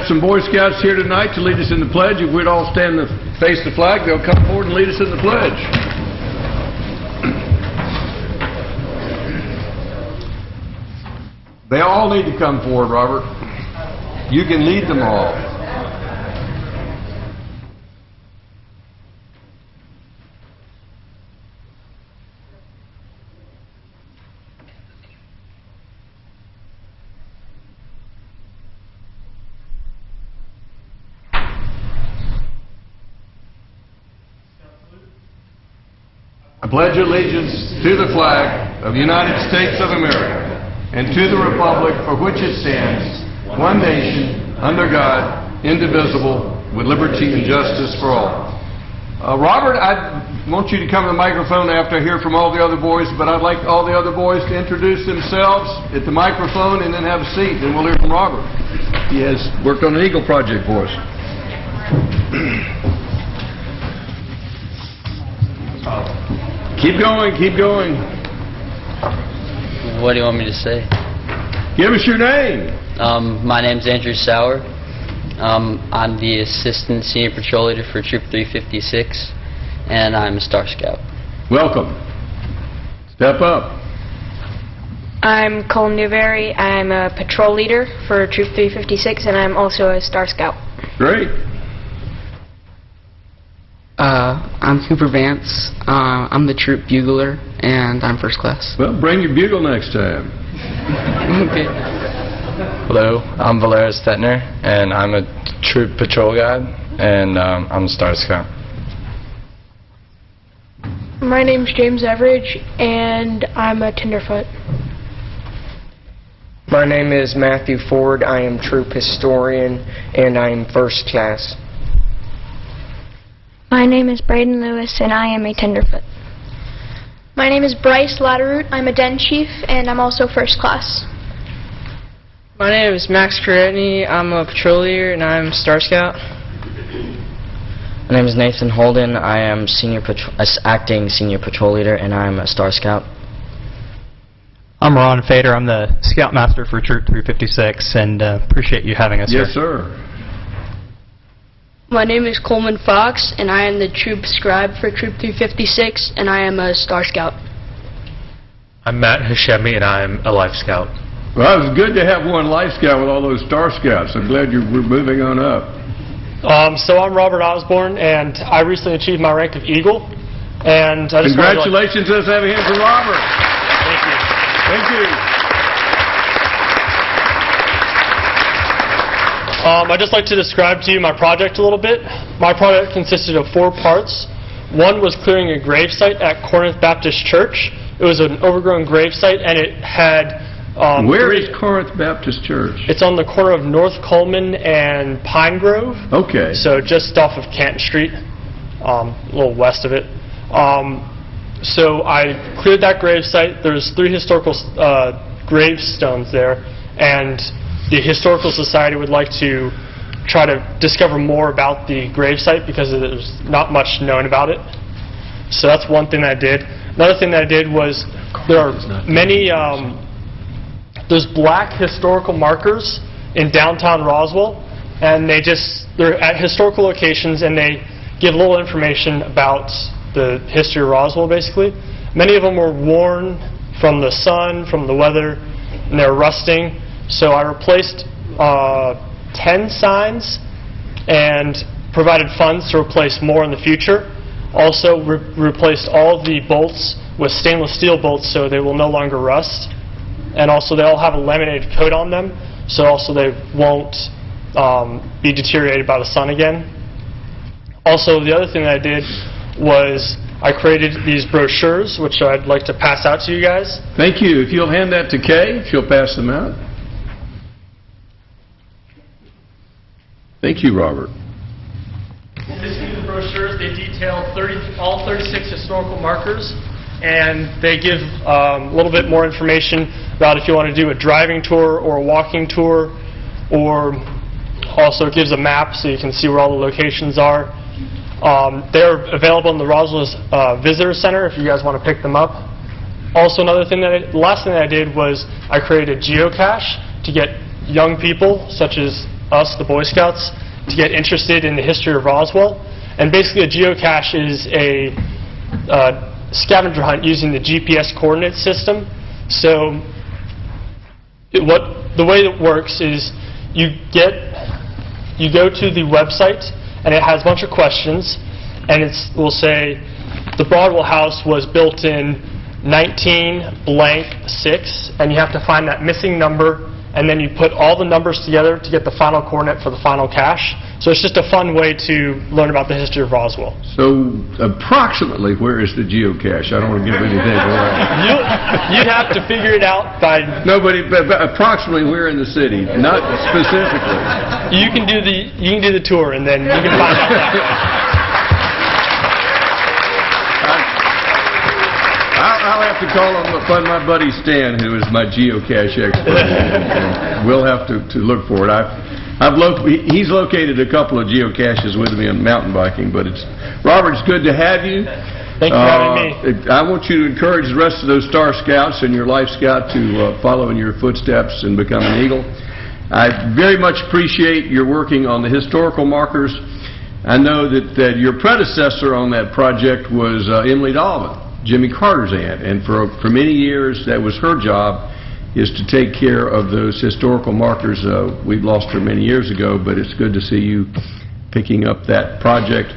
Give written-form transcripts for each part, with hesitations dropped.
Some Boy Scouts here tonight to lead us in the pledge. If we'd all stand to face the flag, they'll come forward and lead us in the pledge. They all need to come forward, Robert. You can lead them all. I pledge allegiance to the flag of the United States of America and to the republic for which it stands, one nation, under God, indivisible, with liberty and justice for all. Robert, I want you to come to the microphone after I hear from all the other boys, but I'd like all the other boys to introduce themselves at the microphone and then have a seat, and we'll hear from Robert. He has worked on an Eagle project for us. Keep going, keep going. What do you want me to say? Give us your name. My name's Andrew Sauer. I'm the Assistant Senior Patrol Leader for Troop 356, and I'm a Star Scout. Welcome. Step up. I'm Colin Newberry. I'm a Patrol Leader for Troop 356, and I'm also a Star Scout. Great. I'm Cooper Vance. I'm the troop bugler, and I'm first class. Well, bring your bugle next time. Okay. Hello, I'm Valeris Stetner, and I'm a troop patrol guide, and I'm a Star Scout. My name's James Everidge, and I'm a Tenderfoot. My name is Matthew Ford. I am troop historian, and I am first class. My name is Braden Lewis, and I am a Tenderfoot. My name is Bryce Latteroot. I'm a Den Chief, and I'm also first class. My name is Max Caretney. I'm a Patrol Leader, and I'm Star Scout. My name is Nathan Holden. I am acting Senior Patrol Leader, and I'm a Star Scout. I'm Ron Fader. I'm the Scoutmaster for Troop 356, and appreciate you having us here. Yes, sir. My name is Coleman Fox, and I am the Troop Scribe for Troop 356, and I am a Star Scout. I'm Matt Hashemi, and I'm a Life Scout. Well, it was good to have one Life Scout with all those Star Scouts. I'm glad we're moving on up. So I'm Robert Osborne, and I recently achieved my rank of Eagle. And I just congratulations! Let's have a hand for Robert. Thank you. Thank you. I'd just like to describe to you my project a little bit. My project consisted of 4 parts. One was clearing a grave site at Corinth Baptist Church. It was an overgrown grave site, and it had... Where is Corinth Baptist Church? It's on the corner of North Coleman and Pine Grove. Okay. So just off of Canton Street, a little west of it. So I cleared that grave site. There's 3 historical gravestones there, and the Historical Society would like to try to discover more about the gravesite because there's not much known about it. So that's one thing that I did. Another thing that I did was there are many, there's black historical markers in downtown Roswell, and they're at historical locations, and they give little information about the history of Roswell, basically. Many of them were worn from the sun, from the weather, and they're rusting. So I replaced 10 signs and provided funds to replace more in the future. Also replaced all of the bolts with stainless steel bolts so they will no longer rust. And also they all have a laminated coat on them, so also they won't be deteriorated by the sun again. Also, the other thing that I did was I created these brochures, which I'd like to pass out to you guys. Thank you. If you'll hand that to Kay, she'll pass them out. Thank you, Robert. The brochures, they detail all 36 historical markers, and they give a little bit more information about if you want to do a driving tour or a walking tour, or also it gives a map so you can see where all the locations are. They're available in the Roswell Visitor Center if you guys want to pick them up. Also, the last thing that I did was I created a geocache to get young people, such as us, the Boy Scouts, to get interested in the history of Roswell. And basically, a geocache is a scavenger hunt using the GPS coordinate system. So, the way it works is you go to the website, and it has a bunch of questions, and it will say the Broadwell House was built in 19-blank-6, and you have to find that missing number, and then you put all the numbers together to get the final coordinate for the final cache. So it's just a fun way to learn about the history of Roswell. So approximately where is the geocache? I don't want to give anything away. You'd have to figure it out by... No, but approximately where in the city, not specifically. You can do the tour, and then you can find out that way. I'll have to call on my buddy Stan, who is my geocache expert. And we'll have to look for it. He's located a couple of geocaches with me on mountain biking. But Robert, it's good to have you. Thank you for having me. I want you to encourage the rest of those Star Scouts and your Life Scout to follow in your footsteps and become an Eagle. I very much appreciate your working on the historical markers. I know that your predecessor on that project was Emily Dolvin, Jimmy Carter's aunt, and for many years that was her job, is to take care of those historical markers. We lost her many years ago, but it's good to see you picking up that project,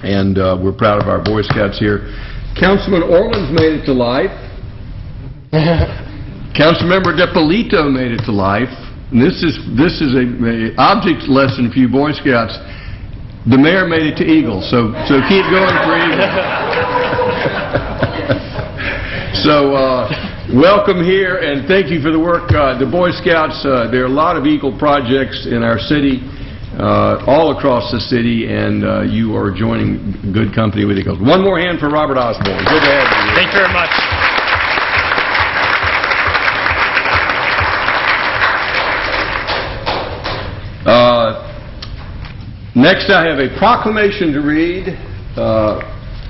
and we're proud of our Boy Scouts here. Councilman Orland's made it to life. Councilmember DePolito made it to life. And this is a object lesson for you Boy Scouts. The mayor made it to Eagle, so keep going for Eagle. So welcome here, and thank you for the work. The Boy Scouts, there are a lot of Eagle projects in our city, all across the city, and you are joining good company with Eagles. One more hand for Robert Osborne. Good to have you here. Thank you very much. Next, I have a proclamation to read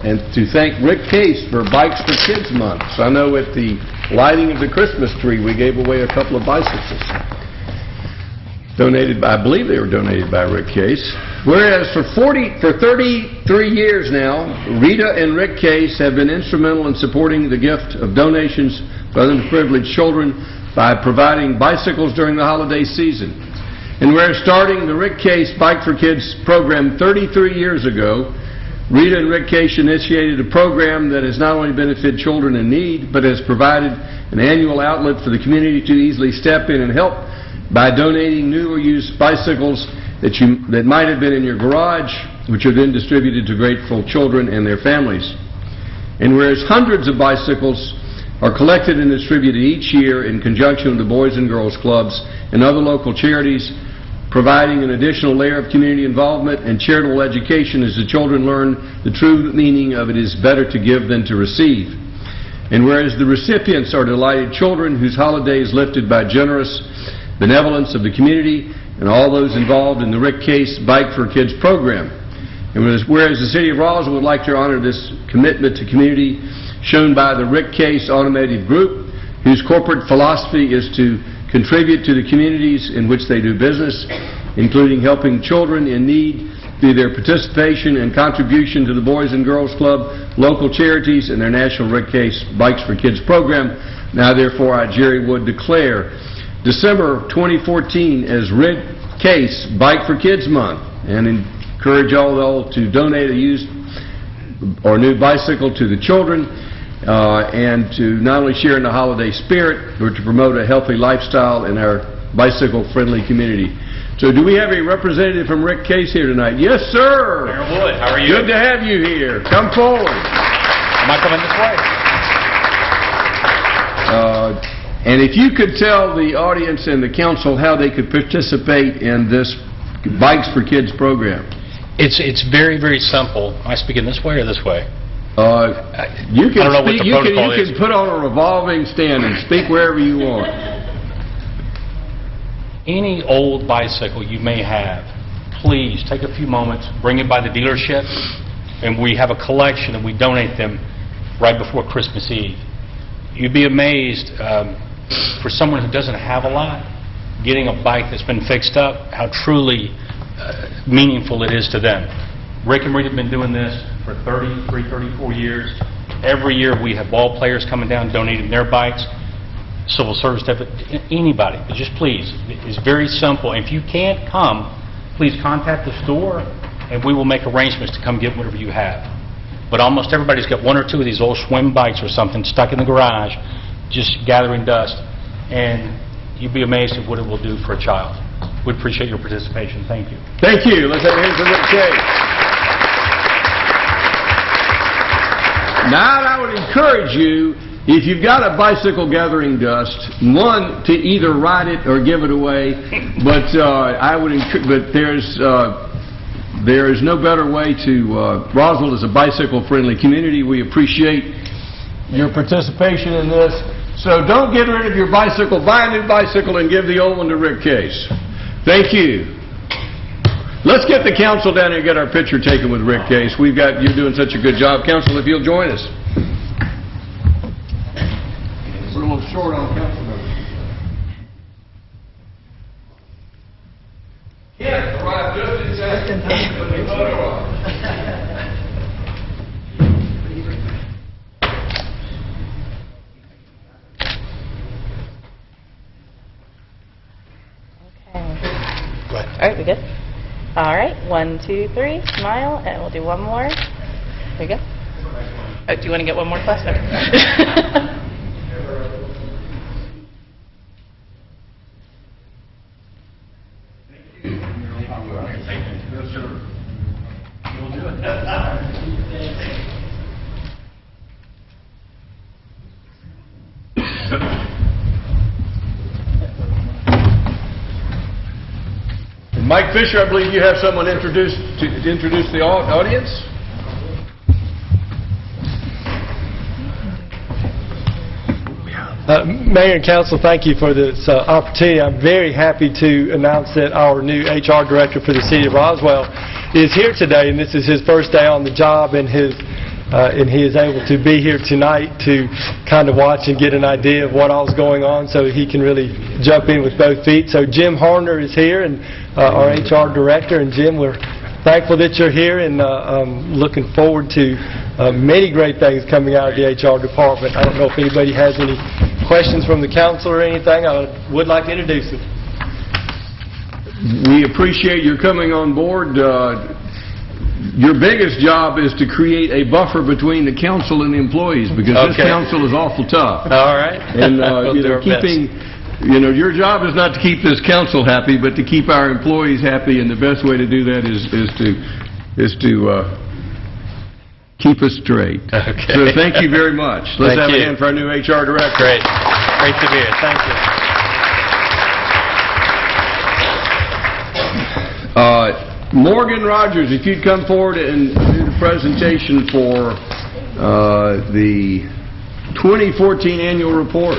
and to thank Rick Case for Bikes for Kids Month. So I know at the lighting of the Christmas tree, we gave away a couple of bicycles. I believe they were donated by Rick Case. Whereas for 33 years now, Rita and Rick Case have been instrumental in supporting the gift of donations for underprivileged children by providing bicycles during the holiday season. And we're starting the Rick Case Bike for Kids program 33 years ago. Rita and Rick Case initiated a program that has not only benefited children in need, but has provided an annual outlet for the community to easily step in and help by donating new or used bicycles that might have been in your garage, which are then distributed to grateful children and their families. And whereas hundreds of bicycles are collected and distributed each year in conjunction with the Boys and Girls Clubs and other local charities, providing an additional layer of community involvement and charitable education as the children learn the true meaning of it is better to give than to receive. And whereas the recipients are delighted children whose holiday is lifted by generous benevolence of the community and all those involved in the Rick Case Bike for Kids program. And whereas the City of Roswell would like to honor this commitment to community shown by the Rick Case Automotive Group, whose corporate philosophy is to contribute to the communities in which they do business, including helping children in need through their participation and contribution to the Boys and Girls Club, local charities, and their National Rick Case Bikes for Kids program. Now, therefore, I, Jerry Wood, declare December 2014 as Rick Case Bike for Kids Month, and encourage all to donate a used or new bicycle to the children, and to not only share in the holiday spirit, but to promote a healthy lifestyle in our bicycle-friendly community. So do we have a representative from Rick Case here tonight? Yes, sir! Mayor Wood, how are you? Good to have you here. Come forward. Am I coming this way? And if you could tell the audience and the council how they could participate in this Bikes for Kids program. It's very, very simple. Am I speaking this way or this way? You can I don't know what the protocol you can put on a revolving stand and speak wherever you want. Any old bicycle you may have, please take a few moments, bring it by the dealership, and we have a collection and we donate them right before Christmas Eve. You'd be amazed, for someone who doesn't have a lot, getting a bike that's been fixed up, how truly meaningful it is to them. Rick and Rita have been doing this for 33, 34 years. Every year we have ball players coming down donating their bikes, civil service, anybody. But just please, it's very simple. If you can't come, please contact the store and we will make arrangements to come get whatever you have. But almost everybody's got one or two of these old swim bikes or something stuck in the garage, just gathering dust, and you'd be amazed at what it will do for a child. We appreciate your participation. Thank you. Thank you. Let's have a hand for Rick Case. Now, I would encourage you, if you've got a bicycle gathering dust, one, to either ride it or give it away. But there is no better way to. Roswell is a bicycle-friendly community. We appreciate your participation in this. So don't get rid of your bicycle. Buy a new bicycle and give the old one to Rick Case. Thank you. Let's get the council down here and get our picture taken with Rick Case. You're doing such a good job. Council, if you'll join us. We're a little short on council members. Kent arrived just in time for the photo op. All right, we good? All right, 1, 2, 3, smile, and we'll do one more. There you go. Oh, do you want to get one more class? Okay. Mike Fisher, I believe you have someone to introduce the audience. Mayor and Council, thank you for this opportunity. I'm very happy to announce that our new HR Director for the City of Roswell is here today, and this is his first day on the job, and he is able to be here tonight to kind of watch and get an idea of what all's going on so he can really jump in with both feet. So Jim Horner is here, and our HR Director, and Jim, we're thankful that you're here and looking forward to many great things coming out of the HR department. I don't know if anybody has any questions from the council or anything. I would like to introduce them. We appreciate your coming on board. Your biggest job is to create a buffer between the council and the employees, because this council is awful tough. All right. And your job is not to keep this council happy, but to keep our employees happy, and the best way to do that is to keep us straight. Okay. So thank you very much. Let's have a hand for our new HR Director. Great. Great to be here. Thank you. Morgan Rogers, if you'd come forward and do the presentation for the 2014 annual report.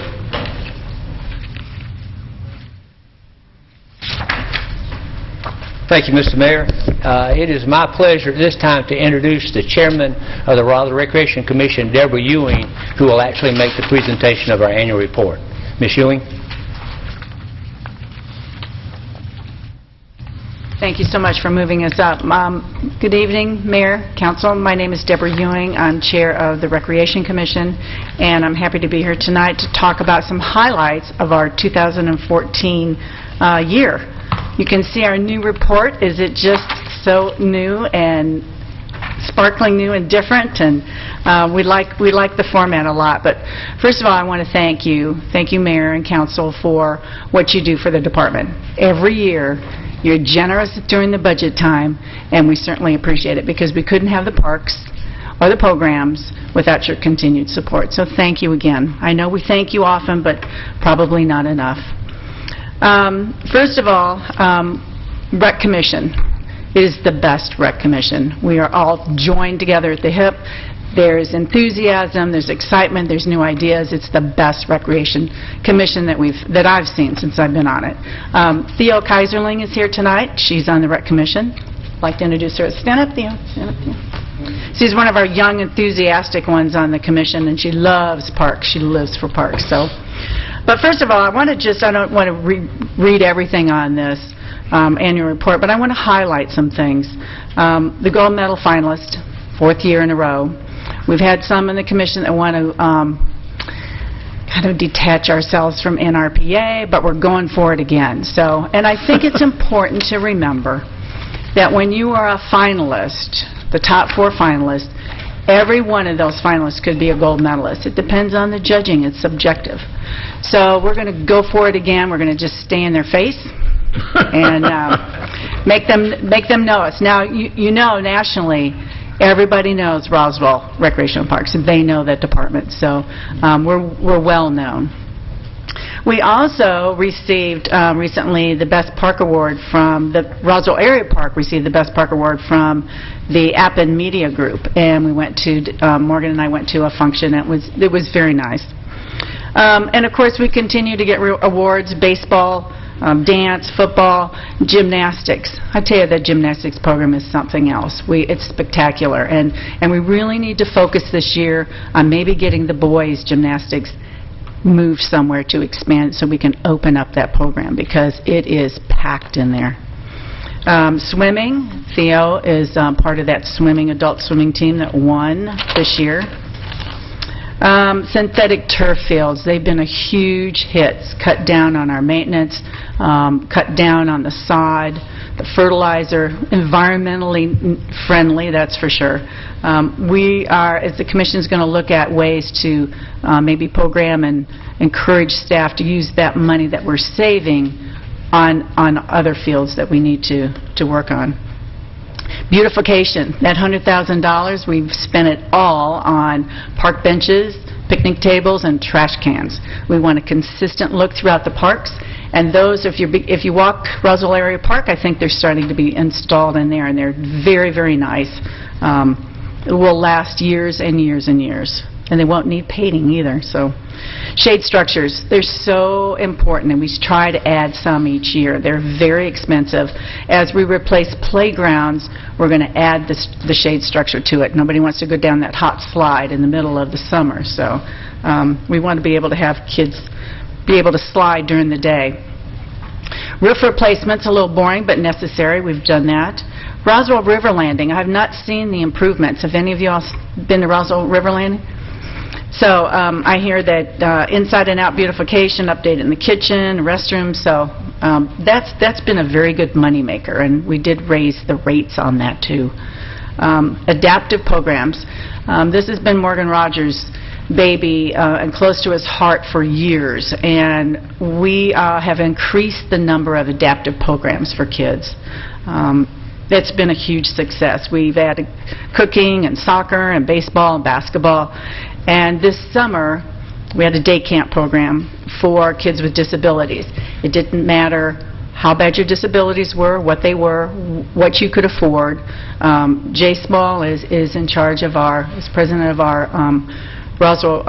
Thank you, Mr. Mayor. It is my pleasure at this time to introduce the chairman of the Roswell Recreation Commission, Deborah Ewing, who will actually make the presentation of our annual report. Ms. Ewing. Thank you so much for moving us up. Good evening, Mayor, Council. My name is Deborah Ewing. I'm Chair of the Recreation Commission, and I'm happy to be here tonight to talk about some highlights of our 2014 year. You can see our new report. Is it just so new and sparkling new and different? And we like the format a lot. But first of all, I want to thank you, Mayor and Council, for what you do for the department. Every year, you're generous during the budget time, and we certainly appreciate it, because we couldn't have the parks or the programs without your continued support. So thank you again. I know we thank you often, but probably not enough. First of all, Rec Commission is the best Rec Commission. We are all joined together at the hip. There's enthusiasm, there's excitement, there's new ideas. It's the best Recreation Commission that I've seen since I've been on it. Theo Kaiserling is here tonight. She's on the Rec Commission. I'd like to introduce her. Stand up, Theo. Stand up, Theo. She's one of our young, enthusiastic ones on the commission, and she loves parks. She lives for parks. So, but first of all, I don't want to read everything on this annual report, but I want to highlight some things. The gold medal finalist, 4th year in a row. We've had some in the commission that want to kind of detach ourselves from NRPA, but we're going for it again. So, and I think it's important to remember that when you are a finalist, the top 4 finalists, every one of those finalists could be a gold medalist. It depends on the judging. It's subjective. So we're going to go for it again. We're going to just stay in their face and make them know us. Now, you know, nationally, everybody knows Roswell Recreational Parks, and they know that department. So we're well known. We also received recently the Best Park Award from the Roswell Area Park. Received the Best Park Award from the Appen Media Group, and we went to Morgan and I went to a function. It was very nice. And of course, we continue to get awards: baseball, dance, football, gymnastics. I tell you, that gymnastics program is something else. It's spectacular, and we really need to focus this year on maybe getting the boys' gymnastics moved somewhere to expand so we can open up that program, because it is packed in there. Swimming, Theo is part of that adult swimming team that won this year. Synthetic turf fields, they've been a huge hit. Cut down on our maintenance, cut down on the sod, the fertilizer, environmentally friendly, that's for sure. We are, as the commission, is going to look at ways to maybe program and encourage staff to use that money that we're saving on other fields that we need to work on. Beautification, that $100,000, we've spent it all on park benches, picnic tables, and trash cans. We want a consistent look throughout the parks, and those, if you walk Roswell Area Park, I think they're starting to be installed in there, and they're very, very nice. It will last years and years and years, and they won't need painting either. So, shade structures, they're so important, and we try to add some each year. They're very expensive. As we replace playgrounds, we're going to add the shade structure to it. Nobody wants to go down that hot slide in the middle of the summer, so we want to be able to have kids be able to slide during the day. Roof replacement's a little boring, but necessary. We've done that. Roswell River Landing, I've not seen the improvements. Have any of you all been to Roswell River Landing? So I hear that inside and out beautification, update in the kitchen, restrooms, so that's been a very good moneymaker, and we did raise the rates on that too. Adaptive programs. This has been Morgan Rogers' baby and close to his heart for years, and we have increased the number of adaptive programs for kids. It's been a huge success. We've added cooking and soccer and baseball and basketball. And this summer, we had a day camp program for kids with disabilities. It didn't matter how bad your disabilities were, what they were, what you could afford. Jay Small is in charge of is president of our Roswell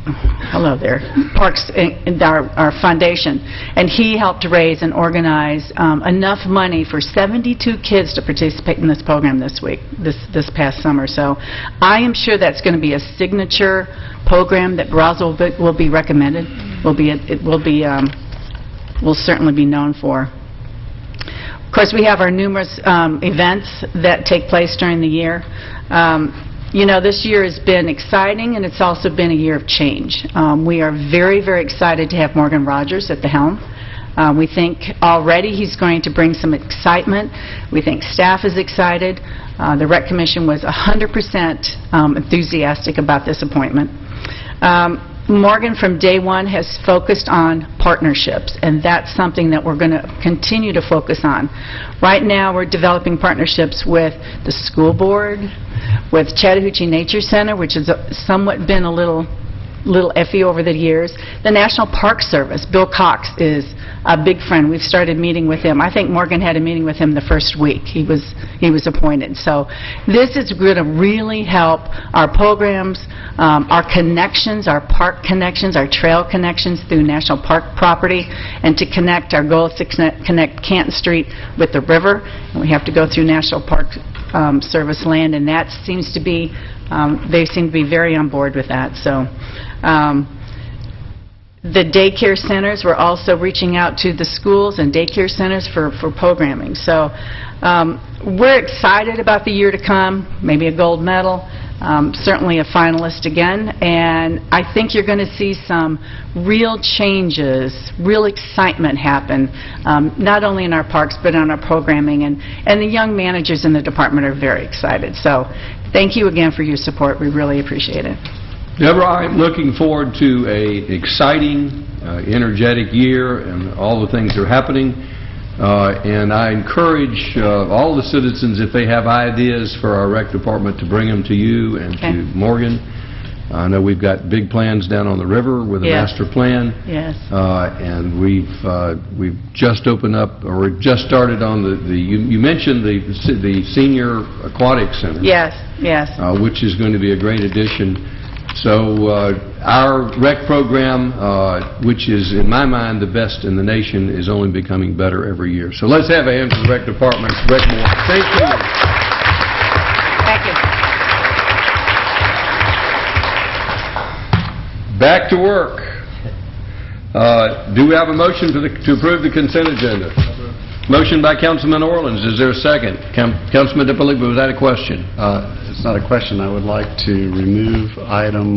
hello there, Parks in our foundation, and he helped raise and organize enough money for 72 kids to participate in this program this past summer. So I am sure that's going to be a signature program that Roswell will be recommended. Will certainly be known for. Of course, we have our numerous events that take place during the year. You know, this year has been exciting, and it's also been a year of change. We are very, very excited to have Morgan Rogers at the helm. We think already he's going to bring some excitement. We think staff is excited. The Rec Commission was 100% enthusiastic about this appointment. Morgan, from day one, has focused on partnerships, and that's something that we're going to continue to focus on. Right now, we're developing partnerships with the school board, with Chattahoochee Nature Center, which has somewhat been a little iffy over the years. The National Park Service, Bill Cox is a big friend. We've started meeting with him. I think Morgan had a meeting with him the first week he was appointed. So this is going to really help our programs, our connections, our park connections, our trail connections through national park property, and to connect. Our goal is to connect Canton Street with the river, and we have to go through national park service land, and that seems to be, they seem to be very on board with that. So the daycare centers, we're also reaching out to the schools and daycare centers for programming. So we're excited about the year to come, maybe a gold medal, certainly a finalist again, and I think you're going to see some real changes, real excitement happen, not only in our parks but on our programming, and the young managers in the department are very excited. So thank you again for your support. We really appreciate it. Deborah, I'm looking forward to a exciting, energetic year and all the things that are happening. And I encourage all the citizens, if they have ideas for our rec department, to bring them to you and to Morgan. I know we've got big plans down on the river with a master plan. Yes. And we've just opened up, or we've just started on you mentioned the senior aquatic center. Yes, yes. Which is going to be a great addition. So our rec program, which is in my mind the best in the nation, is only becoming better every year. So let's have a hand for the rec department. Rec Moore. Thank you. Thank you. Back to work. Do we have a motion to approve the consent agenda? Motion by Councilman Orleans. Is there a second? Councilman DePillipo, was that a question? It's not a question. I would like to remove item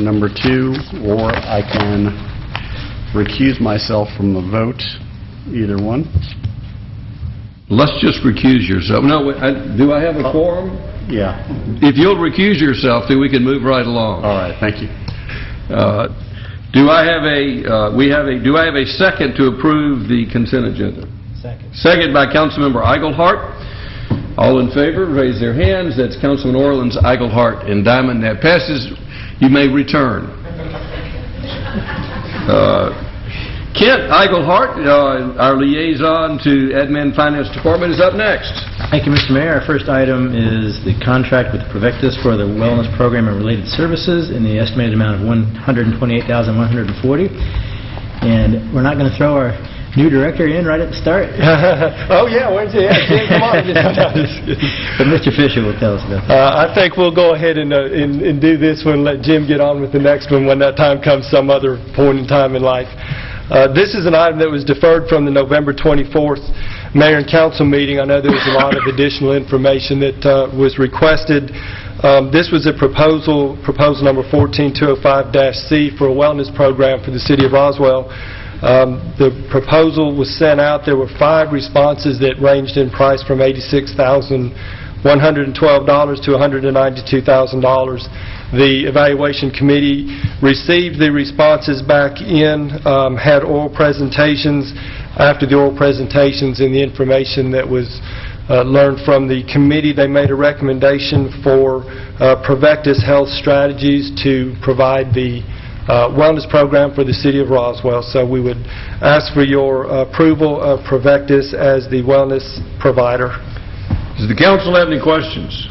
number 2, or I can recuse myself from the vote, either one. Let's just recuse yourself. No, do I have a quorum? Yeah. If you'll recuse yourself, then we can move right along. All right, thank you. Do I have a second to approve the consent agenda? Second. Second by Councilmember Eichelhart. All in favor, raise their hands. That's Councilman Orleans, Eichelhart, and Diamond. That passes. You may return. Kent Eichelhart, our liaison to Admin Finance Department, is up next. Thank you, Mr. Mayor. Our first item is the contract with Provectus for the wellness program and related services in the estimated amount of $128,140. And we're not going to throw our new director in right at the start. Oh, yeah, where's he at? Jim, come on. But Mr. Fisher will tell us about that. I think we'll go ahead and do this one, let Jim get on with the next one when that time comes, some other point in time in life. This is an item that was deferred from the November 24th Mayor and Council meeting. I know there was a lot of additional information that was requested. This was a proposal number 14205-C for a wellness program for the City of Roswell. The proposal was sent out. There were 5 responses that ranged in price from $86,112 to $192,000. The evaluation committee received the responses back in, had oral presentations. After the oral presentations and the information that was learned from the committee, they made a recommendation for Provectus Health Strategies to provide the wellness program for the City of Roswell. So we would ask for your approval of Provectus as the wellness provider. Does the council have any questions?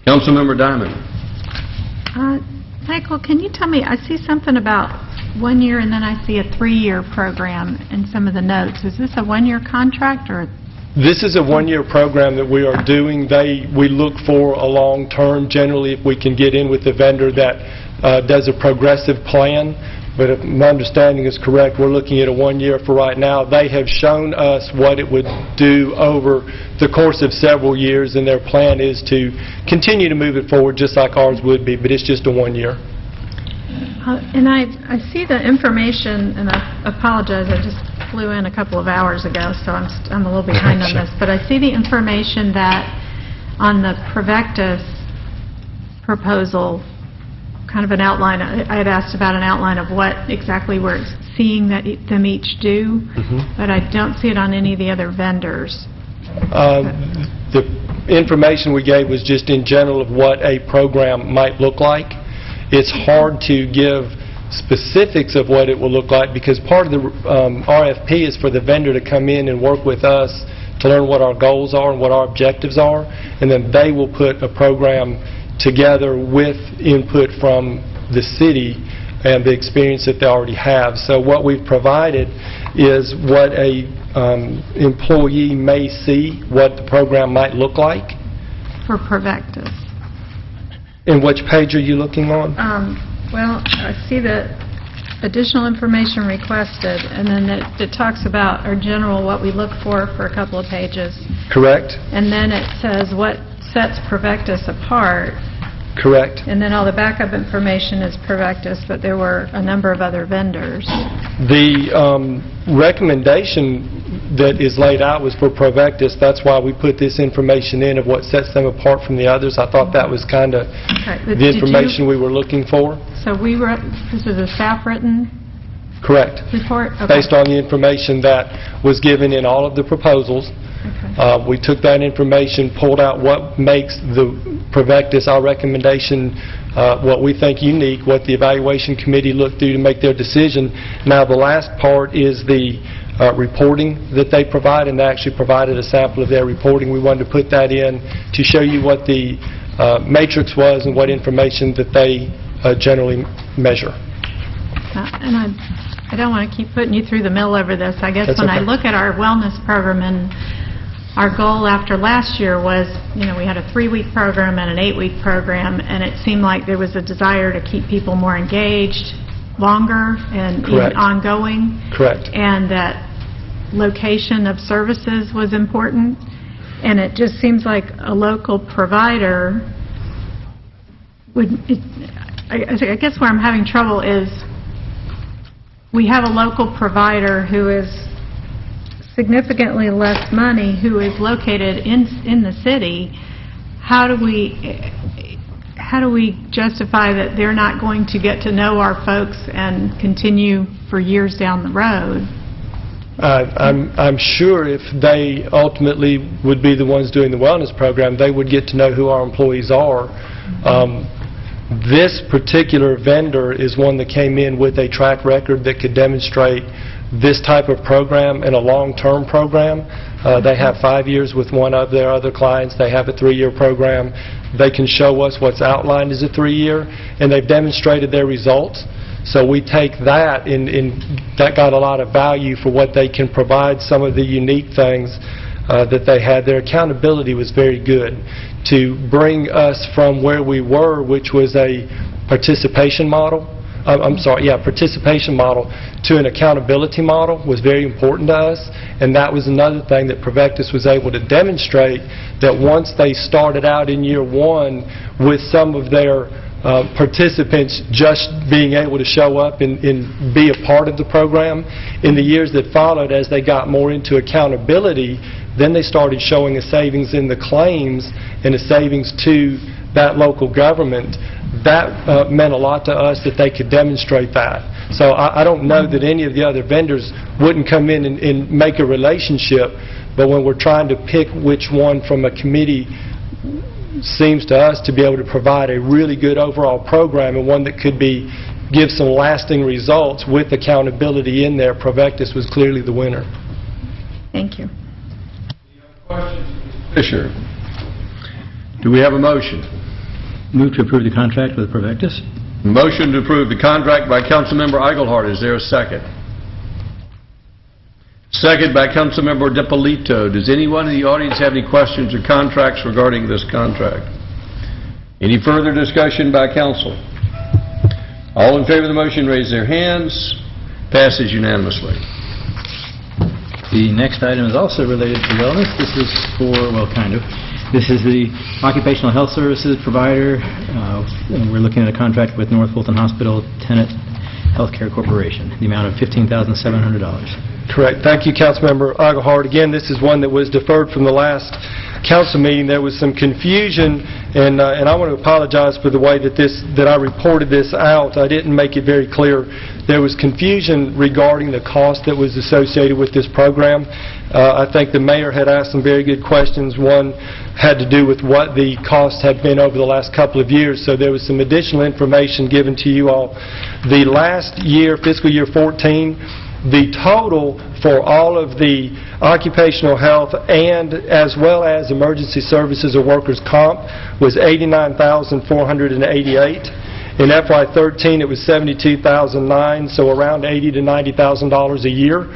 Councilmember Diamond. Michael, can you tell me, I see something about 1 year and then I see a 3-year program in some of the notes. Is this a 1-year contract or? This is a 1-year program that we are doing. We look for a long-term, generally if we can get in with the vendor that does a progressive plan. But if my understanding is correct, we're looking at a 1-year for right now. They have shown us what it would do over the course of several years, and their plan is to continue to move it forward just like ours would be, but it's just a 1-year. And I see the information, and I apologize, I just flew in a couple of hours ago, so I'm a little behind on this, but I see the information that on the Provectus proposal, kind of an outline. I had asked about an outline of what exactly we're seeing that them each do, but I don't see it on any of the other vendors. The information we gave was just in general of what a program might look like. It's hard to give specifics of what it will look like because part of the RFP is for the vendor to come in and work with us to learn what our goals are and what our objectives are, and then they will put a program together with input from the city and the experience that they already have. So what we've provided is what a employee may see what the program might look like. For Provectus. And which page are you looking on? Well, I see the additional information requested, and then it talks about our general, what we look for a couple of pages. Correct. And then it says what sets Provectus apart. Correct. And then all the backup information is Provectus, but there were a number of other vendors. The recommendation that is laid out was for Provectus. That's why we put this information in of what sets them apart from the others. I thought that was kind of the information we were looking for. So this is a staff-written Correct. report? Okay. Based on the information that was given in all of the proposals. Okay. We took that information, pulled out what makes the Provectus, our recommendation, what we think unique, what the evaluation committee looked through to make their decision. Now the last part is the reporting that they provide, and they actually provided a sample of their reporting. We wanted to put that in to show you what the matrix was and what information that they generally measure. And I don't want to keep putting you through the mill over this. I guess That's when okay. I look at our wellness program, and our goal after last year was, we had a 3-week program and an 8-week program, and it seemed like there was a desire to keep people more engaged longer and even Correct. ongoing. Correct. And that location of services was important. And it just seems like a local provider would, I guess where I'm having trouble is we have a local provider who is significantly less money, who is located in the city. How do we justify that they're not going to get to know our folks and continue for years down the road? I'm sure if they ultimately would be the ones doing the wellness program, they would get to know who our employees are. This particular vendor is one that came in with a track record that could demonstrate this type of program and a long-term program. They have 5 years with one of their other clients. They have a 3-year program. They can show us what's outlined as a 3-year, and they've demonstrated their results. So we take that, and that got a lot of value for what they can provide, some of the unique things that they had. Their accountability was very good. To bring us from where we were, which was a participation model, participation model, to an accountability model was very important to us, and that was another thing that Provectus was able to demonstrate, that once they started out in year 1 with some of their participants just being able to show up and be a part of the program, in the years that followed, as they got more into accountability, then they started showing a savings in the claims and a savings to that local government. That meant a lot to us that they could demonstrate that. So I don't know that any of the other vendors wouldn't come in and make a relationship, but when we're trying to pick which one from a committee seems to us to be able to provide a really good overall program and one that could give some lasting results with accountability in there, Provectus was clearly the winner. Thank you. Fisher. Do we have a motion? Move to approve the contract with Provectus. Motion to approve the contract by Councilmember Eichelhardt. Is there a second? Second by Councilmember DiPolito. Does anyone in the audience have any questions or contracts regarding this contract? Any further discussion by council? All in favor of the motion raise their hands. Passes unanimously. The next item is also related to wellness. This is for, kind of. This is the occupational health services provider. We're looking at a contract with North Fulton Hospital Tenet Healthcare Corporation, the amount of $15,700. Correct. Thank you, Councilmember Eichelhardt. Again, this is one that was deferred from the last council meeting. There was some confusion, and I want to apologize for the way that I reported this out. I didn't make it very clear. There was confusion regarding the cost that was associated with this program. I think the mayor had asked some very good questions. One had to do with what the costs have been over the last couple of years, so there was some additional information given to you all. The last year, fiscal year 14, the total for all of the occupational health and as well as emergency services or workers' comp was $89,488. In FY13 it was $72,009, so around $80,000 to $90,000 a year.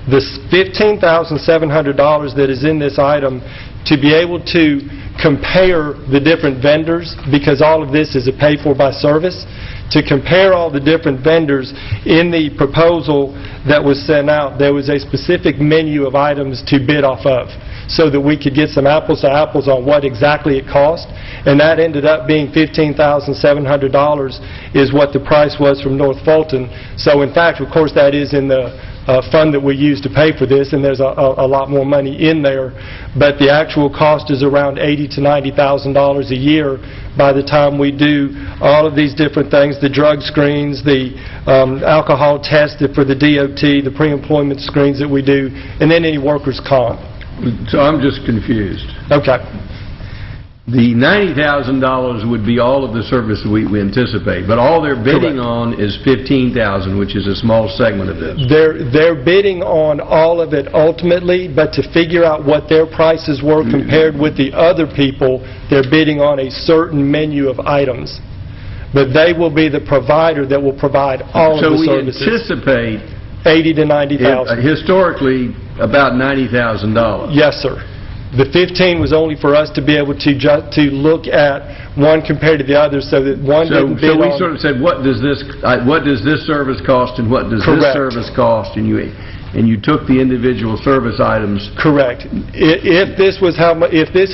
this $15,700 that is in this item to be able to compare the different vendors, because all of this is a pay-for by service, to compare all the different vendors. In the proposal that was sent out, there was a specific menu of items to bid off of, so that we could get some apples to apples on what exactly it cost, and that ended up being $15,700 is what the price was from North Fulton. So in fact, of course, that is in the fund that we use to pay for this, and there's a lot more money in there, but the actual cost is around $80,000 to $90,000 a year by the time we do all of these different things, the drug screens, the alcohol test for the DOT, the pre-employment screens that we do, and then any workers' comp. So I'm just confused. Okay. The $90,000 would be all of the service we anticipate, but all they're bidding on is $15,000, which is a small segment of this. They're bidding on all of it ultimately, but to figure out what their prices were compared with the other people, they're bidding on a certain menu of items. But they will be the provider that will provide all of the services. So we anticipate $80,000 to $90,000. Historically, about $90,000. Yes, sir. The 15 was only for us to be able to look at one compared to the other, so that one didn't bid on. So we sort of said, what does this service cost, and what does this service cost, and you took the individual service items. Correct. If this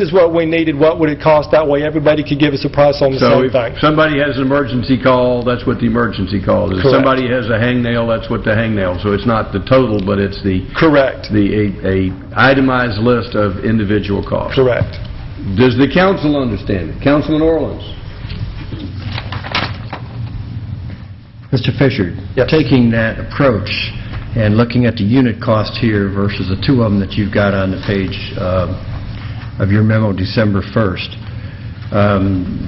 is what we needed, what would it cost? That way, everybody could give us a price on the same thing. So if somebody has an emergency call, that's what the emergency call is. If somebody has a hangnail, that's what the hangnail. So it's not the total, but it's the a itemized list of individual costs. Correct. Does the council understand it? Councilman Orleans. Mr. Fisher, taking that approach and looking at the unit cost here versus the two of them that you've got on the page of your memo December 1st.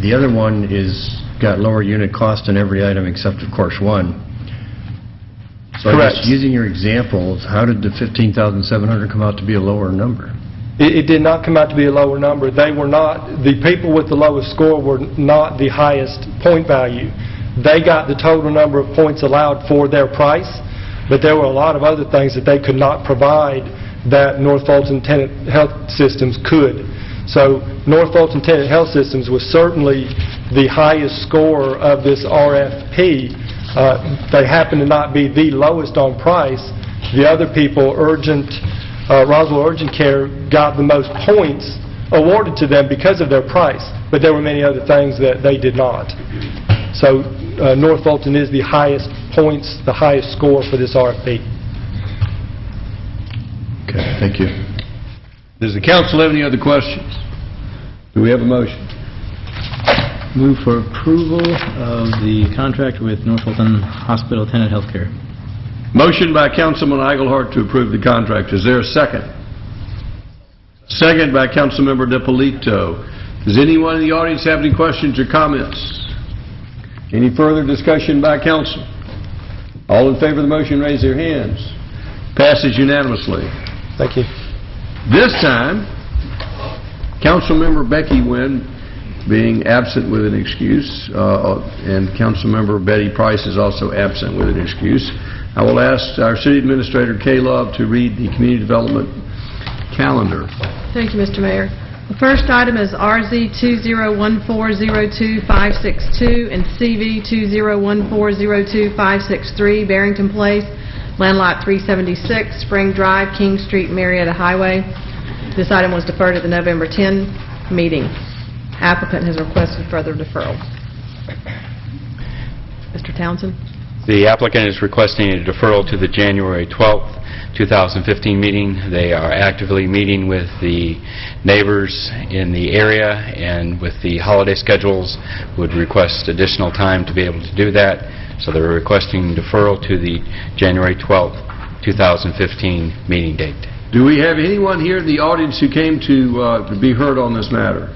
The other one is got lower unit cost in every item except, of course, one. So correct. Using your examples, how did the $15,700 come out to be a lower number? It did not come out to be a lower number. They were not, the people with the lowest score were not the highest point value. They got the total number of points allowed for their price, but there were a lot of other things that they could not provide that North Fulton Tenant Health Systems could. So North Fulton Tenant Health Systems was certainly the highest score of this RFP. They happened to not be the lowest on price. The other people, Roswell Urgent Care, got the most points awarded to them because of their price, but there were many other things that they did not. So North Fulton is the highest points, the highest score for this RFP. Okay, thank you. Does the council have any other questions? Do we have a motion? Move for approval of the contract with North Fulton Hospital Tenant Healthcare. Motion by Councilman Eichelhardt to approve the contract. Is there a second? Second by Councilmember DiPolito. Does anyone in the audience have any questions or comments? Any further discussion by council? All in favor of the motion, raise their hands. Passes unanimously. Thank you. This time, Councilmember Becky Wynn being absent with an excuse, and Councilmember Betty Price is also absent with an excuse. I will ask our City Administrator, Kay Love, to read the Community Development calendar. Thank you, Mr. Mayor. The first item is RZ 2014-02-562 and CV 2014-02-563, Barrington Place, Land Lot 376, Spring Drive, King Street, Marietta Highway. This item was deferred at the November 10 meeting. Applicant has requested further deferral. Mr. Townsend? The applicant is requesting a deferral to the January 12th, 2015 meeting. They are actively meeting with the neighbors in the area, and with the holiday schedules would request additional time to be able to do that. So they're requesting deferral to the January 12th, 2015 meeting date. Do we have anyone here in the audience who came to be heard on this matter?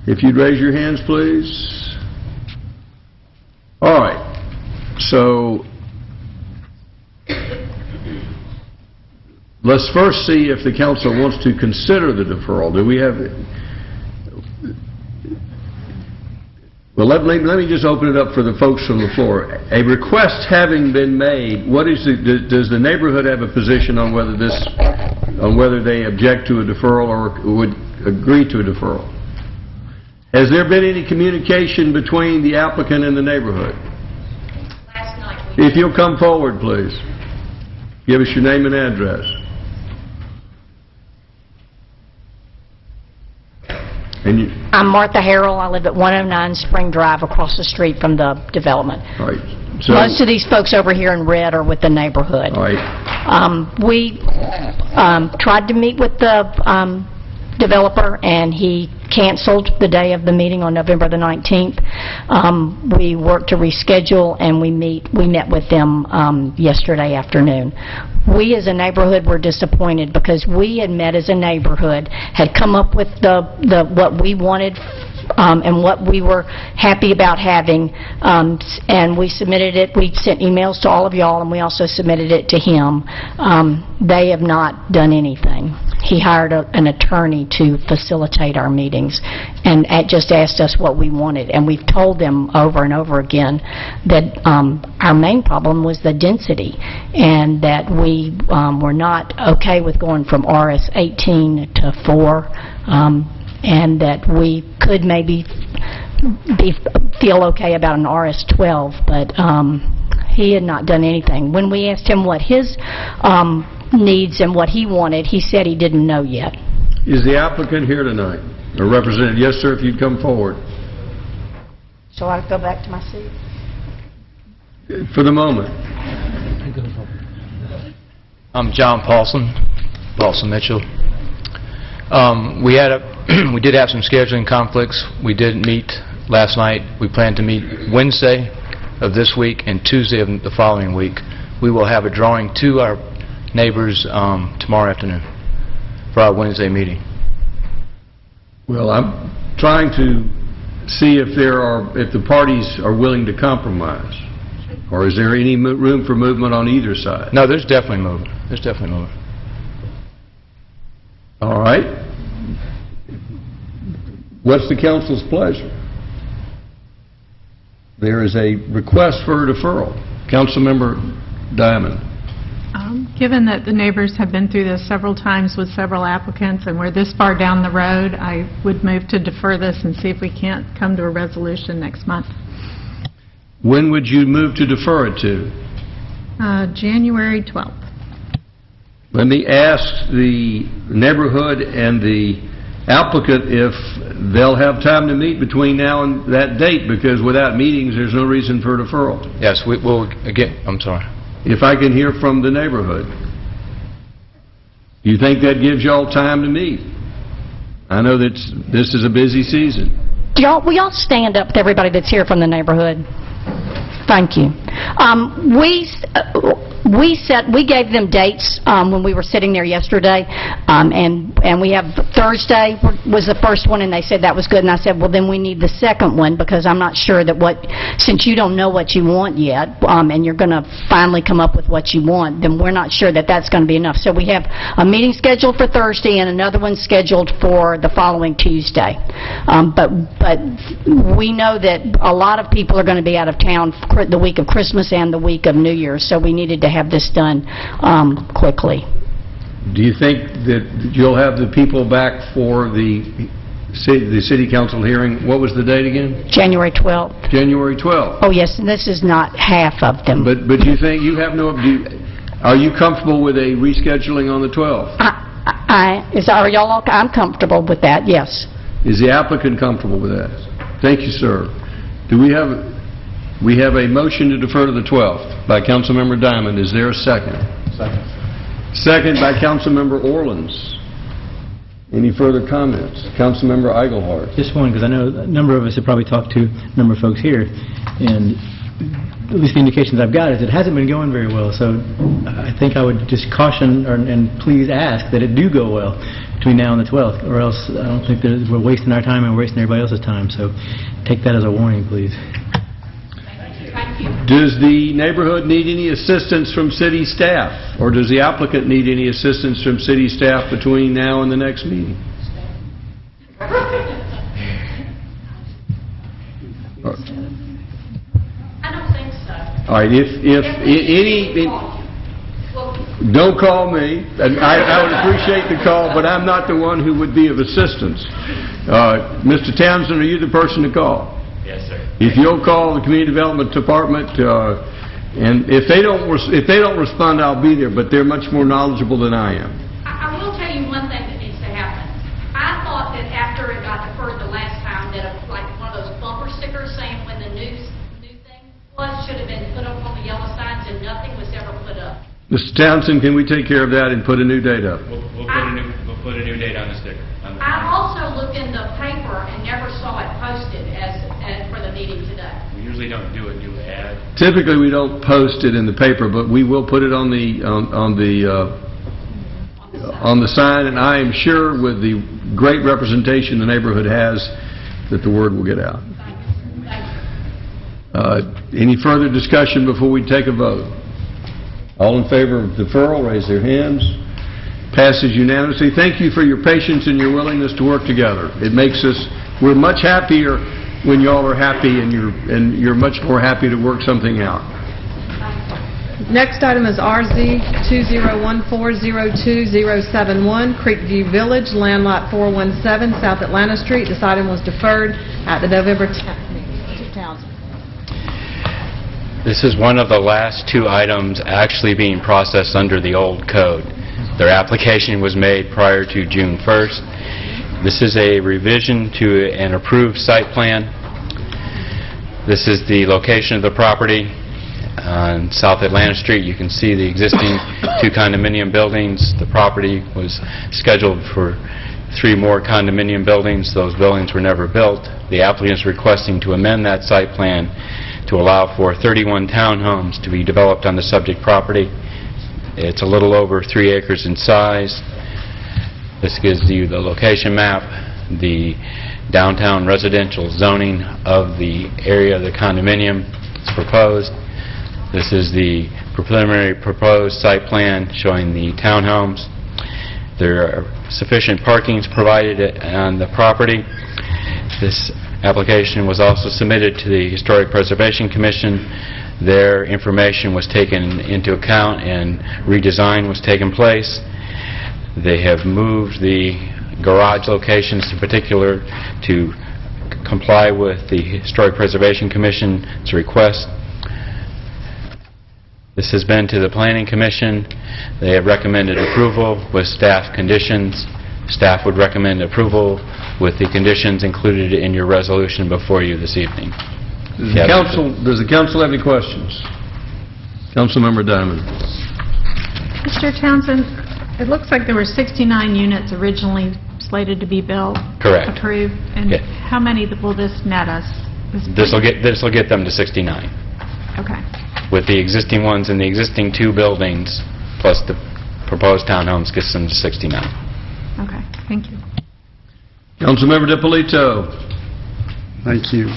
If you'd raise your hands, please. All right. So let's first see if the council wants to consider the deferral. Do we have... Well, let me just open it up for the folks from the floor. A request having been made, does the neighborhood have a position on whether they object to a deferral or would agree to a deferral? Has there been any communication between the applicant and the neighborhood? Last night. If you'll come forward, please. Give us your name and address. I'm Martha Harrell. I live at 109 Spring Drive across the street from the development. All right. So, most of these folks over here in red are with the neighborhood. All right. We tried to meet with the developer, and he canceled the day of the meeting on November the 19th. We worked to reschedule, and we met with them yesterday afternoon. We as a neighborhood were disappointed because we had met as a neighborhood, had come up with what we wanted and what we were happy about having, and we submitted it. We sent emails to all of y'all, and we also submitted it to him. They have not done anything. He hired an attorney to facilitate our meetings and just asked us what we wanted. And we've told them over and over again that our main problem was the density and that we were not okay with going from RS-18 to 4, and that we could maybe feel okay about an RS-12, but he had not done anything. When we asked him what his needs and what he wanted, he said he didn't know yet. Is the applicant here tonight? Or represented? Yes, sir, if you'd come forward. Shall I go back to my seat? For the moment. I'm John Paulson Mitchell. We did have some scheduling conflicts. We didn't meet last night. We plan to meet Wednesday of this week and Tuesday of the following week. We will have a drawing to our neighbors tomorrow afternoon for our Wednesday meeting. Well, I'm trying to see if the parties are willing to compromise, or is there any room for movement on either side? No, there's definitely movement. There's definitely movement. All right. What's the council's pleasure? There is a request for a deferral. Councilmember Diamond. Given that the neighbors have been through this several times with several applicants and we're this far down the road, I would move to defer this and see if we can't come to a resolution next month. When would you move to defer it to? January 12th. Let me ask the neighborhood and the applicant if they'll have time to meet between now and that date, because without meetings, there's no reason for deferral. Yes, we'll, again, I'm sorry. If I can hear from the neighborhood, you think that gives y'all time to meet? I know that this is a busy season. Will y'all stand up to everybody that's here from the neighborhood? Thank you. We gave them dates when we were sitting there yesterday, and we have Thursday was the first one, and they said that was good, and I said, well, then we need the second one, because I'm not sure that since you don't know what you want yet, and you're going to finally come up with what you want, then we're not sure that that's going to be enough. So we have a meeting scheduled for Thursday and another one scheduled for the following Tuesday. But we know that a lot of people are going to be out of town the week of Christmas and the week of New Year's, so we needed to have this done quickly. Do you think that you'll have the people back for the city council hearing? What was the date again? January 12th. January 12th. Oh, yes, and this is not half of them. But you think you have are you comfortable with a rescheduling on the 12th? Are y'all okay? I'm comfortable with that, yes. Is the applicant comfortable with that? Thank you, sir. We have a motion to defer to the 12th by Councilmember Diamond. Is there a second? Second. Second by Councilmember Orleans. Any further comments? Councilmember Eichelhardt. Just one, because I know a number of us have probably talked to a number of folks here, and at least the indications I've got is it hasn't been going very well. So I think I would just caution and please ask that it do go well between now and the 12th, or else I don't think that we're wasting our time and we're wasting everybody else's time. So take that as a warning, please. Does the neighborhood need any assistance from city staff, or does the applicant need any assistance from city staff between now and the next meeting? All right, if any, don't call me. And I would appreciate the call, but I'm not the one who would be of assistance. Mr. Townsend, are you the person to call? Yes, sir. If you'll call the Community Development Department, and if they don't respond, I'll be there, but they're much more knowledgeable than I am. I will tell you one thing that needs to happen. I thought that after it got deferred the last time, that like one of those bumper stickers saying when the new thing was should have been put up on the yellow signs, and nothing was ever put up. Mr. Townsend, can we take care of that and put a new date up? We'll put a new date on the sticker. I also looked in the paper and never saw it posted as for the meeting today. We usually don't do a new ad. Typically, we don't post it in the paper, but we will put it on the sign, and I am sure with the great representation the neighborhood has, that the word will get out. Any further discussion before we take a vote? All in favor of deferral, raise their hands. Passes unanimously. Thank you for your patience and your willingness to work together. It makes us, we're much happier when y'all are happy and you're much more happy to work something out. Next item is RZ 2014-02071, Creekview Village, Land Lot 417, South Atlanta Street. This item was deferred at the November 10th meeting. Mr. Townsend. This is one of the last two items actually being processed under the old code. Their application was made prior to June 1st. This is a revision to an approved site plan. This is the location of the property on South Atlanta Street. You can see the existing two condominium buildings. The property was scheduled for 3 more condominium buildings. Those buildings were never built. The applicant is requesting to amend that site plan to allow for 31 townhomes to be developed on the subject property. It's a little over 3 acres in size. This gives you the location map, the downtown residential zoning of the area of the condominium that's proposed. This is the preliminary proposed site plan showing the townhomes. There are sufficient parkings provided on the property. This application was also submitted to the Historic Preservation Commission. Their information was taken into account and redesign was taken place. They have moved the garage locations in particular to comply with the Historic Preservation Commission's request. This has been to the Planning Commission. They have recommended approval with staff conditions. Staff would recommend approval with the conditions included in your resolution before you this evening. Does the council have any questions? Councilmember Diamond. Mr. Townsend, it looks like there were 69 units originally slated to be built. Correct. Approved. And Yeah. how many will this net us? This will get them to 69. Okay. With the existing ones in the existing 2 buildings, plus the proposed townhomes, gets them to 69. Okay. Thank you. Councilmember DiPolito. Thank you.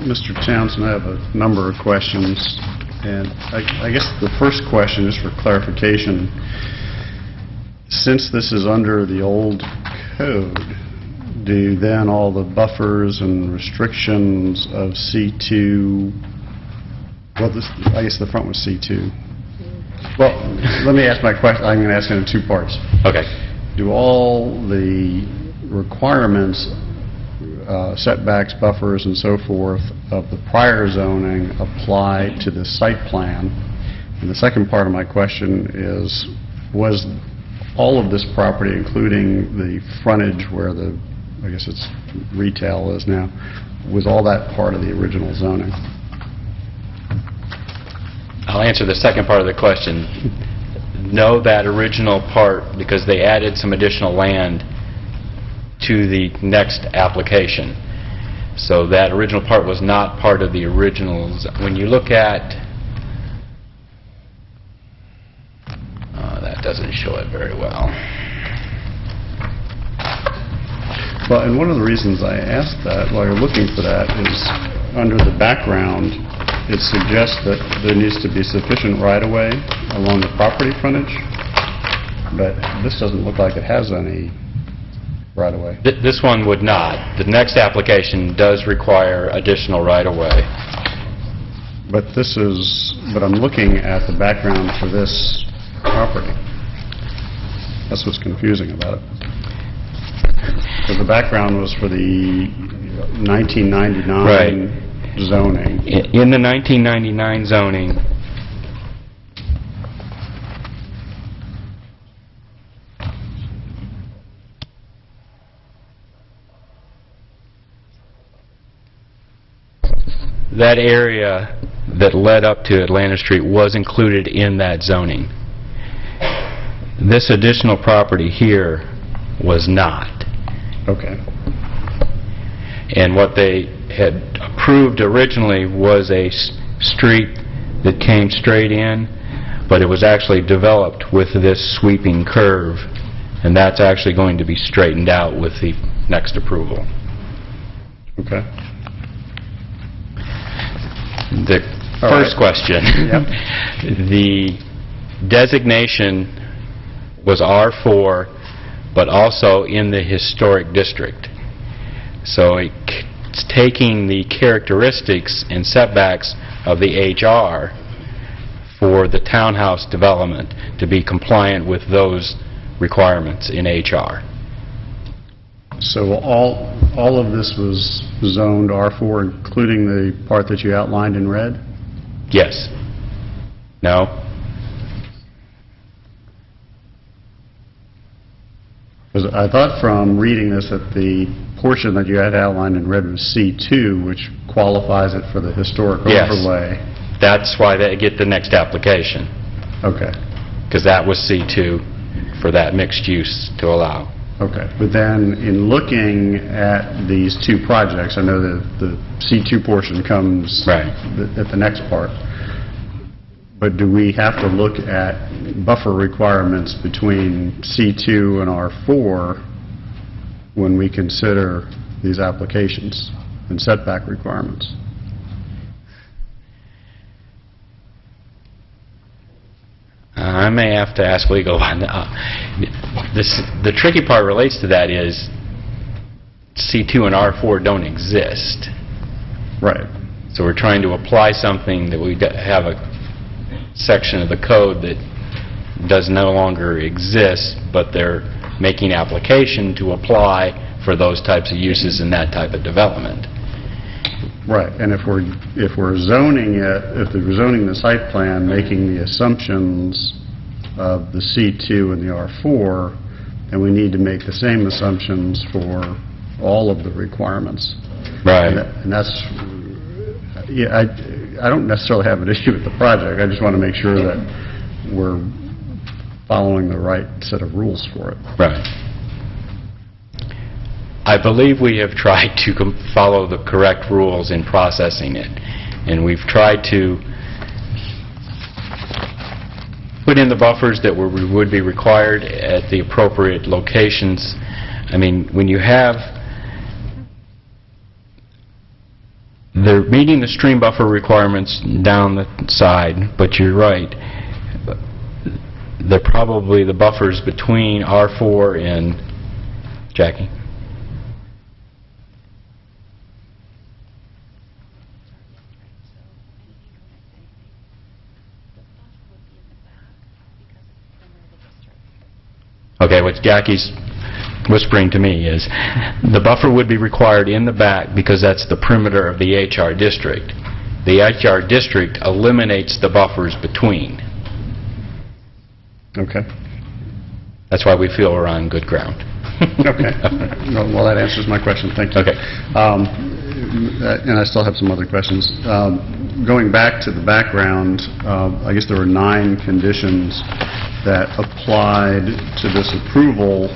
Mr. Townsend, I have a number of questions, and I guess the first question is for clarification. Since this is under the old code, do then all the buffers and restrictions of C2, well, I guess the front was C2. Well, let me ask my question. I'm going to ask it in 2 parts. Okay. Do all the requirements, setbacks, buffers, and so forth of the prior zoning apply to the site plan? And the second part of my question is, was all of this property, including the frontage where the, I guess it's retail is now, was all that part of the original zoning? I'll answer the second part of the question. No, that original part, because they added some additional land to the next application. So that original part was not part of the originals. When you look at, that doesn't show it very well. Well, and one of the reasons I asked that, while you're looking for that, is under the background, it suggests that there needs to be sufficient right-of-way along the property frontage, but this doesn't look like it has any right-of-way. This one would not. The next application does require additional right-of-way. But I'm looking at the background for this property. That's what's confusing about it. Because the background was for the 1999 Right. zoning. In the 1999 zoning, that area that led up to Atlanta Street was included in that zoning. This additional property here was not. Okay. And what they had approved originally was a street that came straight in, but it was actually developed with this sweeping curve, and that's actually going to be straightened out with the next approval. Okay. The first question. Yep. The designation was R4, but also in the historic district. So it's taking the characteristics and setbacks of the HR for the townhouse development to be compliant with those requirements in HR. So all of this was zoned R4, including the part that you outlined in red? Yes. No? Because I thought from reading this that the portion that you had outlined in red was C2, which qualifies it for the historic Yes. overlay. That's why they get the next application, Okay. because that was C2 for that mixed use to allow. Okay. But then in looking at these two projects, I know that the C2 portion comes Right. at the next part. But do we have to look at buffer requirements between C2 and R4 when we consider these applications and setback requirements? I may have to ask legal on the tricky part relates to that is C2 and R4 don't exist. Right. So we're trying to apply something that we have a section of the code that does no longer exist, but they're making application to apply for those types of uses and that type of development. Right, and if we're zoning it, if we're zoning the site plan, making the assumptions of the C2 and the R4, then we need to make the same assumptions for all of the requirements. Right. And that's, yeah, I don't necessarily have an issue with the project, I just want to make sure that we're following the right set of rules for it. Right. I believe we have tried to follow the correct rules in processing it, and we've tried to put in the buffers that would be required at the appropriate locations. I mean, when you have, they're meeting the stream buffer requirements down the side, but you're right, they're probably the buffers between R4 and, Jackie? Okay, what Jackie's whispering to me is the buffer would be required in the back because that's the perimeter of the HR district. The HR district eliminates the buffers between. Okay. That's why we feel we're on good ground. Okay. Well, that answers my question. Thank you. Okay. And I still have some other questions. Going back to the background, I guess there were 9 conditions that applied to this approval.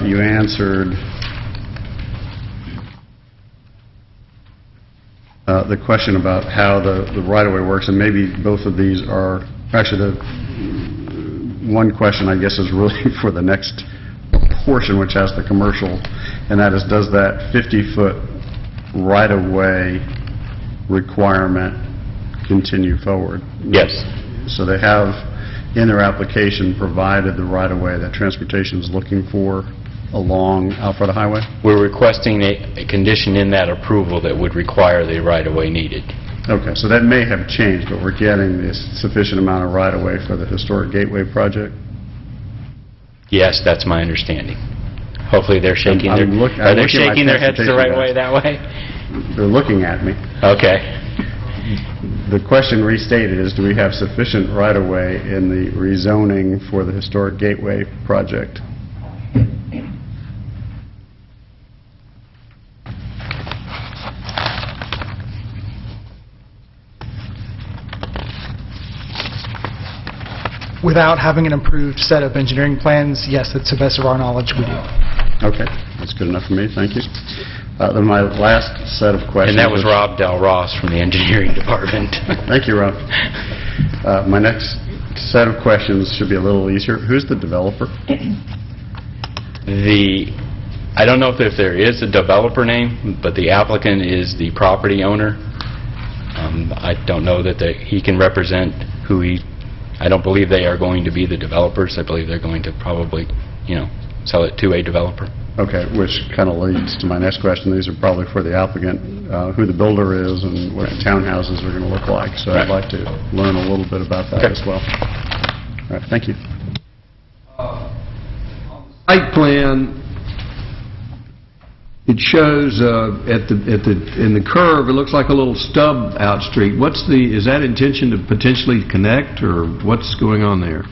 You answered the question about how the right-of-way works, and maybe both of these are, actually, the one question, I guess, is really for the next portion, which has the commercial, and that is, does that 50-foot right-of-way requirement continue forward? Yes. So they have, in their application, provided the right-of-way that transportation is looking for along Alpharetta Highway? We're requesting a condition in that approval that would require the right-of-way needed. Okay, so that may have changed, but we're getting this sufficient amount of right-of-way for the Historic Gateway project? Yes, that's my understanding. Hopefully they're shaking their, are they shaking their heads the right way that way? They're looking at me. Okay. The question restated is, do we have sufficient right-of-way in the rezoning for the Historic Gateway project? Without having an approved set of engineering plans, yes, to the best of our knowledge, we do. Okay, that's good enough for me, thank you. Then my last set of questions... And that was Rob Del Ross from the engineering department. Thank you, Rob. My next set of questions should be a little easier. Who's the developer? I don't know if there is a developer name, but the applicant is the property owner. I don't know that he can represent who he... I don't believe they are going to be the developers. I believe they're going to probably, sell it to a developer. Okay, which kind of leads to my next question. These are probably for the applicant, who the builder is and what townhouses are going to look like. So I'd like to learn a little bit about that as well. All right, thank you. Site plan, it shows in the curve, it looks like a little stub out street. Is that intention to potentially connect, or what's going on there?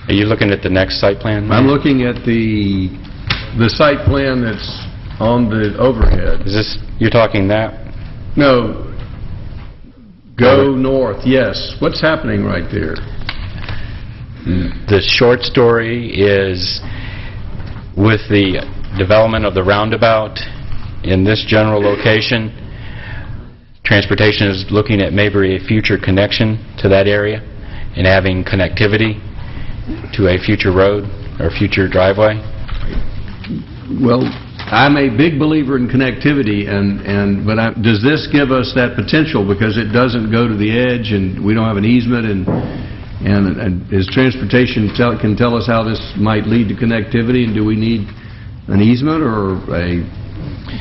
Are you looking at the next site plan? I'm looking at the site plan that's on the overhead. Is this, you're talking that? No. Go north, yes. What's happening right there? The short story is with the development of the roundabout in this general location, transportation is looking at maybe a future connection to that area and having connectivity to a future road or future driveway. Well, I'm a big believer in connectivity, but does this give us that potential because it doesn't go to the edge and we don't have an easement, and is transportation can tell us how this might lead to connectivity, and do we need an easement or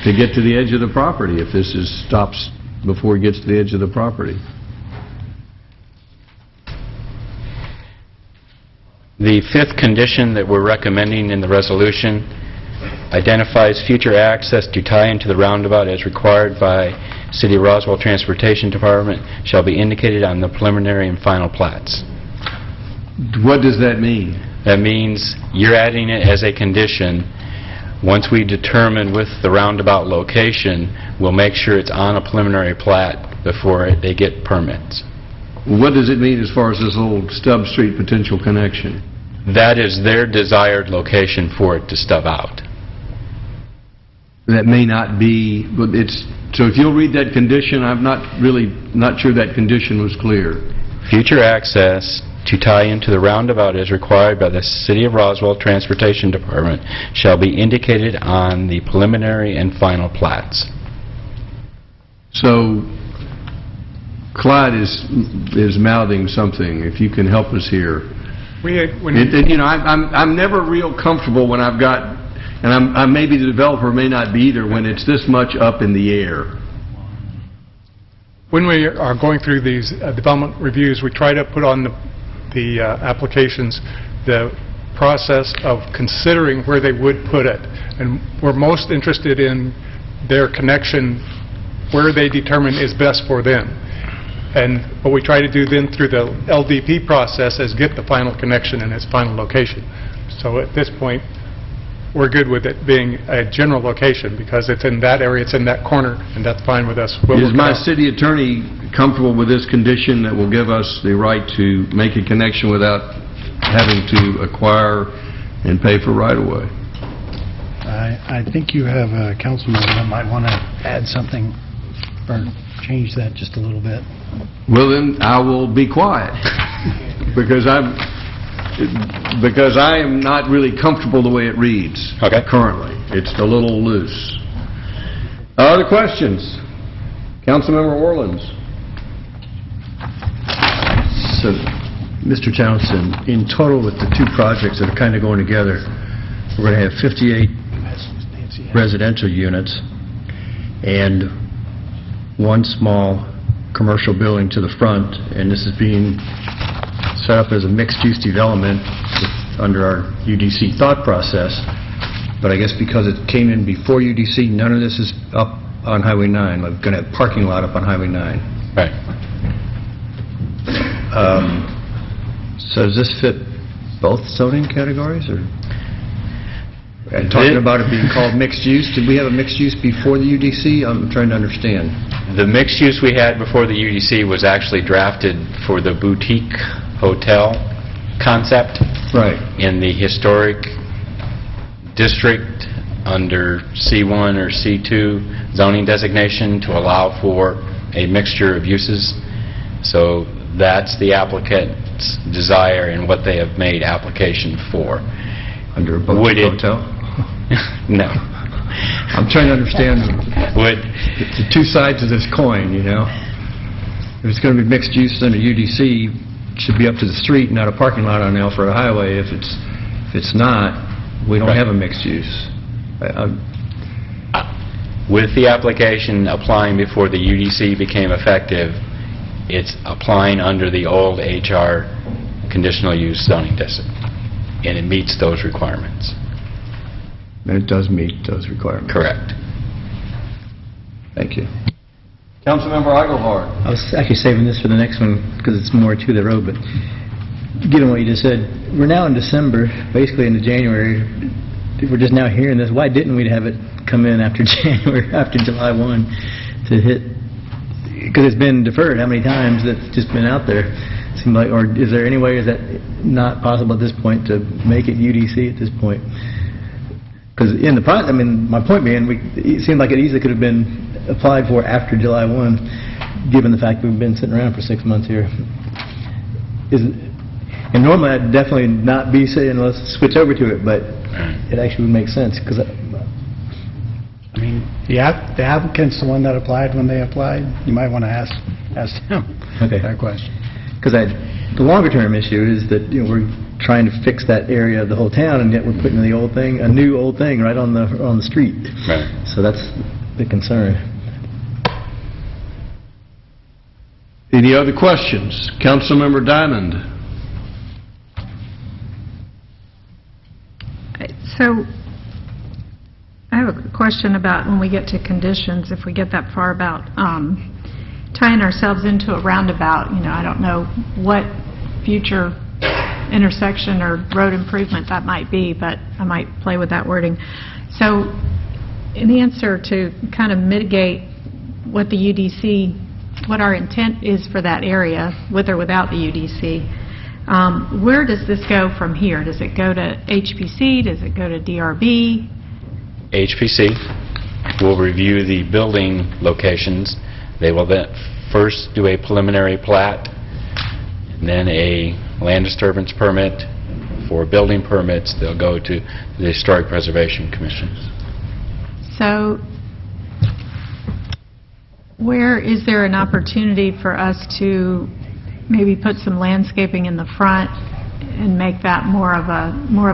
to get to the edge of the property if this stops before it gets to the edge of the property? The fifth condition that we're recommending in the resolution identifies future access to tie into the roundabout as required by City of Roswell Transportation Department shall be indicated on the preliminary and final plats. What does that mean? That means you're adding it as a condition. Once we determine with the roundabout location, we'll make sure it's on a preliminary plat before they get permits. What does it mean as far as this little stub street potential connection? That is their desired location for it to stub out. That may not be, but so if you'll read that condition, I'm not sure that condition was clear. Future access to tie into the roundabout as required by the City of Roswell Transportation Department shall be indicated on the preliminary and final plats. So Clyde is mouthing something, if you can help us here. I'm never real comfortable when I've got, and maybe the developer may not be either, when it's this much up in the air. When we are going through these development reviews, we try to put on the applications the process of considering where they would put it. And we're most interested in their connection where they determine is best for them. And what we try to do then through the LDP process is get the final connection in its final location. So at this point, we're good with it being a general location because it's in that area, it's in that corner, and that's fine with us. Is my city attorney comfortable with this condition that will give us the right to make a connection without having to acquire and pay for right-of-way? I think you have a council member that might want to add something or change that just a little bit. Well, then I will be quiet because I am not really comfortable the way it reads currently. It's a little loose. Other questions? Councilmember Orleans. So, Mr. Townsend, in total with the two projects that are kind of going together, we're going to have 58 residential units and one small commercial building to the front, and this is being set up as a mixed-use development under our UDC thought process. But I guess because it came in before UDC, none of this is up on Highway 9. We're going to have parking lot up on Highway 9. Right. So does this fit both zoning categories, or? And talking about it being called mixed use, did we have a mixed use before the UDC? I'm trying to understand. The mixed use we had before the UDC was actually drafted for the boutique hotel concept. Right. In the historic district under C1 or C2 zoning designation to allow for a mixture of uses. So that's the applicant's desire and what they have made application for. Under a boutique hotel? No. I'm trying to understand the two sides of this coin, you know? If it's going to be mixed use under UDC, it should be up to the street, not a parking lot on Alpharetta Highway. If it's not, we don't have a mixed use. With the application applying before the UDC became effective, it's applying under the old HR conditional use zoning district, and it meets those requirements. And it does meet those requirements. Correct. Thank you. Councilmember Eichelhard. I was actually saving this for the next one because it's more to the road, but given what you just said, we're now in December, basically into January. We're just now hearing this. Why didn't we have it come in after January, after July 1 to hit? Because it's been deferred how many times that's just been out there. Seems like, or is there any way, is that not possible at this point to make it UDC at this point? Because in the process, I mean, my point being, it seemed like it easily could have been applied for after July 1, given the fact we've been sitting around for 6 months here. And normally I'd definitely not be saying let's switch over to it, but it actually would make sense because I mean, the applicant's the one that applied when they applied. You might want to ask him that question. Because the longer term issue is that we're trying to fix that area of the whole town, and yet we're putting the old thing, a new old thing, right on the street. Right. So that's the concern. Any other questions? Councilmember Diamond. So, I have a question about when we get to conditions, if we get that far about tying ourselves into a roundabout. I don't know what future intersection or road improvement that might be, but I might play with that wording. So, in answer to kind of mitigate what the UDC, what our intent is for that area, with or without the UDC, where does this go from here? Does it go to HPC? Does it go to DRB? HPC will review the building locations. They will then first do a preliminary plat, and then a land disturbance permit. For building permits, they'll go to the Historic Preservation Commission. So, where is there an opportunity for us to maybe put some landscaping in the front and make that more of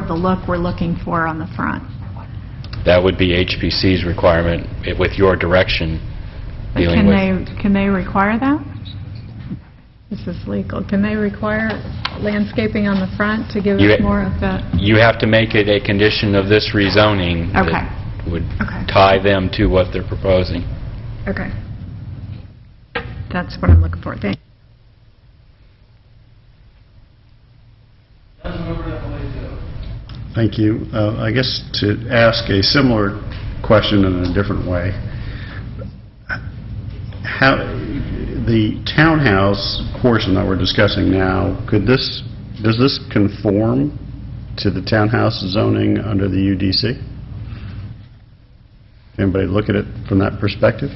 the look we're looking for on the front? That would be HPC's requirement with your direction dealing with. Can they require that? This is legal. Can they require landscaping on the front to give us more of that? You have to make it a condition of this rezoning that would tie them to what they're proposing. Okay. That's what I'm looking for. Thank you. Thank you. I guess to ask a similar question in a different way, how the townhouse portion that we're discussing now, does this conform to the townhouse zoning under the UDC? Anybody look at it from that perspective?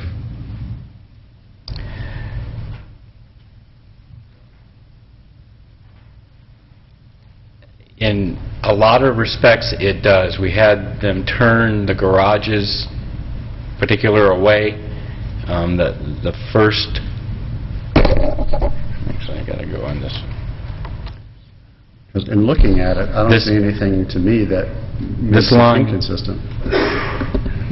In a lot of respects, it does. We had them turn the garages particular away. The first... Actually, I got to go on this. Because in looking at it, I don't see anything to me that makes it inconsistent.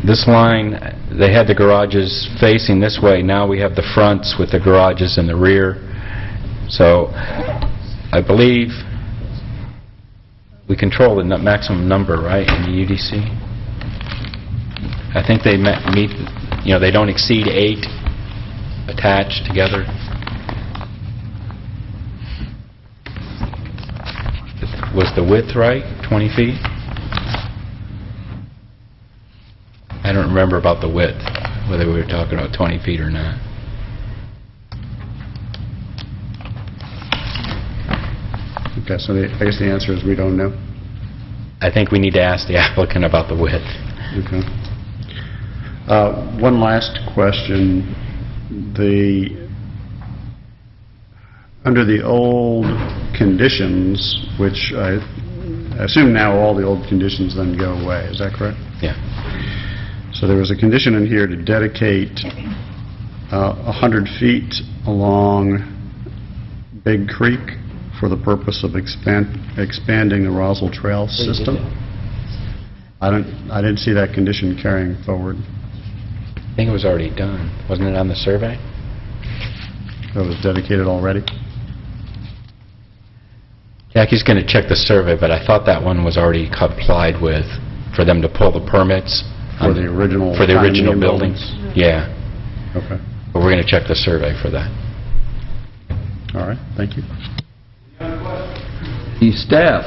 This line, they had the garages facing this way. Now we have the fronts with the garages in the rear. So I believe we control the maximum number, right, in the UDC? I think they meet, they don't exceed 8 attached together. Was the width right, 20 feet? I don't remember about the width, whether we were talking about 20 feet or not. Okay, so I guess the answer is we don't know. I think we need to ask the applicant about the width. Okay. One last question. Under the old conditions, which I assume now all the old conditions then go away, is that correct? Yeah. So there was a condition in here to dedicate 100 feet along Big Creek for the purpose of expanding the Roswell Trail system. I didn't see that condition carrying forward. I think it was already done. Wasn't it on the survey? It was dedicated already? Jackie's going to check the survey, but I thought that one was already complied with for them to pull the permits. For the original buildings? Yeah. Okay. But we're going to check the survey for that. All right, thank you. The staff.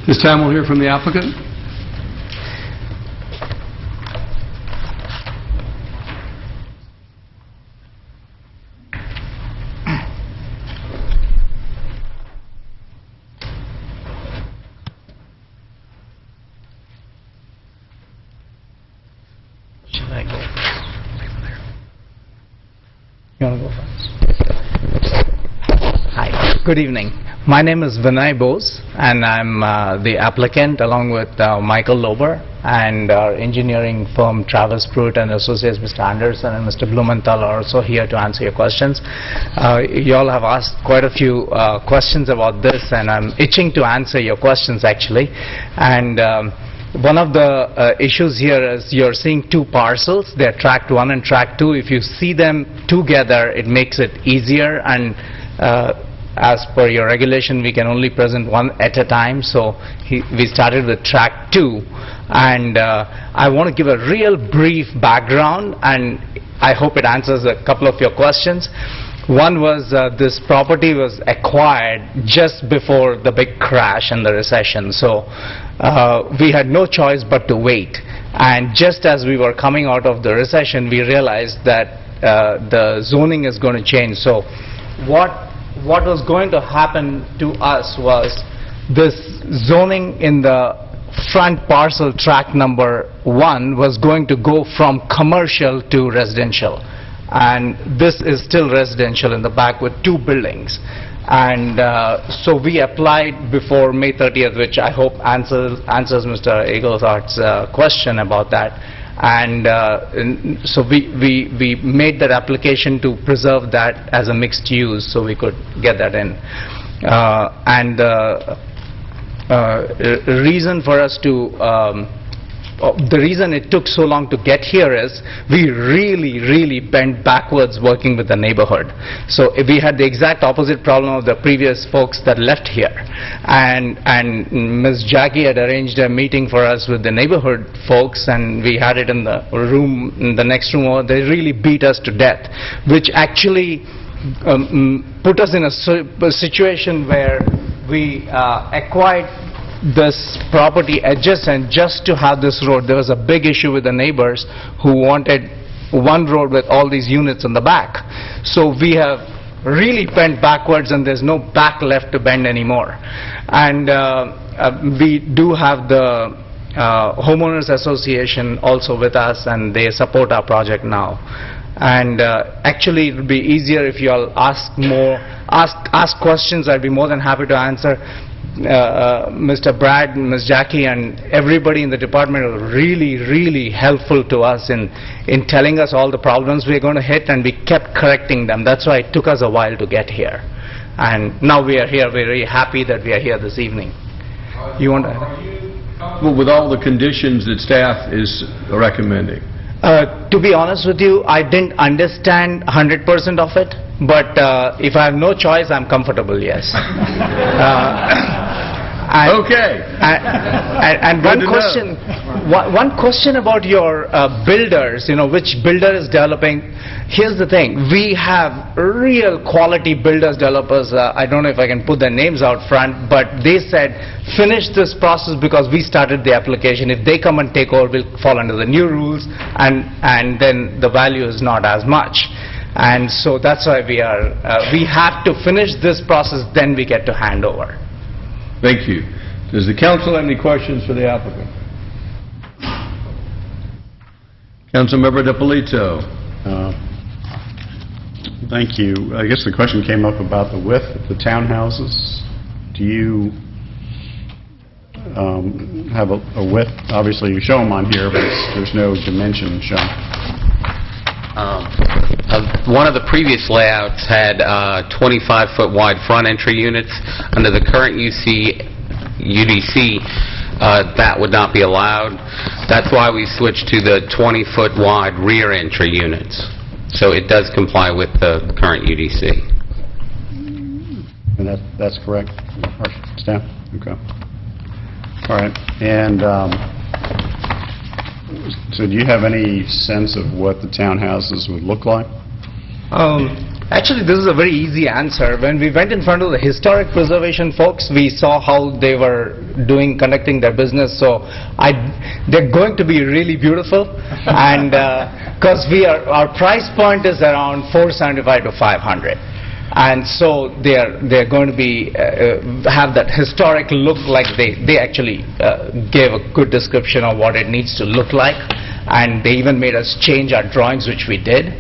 This time we'll hear from the applicant. Should I go first? You want to go first? Hi, good evening. My name is Vinay Bose, and I'm the applicant along with Michael Lober and our engineering firm Travis Pruitt and Associates, Mr. Anderson and Mr. Blumenthal are also here to answer your questions. You all have asked quite a few questions about this, and I'm itching to answer your questions actually. And one of the issues here is you're seeing two parcels. They're tract 1 and tract 2. If you see them together, it makes it easier, and as per your regulation, we can only present one at a time. So we started with tract 2, and I want to give a real brief background, and I hope it answers a couple of your questions. One was this property was acquired just before the big crash and the recession, so we had no choice but to wait. And just as we were coming out of the recession, we realized that the zoning is going to change. So what was going to happen to us was this zoning in the front parcel tract number 1 was going to go from commercial to residential, and this is still residential in the back with 2 buildings. And so we applied before May 30th, which I hope answers Mr. Egelsart's question about that. And so we made that application to preserve that as a mixed use, so we could get that in. And the reason for us to the reason it took so long to get here is we really bent backwards working with the neighborhood. So we had the exact opposite problem of the previous folks that left here, and Ms. Jackie had arranged a meeting for us with the neighborhood folks, and we had it in the room, in the next room over. They really beat us to death, which actually put us in a situation where we acquired this property adjacent just to have this road. There was a big issue with the neighbors who wanted one road with all these units in the back. So we have really bent backwards, and there's no back left to bend anymore. And we do have the homeowners association also with us, and they support our project now. And actually it would be easier if you all ask questions. I'd be more than happy to answer. Mr. Brad and Ms. Jackie and everybody in the department are really helpful to us in telling us all the problems we're going to hit, and we kept correcting them. That's why it took us a while to get here. And now we are here. We're very happy that we are here this evening. You want to? with all the conditions that staff is recommending? To be honest with you, I didn't understand 100% of it, but if I have no choice, I'm comfortable, yes. Okay. And one question about your builders, which builder is developing. Here's the thing, we have real quality builders, developers, I don't know if I can put their names out front, but they said, finish this process because we started the application. If they come and take over, we'll fall under the new rules, and then the value is not as much. And so that's why we have to finish this process, then we get to hand over. Thank you. Does the council have any questions for the applicant? Councilmember DiPolito. Thank you. I guess the question came up about the width of the townhouses. Do you have a width? Obviously, you show them on here, but there's no dimension shown. One of the previous layouts had 25-foot wide front entry units. Under the current UDC, that would not be allowed. That's why we switched to the 20-foot wide rear entry units. So it does comply with the current UDC. And that's correct, staff? Okay. All right. And so do you have any sense of what the townhouses would look like? Actually, this is a very easy answer. When we went in front of the historic preservation folks, we saw how they were conducting their business. So they're going to be really beautiful, and because our price point is around $475 to $500, and so they're going to be have that historic look. Like they actually gave a good description of what it needs to look like, and they even made us change our drawings, which we did.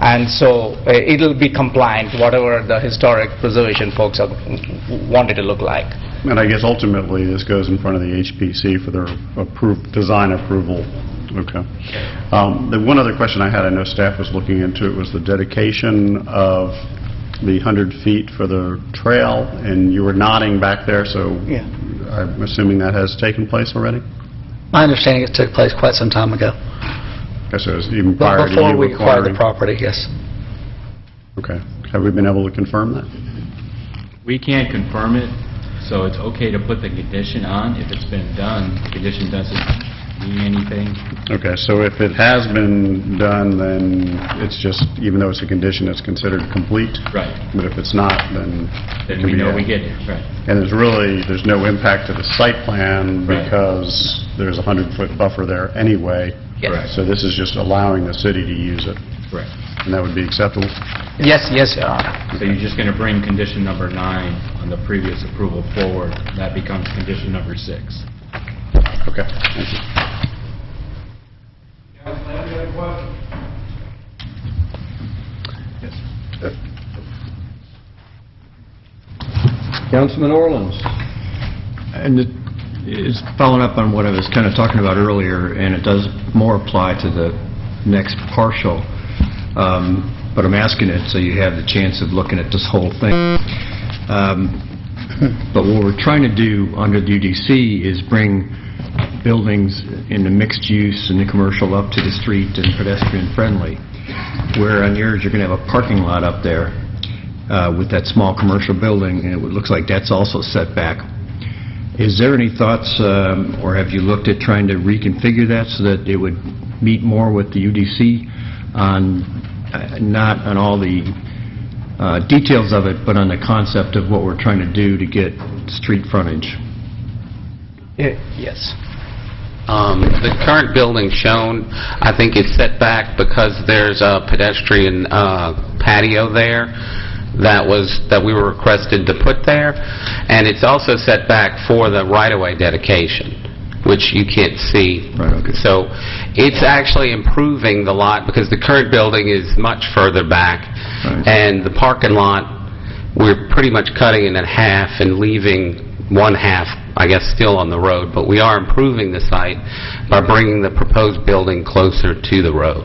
And so it'll be compliant, whatever the historic preservation folks want it to look like. And I guess ultimately this goes in front of the HPC for their design approval. Okay. The one other question I had, I know staff was looking into it, was the dedication of the 100 feet for the trail, and you were nodding back there, so yeah. I'm assuming that has taken place already? My understanding it took place quite some time ago. Okay, so it was even prior to you before we acquired the acquiring? property, yes. Okay. Have we been able to confirm that? We can't confirm it, so it's okay to put the condition on. If it's been done, the condition doesn't mean anything. Okay, so if it has been done, then it's just, even though it's a condition, it's considered complete? Right. But if it's not, then it can we be know added. we get it, right. And there's no impact to the site plan because there's a 100-foot buffer there anyway. Yes. Correct. So this is just allowing the city to use it. Correct. And that would be acceptable? Yes, Your Honor. So you're just going to bring condition number 9 on the previous approval forward. That becomes condition number 6. Okay, thank you. Councilman Orleans. And it's following up on what I was kind of talking about earlier, and it does more apply to the next partial, but I'm asking it so you have the chance of looking at this whole thing. But what we're trying to do under the UDC is bring buildings in the mixed use and the commercial up to the street and pedestrian friendly, where on yours you're going to have a parking lot up there with that small commercial building, and it looks like that's also set back. Is there any thoughts, or have you looked at trying to reconfigure that so that it would meet more with the UDC on, not on all the details of it, but on the concept of what we're trying to do to get street frontage? Yes. The current building shown, I think, is set back because there's a pedestrian patio there that we were requested to put there, and it's also set back for the right-of-way dedication, which you can't see. Right, okay. So it's actually improving the lot because the current building is much further back, Right. and the parking lot, we're pretty much cutting it in half and leaving one half, I guess, still on the road, but we are improving the site by bringing the proposed building closer to the road.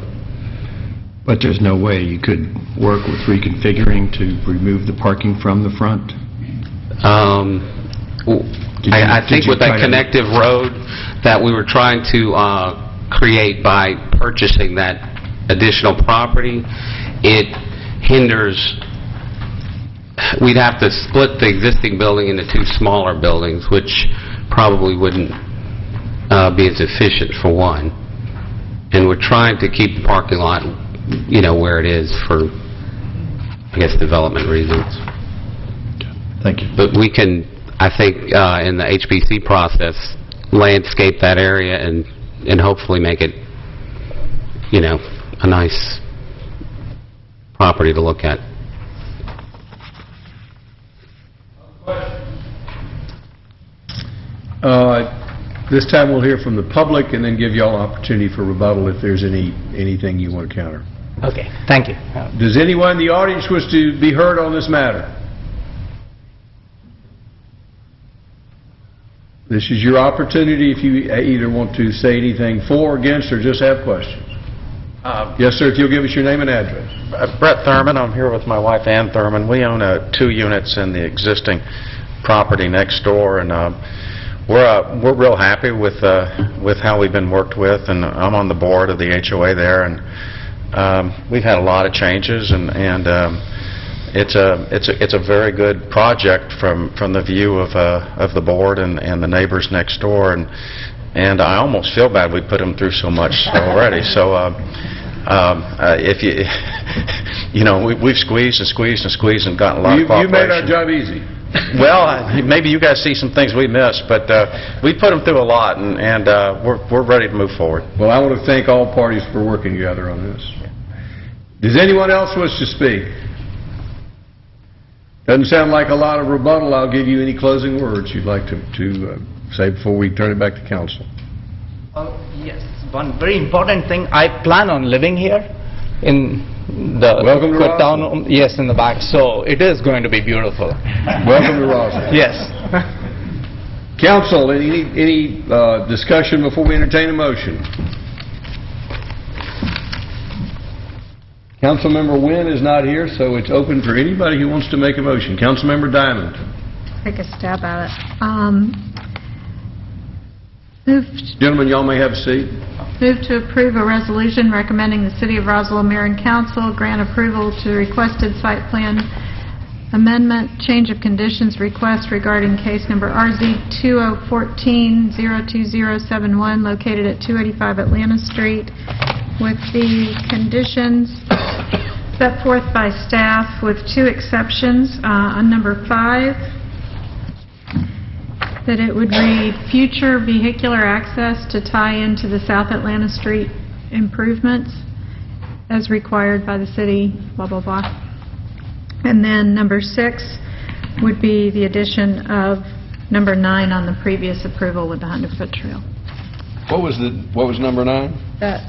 But there's no way you could work with reconfiguring to remove the parking from the front? I think with that connective road that we were trying to create by purchasing that additional property, it hinders, we'd have to split the existing building into two smaller buildings, which probably wouldn't be as efficient for one. And we're trying to keep the parking lot, where it is for, I guess, development reasons. Thank you. But we can, I think, in the HPC process, landscape that area and hopefully make it, a nice property to look at. This time we'll hear from the public and then give you all opportunity for rebuttal if there's anything you want to counter. Okay, thank you. Does anyone in the audience wish to be heard on this matter? This is your opportunity if you either want to say anything for or against or just have questions. Yes, sir, if you'll give us your name and address. Brett Thurman. I'm here with my wife, Ann Thurman. We own 2 units in the existing property next door, and we're real happy with how we've been worked with, and I'm on the board of the HOA there, and we've had a lot of changes, and it's a very good project from the view of the board and the neighbors next door, and I almost feel bad we put them through so much already. So if we've squeezed and squeezed and squeezed and gotten a lot of cooperation. You made our job easy. Well, maybe you guys see some things we missed, but we put them through a lot, and we're ready to move forward. Well, I want to thank all parties for working together on this. Does anyone else wish to speak? Doesn't sound like a lot of rebuttal. I'll give you any closing words you'd like to say before we turn it back to council. Yes, one very important thing. I plan on living here in the Welcome to Roswell. Yes, in the back. So it is going to be beautiful. Welcome to Roswell. Yes. Council, any discussion before we entertain a motion? Councilmember Wynn is not here, so it's open for anybody who wants to make a motion. Councilmember Diamond. Take a stab at it. Gentlemen, y'all may have a seat. Move to approve a resolution recommending the City of Roswell Mayor and Council grant approval to requested site plan amendment, change of conditions request regarding case number RZ 2014-02071 located at 285 Atlanta Street with the conditions set forth by staff with 2 exceptions. On number 5, that it would read, future vehicular access to tie into the South Atlanta Street improvements as required by the city, blah, blah, blah. And then number 6 would be the addition of number 9 on the previous approval with the 100-foot trail. What was number 9? The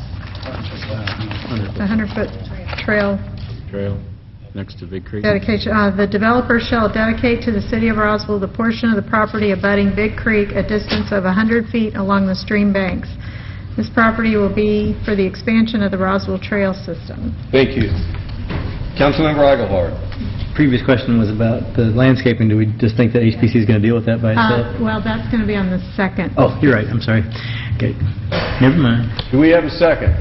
100-foot trail. Trail next to Big Creek. Dedication. The developer shall dedicate to the City of Roswell the portion of the property abutting Big Creek a distance of 100 feet along the stream banks. This property will be for the expansion of the Roswell Trail System. Thank you. Councilmember Eichelhardt. Previous question was about the landscaping. Do we just think that HPC is going to deal with that by itself? Well, that's going to be on the second. Oh, you're right. I'm sorry. Okay. Never mind. Do we have a second?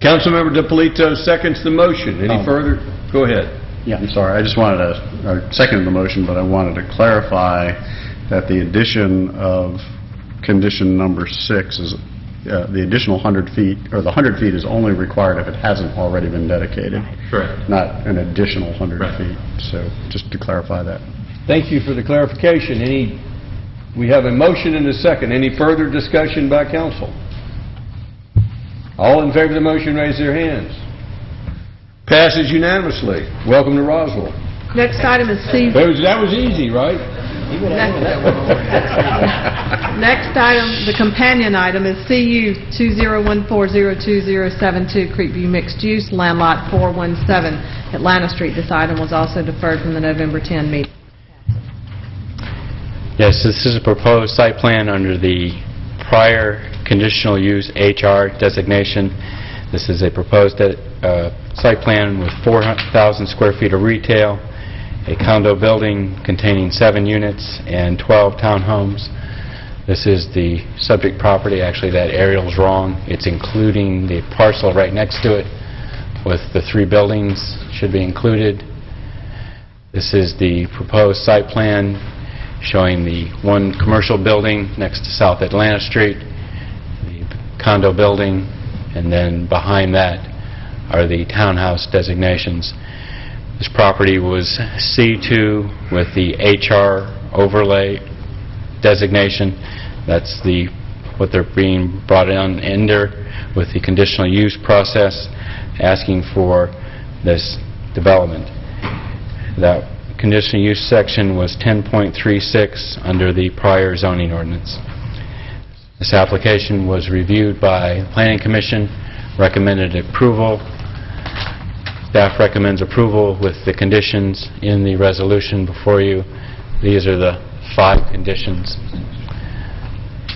Councilmember DiPolito seconds the motion. Any further? Go ahead. Yeah, I'm sorry. I just wanted to second the motion, but I wanted to clarify that the addition of condition number 6 is the additional 100 feet, or the 100 feet is only required if it hasn't already been dedicated. Correct. Not an additional 100 feet. So just to clarify that. Thank you for the clarification. We have a motion and a second. Any further discussion by council? All in favor of the motion, raise their hands. Passes unanimously. Welcome to Roswell. Next item is C. That was easy, right? Next item, the companion item, is CU 2014-02072, Creekview Mixed Use, Land Lot 417, Atlanta Street. This item was also deferred from the November 10 meeting. Yes, this is a proposed site plan under the prior conditional use HR designation. This is a proposed site plan with 4,000 square feet of retail a condo building containing 7 units and 12 townhomes. This is the subject property. Actually, that aerial's wrong. It's including the parcel right next to it with the 3 buildings should be included. This is the proposed site plan showing the 1 commercial building next to South Atlanta Street, the condo building, and then behind that are the townhouse designations. This property was C2 with the HR overlay designation. That's what they're being brought in under with the conditional use process, asking for this development. That conditional use section was 10.36 under the prior zoning ordinance. This application was reviewed by the Planning Commission, recommended approval. Staff recommends approval with the conditions in the resolution before you. These are the 5 conditions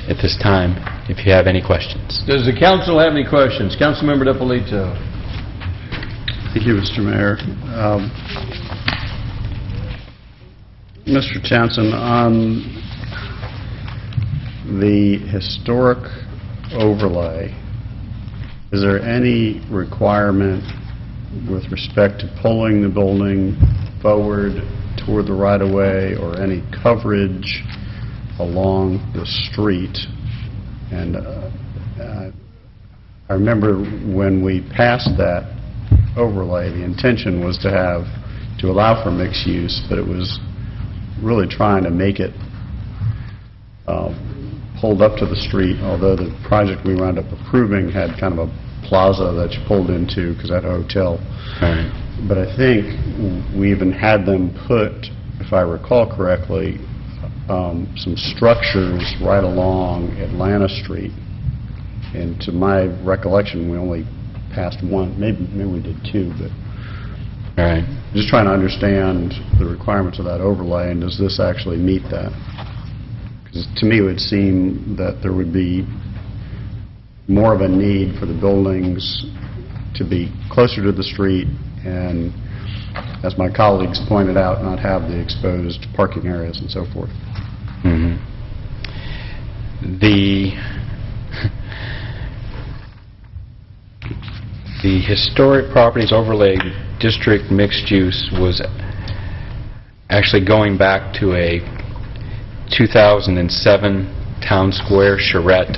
at this time, if you have any questions. Does the council have any questions? Councilmember Ippolito. Thank you, Mr. Mayor. Mr. Townsend, on the historic overlay, is there any requirement with respect to pulling the building forward toward the right-of-way or any coverage along the street? And I remember when we passed that overlay, the intention was to allow for mixed use, but it was really trying to make it pulled up to the street, although the project we wound up approving had kind of a plaza that you pulled into because that hotel. Right. But I think we even had them put, if I recall correctly, some structures right along Atlanta Street. And to my recollection, we only passed 1, maybe we did 2, but Right. just trying to understand the requirements of that overlay, and does this actually meet that? Because to me, it would seem that there would be more of a need for the buildings to be closer to the street and, as my colleagues pointed out, not have the exposed parking areas and so forth. Mm-hmm. The Historic Properties Overlay District Mixed Use was actually going back to a 2007 Town Square charrette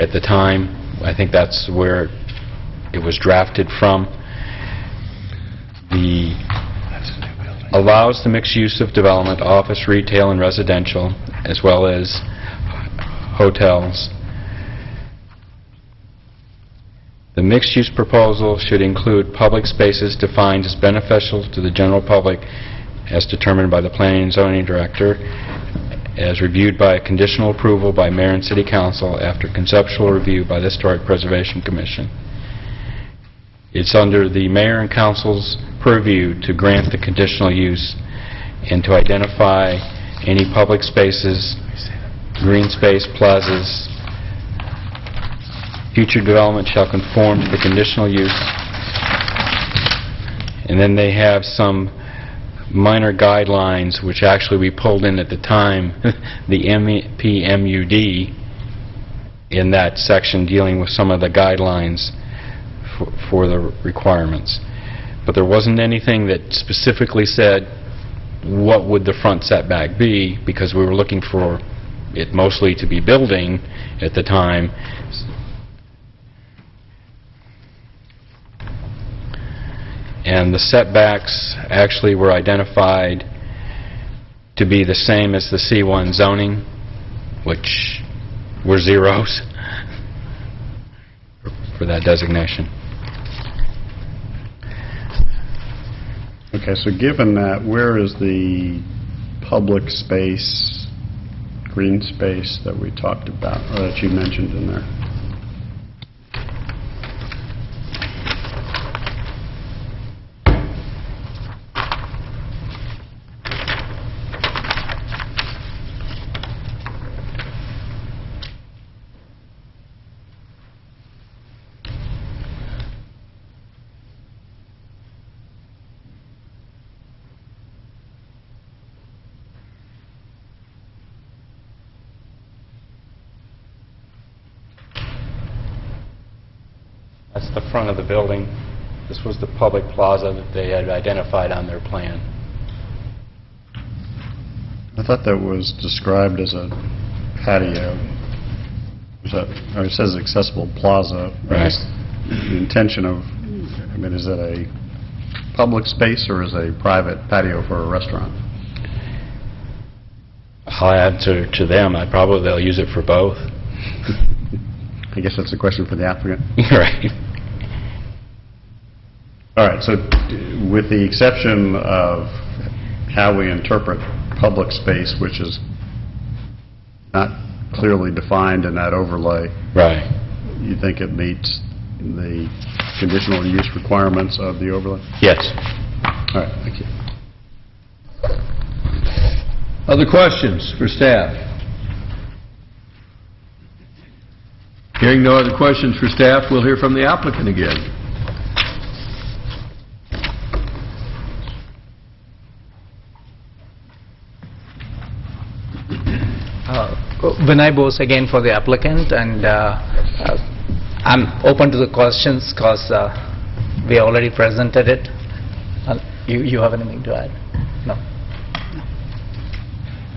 at the time. I think that's where it was drafted from. Allows the mixed use of development, office, retail, and residential, as well as hotels. The mixed-use proposal should include public spaces defined as beneficial to the general public as determined by the Planning and Zoning Director, as reviewed by conditional approval by Mayor and City Council after conceptual review by the Historic Preservation Commission. It's under the Mayor and Council's purview to grant the conditional use and to identify any public spaces, green space, plazas. Future development shall conform to the conditional use. And then they have some minor guidelines, which actually we pulled in at the time, the MPMUD, in that section dealing with some of the guidelines for the requirements. But there wasn't anything that specifically said what would the front setback be, because we were looking for it mostly to be building at the time. And the setbacks actually were identified to be the same as the C1 zoning, which were zeros for that designation. Okay, so given that, where is the public space, green space that we talked about, or that you mentioned in there? That's the front of the building. This was the public plaza that they had identified on their plan. I thought that was described as a patio. Or it says accessible plaza. Right. The intention of, I mean, is it a public space or is it a private patio for a restaurant? I'll answer to them. Probably they'll use it for both. I guess that's a question for the applicant. Right. All right, so with the exception of how we interpret public space, which is not clearly defined in that overlay. Right. You think it meets the conditional use requirements of the overlay? Yes. All right, thank you. Other questions for staff? Hearing no other questions for staff, we'll hear from the applicant again. Vinay Bose again for the applicant, and I'm open to the questions because we already presented it. You have anything to add? No.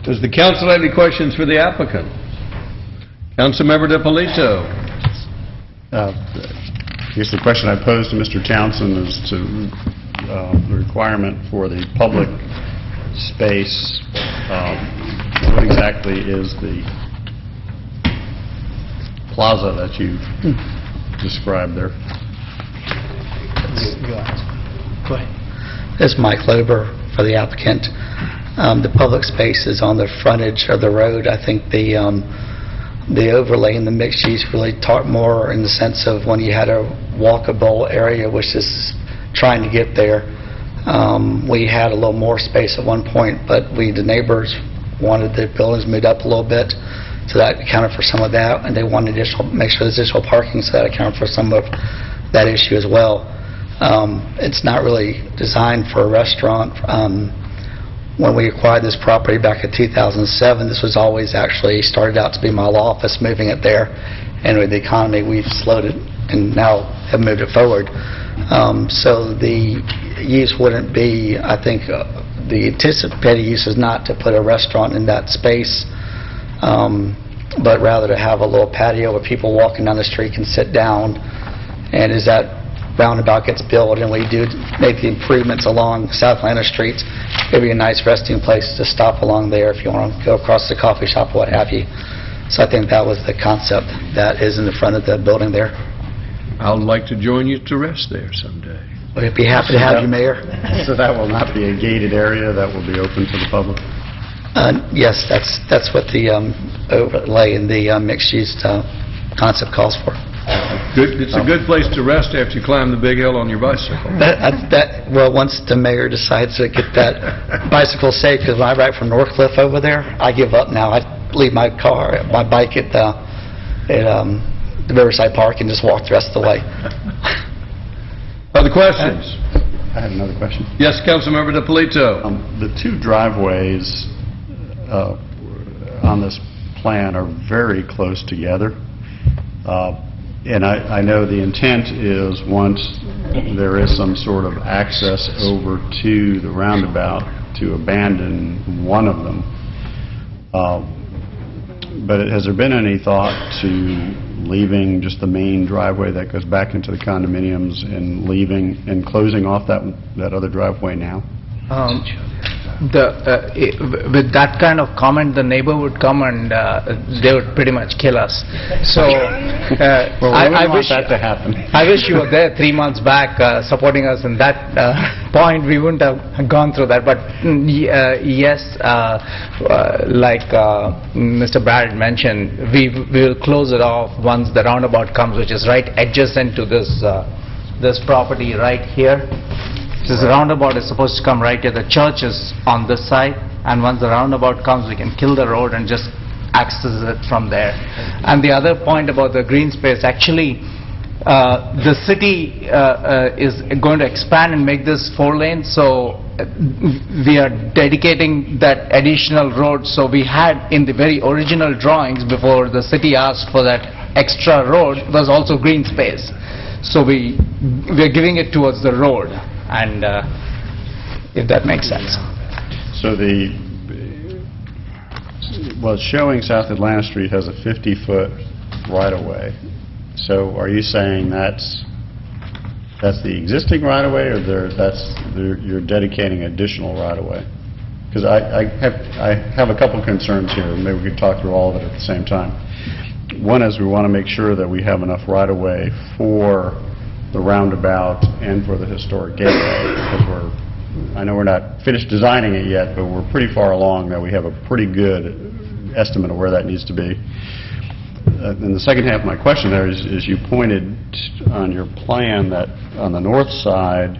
Does the council have any questions for the applicant? Councilmember DiPolito. I guess the question I posed to Mr. Townsend is to the requirement for the public space. What exactly is the plaza that you've described there? Go ahead. This is Mike Lober for the applicant. The public space is on the frontage of the road. I think the overlay in the mixed use really talked more in the sense of when you had a walkable area, which is trying to get there. We had a little more space at one point, but the neighbors wanted the buildings moved up a little bit, so that accounted for some of that, and they wanted make sure there's additional parking, so that accounted for some of that issue as well. It's not really designed for a restaurant. When we acquired this property back in 2007, this was always actually started out to be my law office, moving it there, and with the economy, we've slowed it and now have moved it forward. So the use wouldn't be, I think, the anticipated use is not to put a restaurant in that space, but rather to have a little patio where people walking down the street can sit down. And as that roundabout gets built and we do make the improvements along South Atlanta streets, it'd be a nice resting place to stop along there if you want to go across the coffee shop or what have you. So I think that was the concept that is in the front of the building there. I'd like to join you to rest there someday. We'd be happy to have you, Mayor. So that will not be a gated area, that will be open to the public? Yes, that's what the overlay and the mixed-use concept calls for. Good. It's a good place to rest after you climb the big hill on your bicycle. Well, once the mayor decides to get that bicycle safe, because when I ride from Northcliffe over there, I give up now. I leave my bike at the Riverside Park and just walk the rest of the way. Other questions? I have another question. Yes, Councilmember DiPolito. The two driveways on this plan are very close together. And I know the intent is once there is some sort of access over to the roundabout to abandon one of them. But has there been any thought to leaving just the main driveway that goes back into the condominiums and leaving and closing off that other driveway now? With that kind of comment, the neighbor would come and they would pretty much kill us. So well, I wish that to happen. I wish you were there 3 months back supporting us in that point. We wouldn't have gone through that. But yes, like Mr. Barrett mentioned, we will close it off once the roundabout comes, which is right adjacent to this property right here. This roundabout is supposed to come right here. The church is on this side, and once the roundabout comes, we can kill the road and just access it from there. And the other point about the green space, actually, the city is going to expand and make this 4 lanes, so we are dedicating that additional road. So we had in the very original drawings before the city asked for that extra road was also green space. So we're giving it towards the road, and if that makes sense. So it's showing South Atlanta Street has a 50-foot right-of-way. So are you saying that's the existing right-of-way, or you're dedicating additional right-of-way? Because I have a couple concerns here, and maybe we could talk through all of it at the same time. One is we want to make sure that we have enough right-of-way for the roundabout and for the historic gateway, because I know we're not finished designing it yet, but we're pretty far along that we have a pretty good estimate of where that needs to be. And the second half of my question there is you pointed on your plan that on the north side,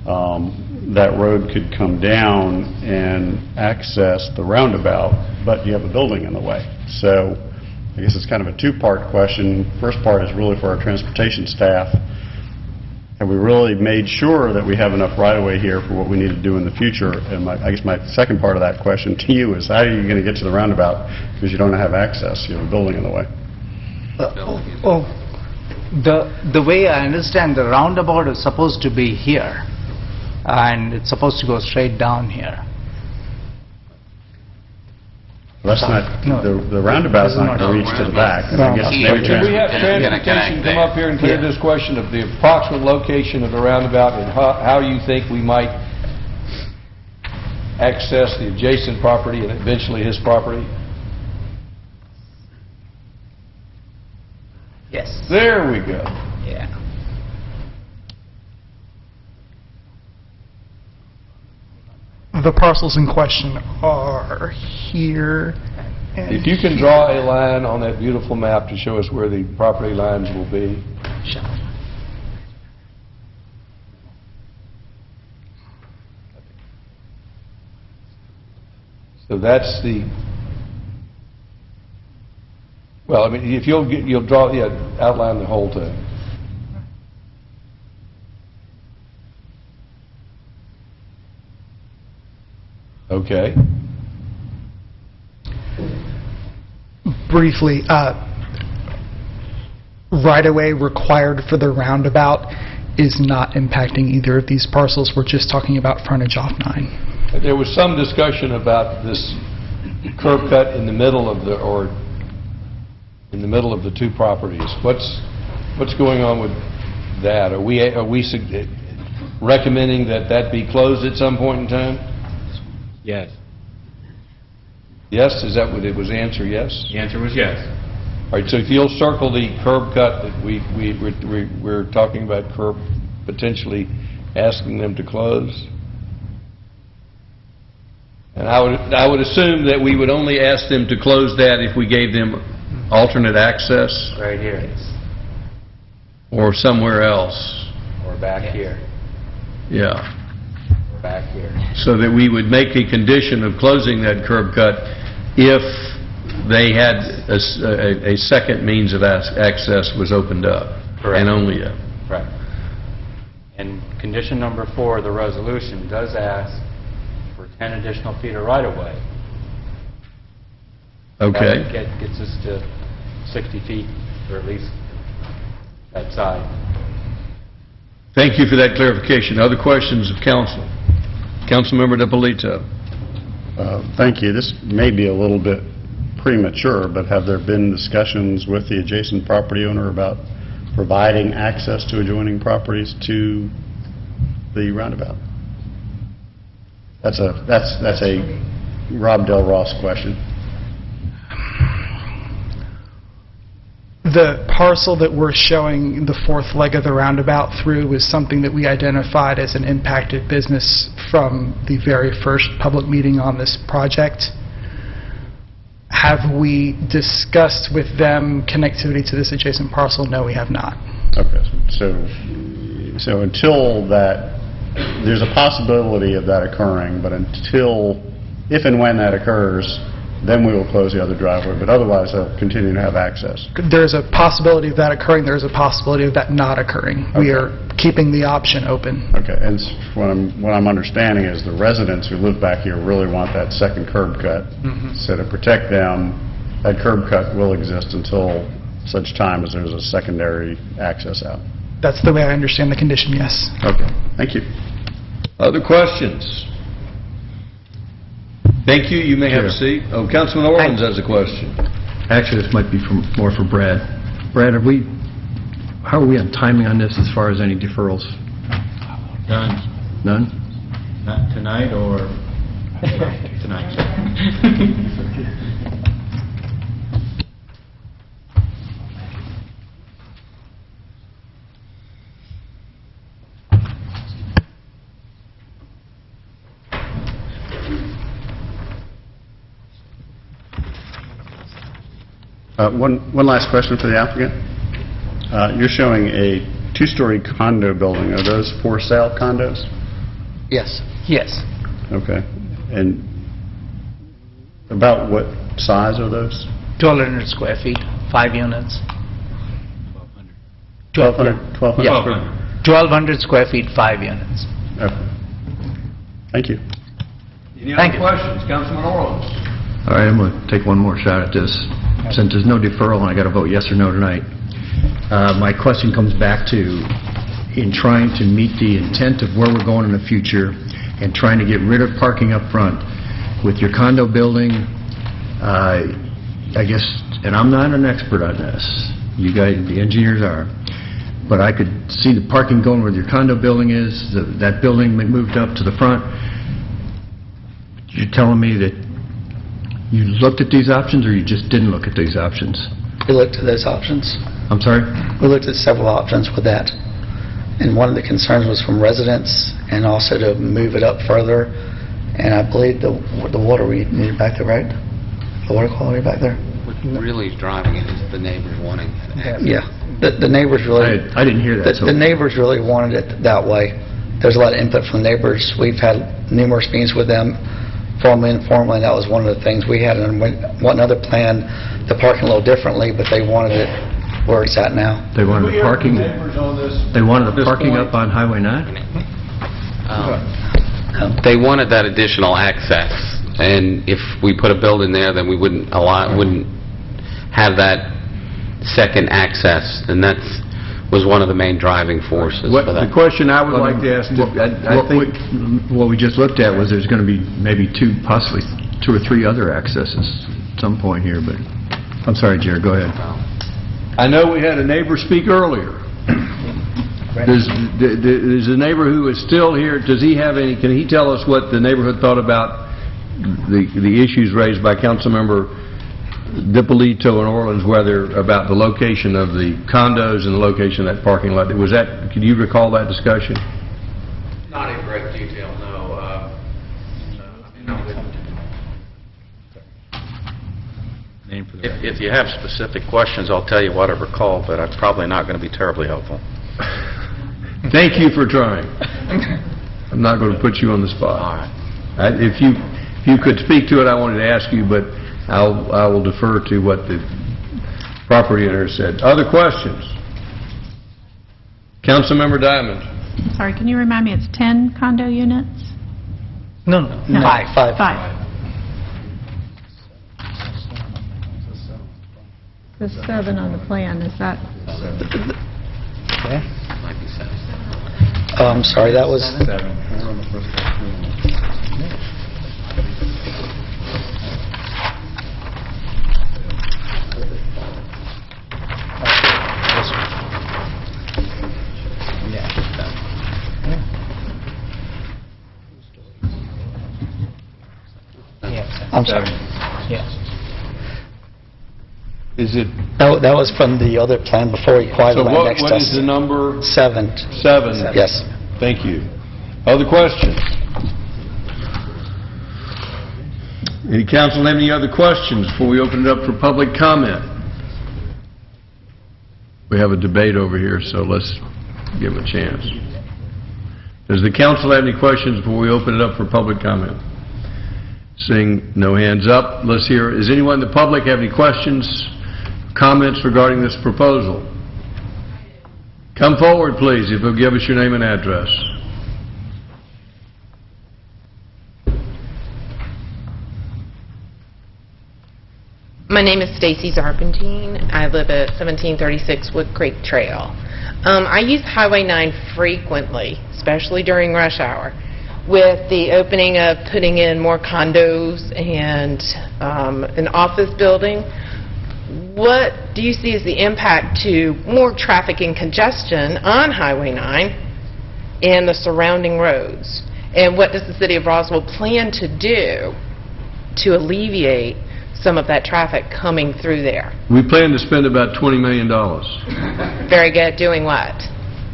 that road could come down and access the roundabout, but you have a building in the way. So I guess it's kind of a two-part question. First part is really for our transportation staff. Have we really made sure that we have enough right-of-way here for what we need to do in the future? And I guess my second part of that question to you is, how are you going to get to the roundabout because you don't have access? You have a building in the way. The way I understand, the roundabout is supposed to be here, and it's supposed to go straight down here. That's not, the roundabout's not going to reach to the back. I guess maybe Can we have transportation come up here and clear this question of the approximate location of the roundabout and how you think we might access the adjacent property and eventually his property? Yes. There we go. Yeah. The parcels in question are here. And If you can draw a line on that beautiful map to show us where the property lines will be. So that's the, well, I mean, if you'll draw, outline the whole thing. Okay. briefly, right-of-way required for the roundabout is not impacting either of these parcels. We're just talking about frontage off 9. There was some discussion about this curb cut in the middle of the, or in the middle of the two properties. What's going on with that? Are we recommending that that be closed at some point in time? Yes. Yes? Is that what it was? Answer yes? The answer was yes. All right, so if you'll circle the curb cut that we're talking about, potentially asking them to close. And I would assume that we would only ask them to close that if we gave them alternate access. Right here. Or somewhere else. Or back here. Yeah. Or back here. So that we would make a condition of closing that curb cut if they had a second means of access was opened up. Correct. And only if. Right. And condition number 4 of the resolution does ask for 10 additional feet of right-of-way. Okay. That gets us to 60 feet, or at least that side. Thank you for that clarification. Other questions of council? Councilmember DiPolito. Thank you. This may be a little bit premature, but have there been discussions with the adjacent property owner about providing access to adjoining properties to the roundabout? That's a Rob Del Ross question. The parcel that we're showing the fourth leg of the roundabout through is something that we identified as an impacted business from the very first public meeting on this project. Have we discussed with them connectivity to this adjacent parcel? No, we have not. Okay, so until that, there's a possibility of that occurring, but until, if and when that occurs, then we will close the other driveway, but otherwise they'll continue to have access. There's a possibility of that occurring. There's a possibility of that not occurring. Okay. We are keeping the option open. Okay, and what I'm understanding is the residents who live back here really want that second curb cut. So to protect them, that curb cut will exist until such time as there's a secondary access out. That's the way I understand the condition, yes. Okay, thank you. Other questions? Thank you. You may have a seat. Oh, Councilman Orleans has a question. Actually, this might be more for Brad. Brad, how are we on timing on this as far as any deferrals? Done. None? Not tonight or tonight. One last question for the applicant. You're showing a two-story condo building. Are those for sale condos? Yes. Yes. Okay. And about what size are those? 1,200 square feet, 5 units. 1,200? 1,200? Yeah. 1,200 square feet, 5 units. Okay. Thank you. Any other questions? Councilman Orleans. All right, I'm going to take one more shot at this. Since there's no deferral and I got to vote yes or no tonight, my question comes back to, in trying to meet the intent of where we're going in the future and trying to get rid of parking up front, with your condo building, I guess, and I'm not an expert on this, you guys, the engineers are, but I could see the parking going where your condo building is, that building moved up to the front. You're telling me that you looked at these options, or you just didn't look at these options? We looked at those options. I'm sorry? We looked at several options with that. And one of the concerns was from residents, and also to move it up further. And I believe the water we needed back there, right? The water quality back there? What really is driving it is the neighbors wanting it. Yeah. The neighbors really... I didn't hear that. The neighbors really wanted it that way. There's a lot of input from the neighbors. We've had numerous meetings with them, formally and informally, and that was one of the things we had. And another plan, the parking a little differently, but they wanted it where it's at now. They wanted the parking. They wanted the parking up on Highway 9. They wanted that additional access, and if we put a building there, then we wouldn't have that second access, and that was one of the main driving forces for that. The question I would like to ask, I think... What we just looked at was there's going to be maybe possibly two or three other accesses at some point here, but I'm sorry, Jared, go ahead. I know we had a neighbor speak earlier. There's a neighbor who is still here. Does he have any, can he tell us what the neighborhood thought about the issues raised by Councilmember DiPolito and Orleans, whether about the location of the condos and the location of that parking lot? Was that, can you recall that discussion? Not in great detail, no. If you have specific questions, I'll tell you what I recall, but I'm probably not going to be terribly helpful. Thank you for trying. I'm not going to put you on the spot. All right. If you could speak to it, I wanted to ask you, but I will defer to what the property owner said. Other questions? Councilmember Diamond. Sorry, can you remind me, it's 10 condo units? No. 5. The 7 on the plan, is that? Might be 7. Oh, I'm sorry, that was... 7. I'm sorry. Yes. Is it... That was from the other plan before he acquired the So land next to what us. is the number? 7. 7? Yes. Thank you. Other questions? Any council have any other questions before we open it up for public comment? We have a debate over here, so let's give them a chance. Does the council have any questions before we open it up for public comment? Seeing no hands up, let's hear, does anyone in the public have any questions, comments regarding this proposal? Come forward, please, if you'll give us your name and address. My name is Stacy Zarpentine. I live at 1736 Wood Creek Trail. I use Highway 9 frequently, especially during rush hour. With the opening of putting in more condos and an office building, what do you see as the impact to more traffic and congestion on Highway 9 and the surrounding roads? And what does the City of Roswell plan to do to alleviate some of that traffic coming through there? We plan to spend about $20 million. Very good. Doing what?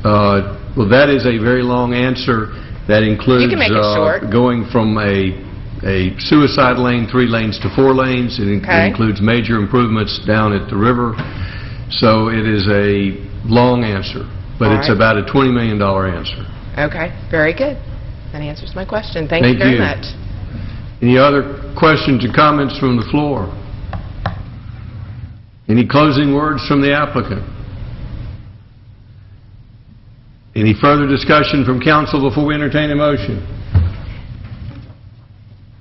Well, that is a very long answer. That includes You can make it short. Going from a suicide lane, 3 lanes to 4 lanes. It includes major improvements down at the river. So it is a long answer, but All it's right. about a $20 million answer. Okay. Very good. That answers my question. Thank you very much. Any other questions or comments from the floor? Any closing words from the applicant? Any further discussion from council before we entertain a motion?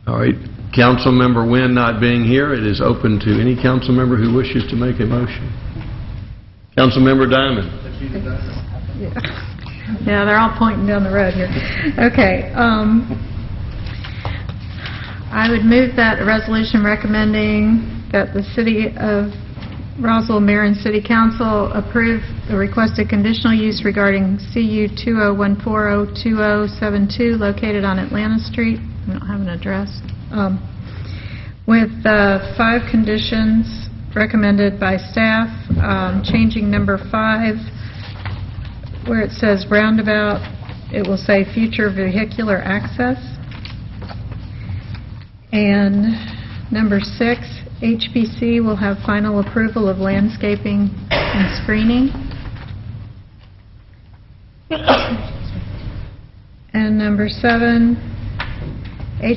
All right, Council Member Wynn not being here, it is open to any council member who wishes to make a motion. Council Member Diamond. Yeah, they're all pointing down the road here. Okay. I would move that a resolution recommending that the City of Roswell Mayor and City Council approve the requested conditional use regarding CU 2014-02072 located on Atlanta Street. I don't have an address. With 5 conditions recommended by staff, changing number 5, where it says roundabout, it will say future vehicular access. And number 6, HPC will have final approval of landscaping and screening. And number 7,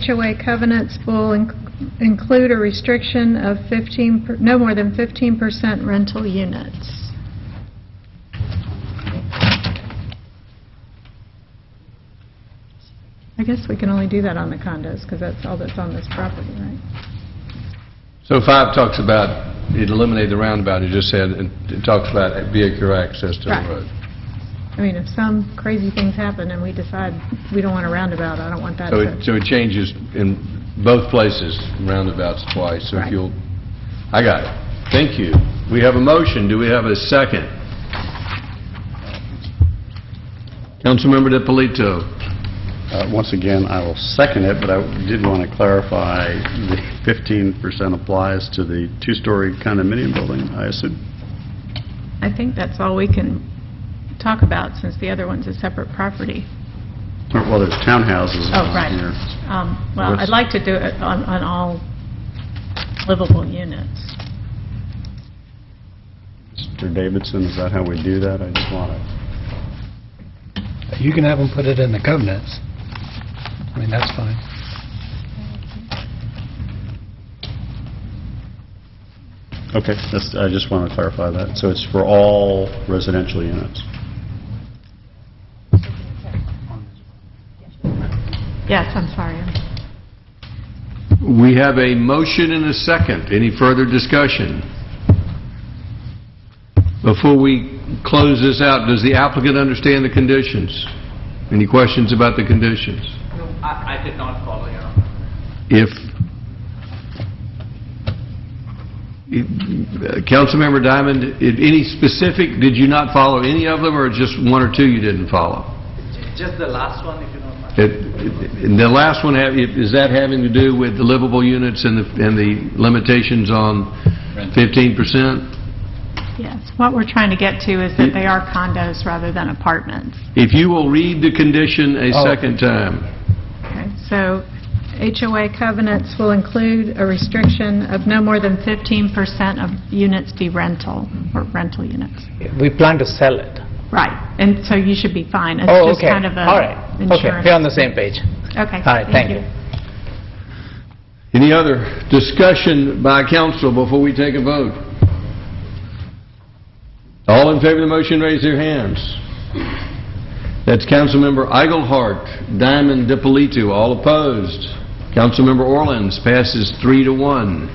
HOA covenants will include a restriction of no more than 15% rental units. I guess we can only do that on the condos, because that's all that's on this property, right? So 5 talks about, it eliminated the roundabout, you just said, and it talks about vehicular access to Right. the road. I mean, if some crazy things happen and we decide we don't want a roundabout, I don't want that to... So it changes in both places, roundabouts twice, so if Right. you'll, I got it. Thank you. We have a motion, do we have a second? Councilmember DiPolito. Once again, I will second it, but I did want to clarify the 15% applies to the 2-story condominium building, I assume? I think that's all we can talk about, since the other one's a separate property. Well, there's townhouses Oh, right. here. Well, What's- I'd like to do it on all livable units. Mr. Davidson, is that how we do that? I just want to... You can have them put it in the covenants. I mean, that's fine. Okay, I just want to clarify that. So it's for all residential units? Yes, I'm sorry. We have a motion and a second. Any further discussion? Before we close this out, does the applicant understand the conditions? Any questions about the conditions? No, I did not follow you. Councilmember Diamond, any specific, did you not follow any of them, or just 1 or 2 you didn't follow? Just the last one, if you don't mind. And the last one, is that having to do with the livable units and the limitations on 15%? Yes, what we're trying to get to is that they are condos rather than apartments. If you will read the condition a second time. Okay, so HOA covenants will include a restriction of no more than 15% of units be rental, or rental units. We plan to sell it. Right, and so you should be fine. It's Oh, just okay. kind of a All right. Okay, insurance. we're on the same page. Okay. All right, thank you. Any other discussion by council before we take a vote? All in favor of the motion, raise their hands. That's Councilmember Eichelhart, Diamond, DiPolito. All opposed. Councilmember Orleans passes 3-1.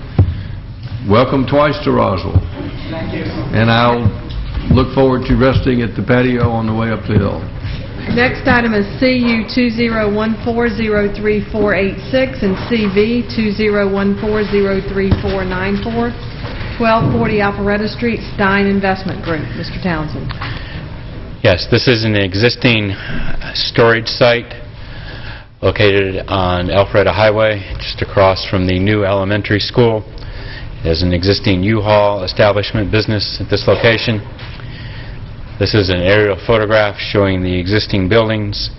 welcome twice to Roswell. Thank you. And I'll look forward to resting at the patio on the way up the hill. Next item is CU 2014-03486 and CV 2014-03494, 1240 Alpharetta Street, Stein Investment Group. Mr. Townsend. Yes, this is an existing storage site located on Alpharetta Highway, just across from the new elementary school. There's an existing U-Haul establishment business at this location. This is an aerial photograph showing the existing buildings.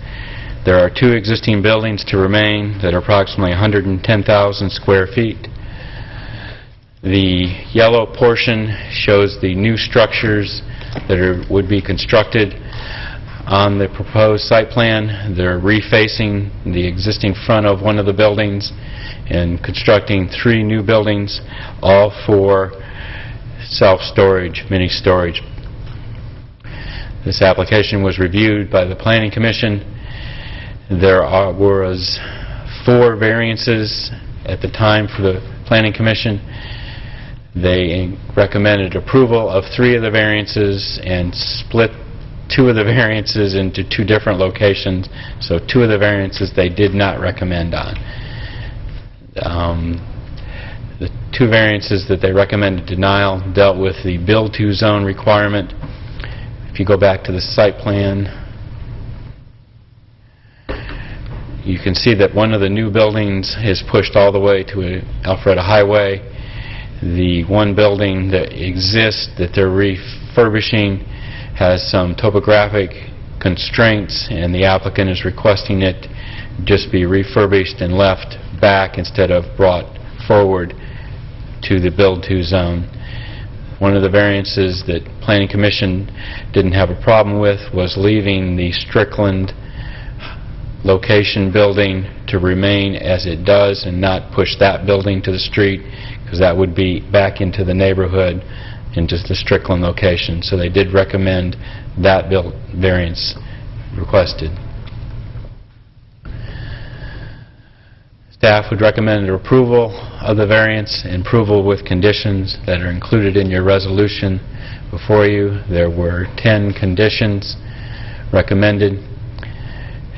There are 2 existing buildings to remain that are approximately 110,000 square feet. The yellow portion shows the new structures that would be constructed on the proposed site plan. They're refacing the existing front of one of the buildings and constructing 3 new buildings, all for self-storage, mini-storage. This application was reviewed by the Planning Commission. There was 4 variances at the time for the Planning Commission. They recommended approval of 3 of the variances and split 2 of the variances into 2 different locations. So 2 of the variances they did not recommend on. The 2 variances that they recommended denial dealt with the build-to zone requirement. If you go back to the site plan, you can see that one of the new buildings is pushed all the way to Alpharetta Highway. The one building that exists that they're refurbishing has some topographic constraints, and the applicant is requesting it just be refurbished and left back instead of brought forward to the build-to zone. One of the variances that Planning Commission didn't have a problem with was leaving the Strickland location building to remain as it does and not push that building to the street, because that would be back into the neighborhood, into the Strickland location. So they did recommend that variance requested. Staff would recommend approval of the variance and approval with conditions that are included in your resolution before you. There were 10 conditions recommended,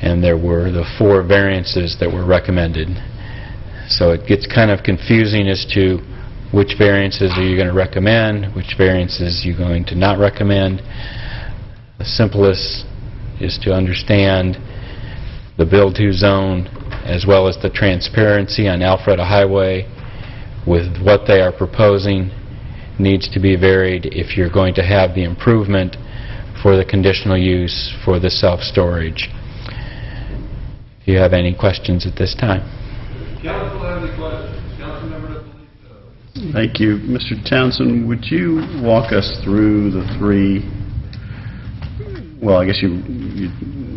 and there were the 4 variances that were recommended. So it gets kind of confusing as to which variances are you going to recommend, which variances you're going to not recommend. The simplest is to understand the build-to zone as well as the transparency on Alpharetta Highway with what they are proposing needs to be varied if you're going to have the improvement for the conditional use for the self-storage. If you have any questions at this time. Council, have any questions? Councilmember Ippolito. Thank you. Mr. Townsend, would you walk us through the 3, well, I guess you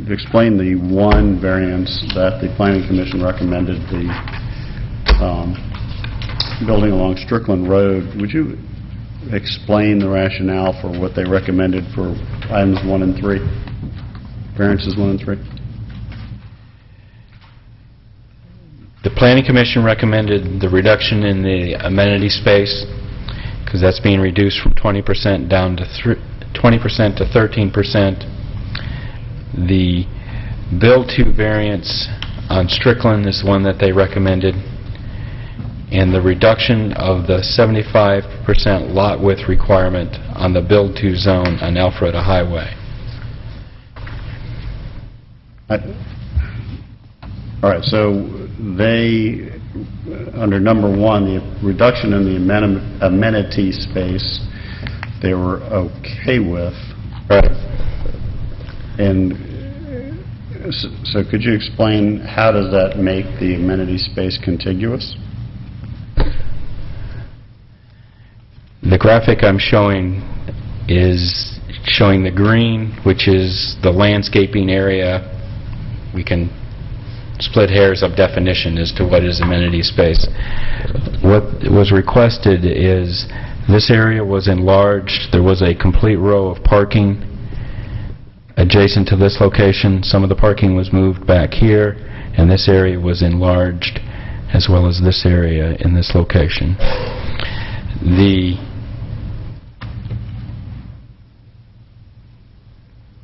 explained the 1 variance that the Planning Commission recommended, the building along Strickland Road. Would you explain the rationale for what they recommended for items 1 and 3, variances 1 and 3? The Planning Commission recommended the reduction in the amenity space, because that's being reduced from 20% down to 20% to 13%. The build-to variance on Strickland is the one that they recommended, and the reduction of the 75% lot width requirement on the build-to zone on Alpharetta Highway. All right, so they, under number 1, the reduction in the amenity space, they were okay with. Right. And so could you explain how does that make the amenity space contiguous? The graphic I'm showing is showing the green, which is the landscaping area. We can split hairs of definition as to what is amenity space. What was requested is this area was enlarged. There was a complete row of parking adjacent to this location. Some of the parking was moved back here, and this area was enlarged, as well as this area in this location.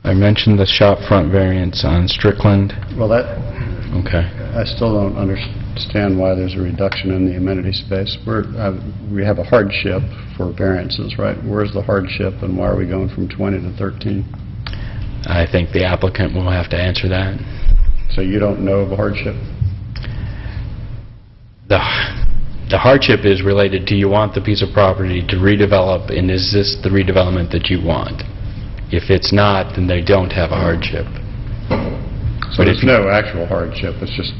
I mentioned the shop front variance on Strickland. Well, Okay. I still don't understand why there's a reduction in the amenity space. We have a hardship for variances, right? Where's the hardship, and why are we going from 20 to 13? I think the applicant will have to answer that. So you don't know of a hardship? The hardship is related to, you want the piece of property to redevelop, and is this the redevelopment that you want? If it's not, then they don't have a hardship. So there's no actual hardship, it's just,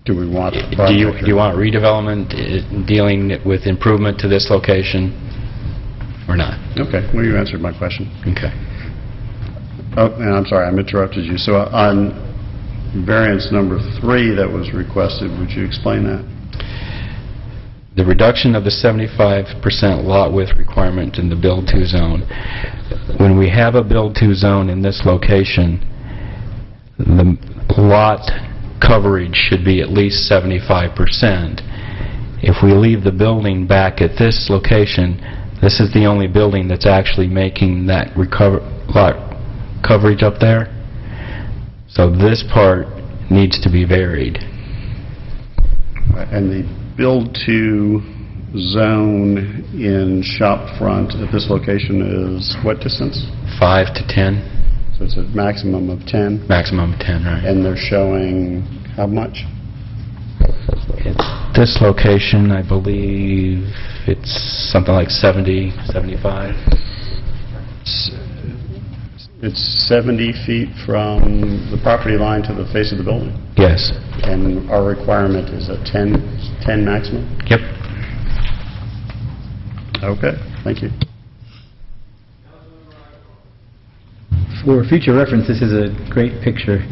do we want the Do project? you want redevelopment dealing with improvement to this location or not? Okay, well, you answered my question. Okay. Oh, and I'm sorry, I interrupted you. So on variance number 3 that was requested, would you explain that? The reduction of the 75% lot width requirement in the Build 2 zone. When we have a Build 2 zone in this location, the lot coverage should be at least 75%. If we leave the building back at this location, this is the only building that's actually making that lot coverage up there. So this part needs to be varied. And the Build 2 zone in shop front at this location is what distance? 5 to 10. So it's a maximum of 10? Maximum of 10, right. And they're showing how much? This location, I believe it's something like 70, 75. It's 70 feet from the property line to the face of the building? Yes. And our requirement is a 10 maximum? Yep. Okay, thank you. For future reference, this is a great picture,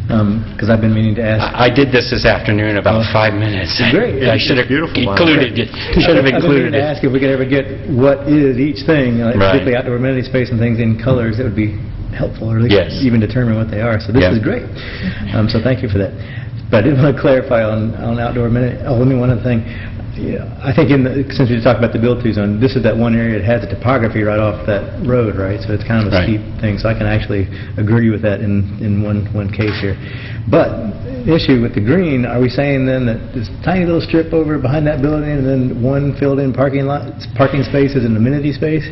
because I've been meaning to ask. I did this afternoon, about 5 minutes. Great. I should have included it. Should have I've been included meaning to it. ask if we could ever get what is each thing, like Right. particularly outdoor amenity space and things in colors, that would be helpful, or at least Yes. even determine what they are. So this Yeah. is great. So thank you for that. But I did want to clarify on outdoor amenity. Oh, let me one other thing. Yeah, I think since we talked about the Build 2 zone, this is that one area that has the topography right off that road, right? So it's kind of a Right. steep thing. So I can actually agree with that in one case here. But the issue with the green, are we saying then that this tiny little strip over behind that building and then one filled-in parking space is an amenity space?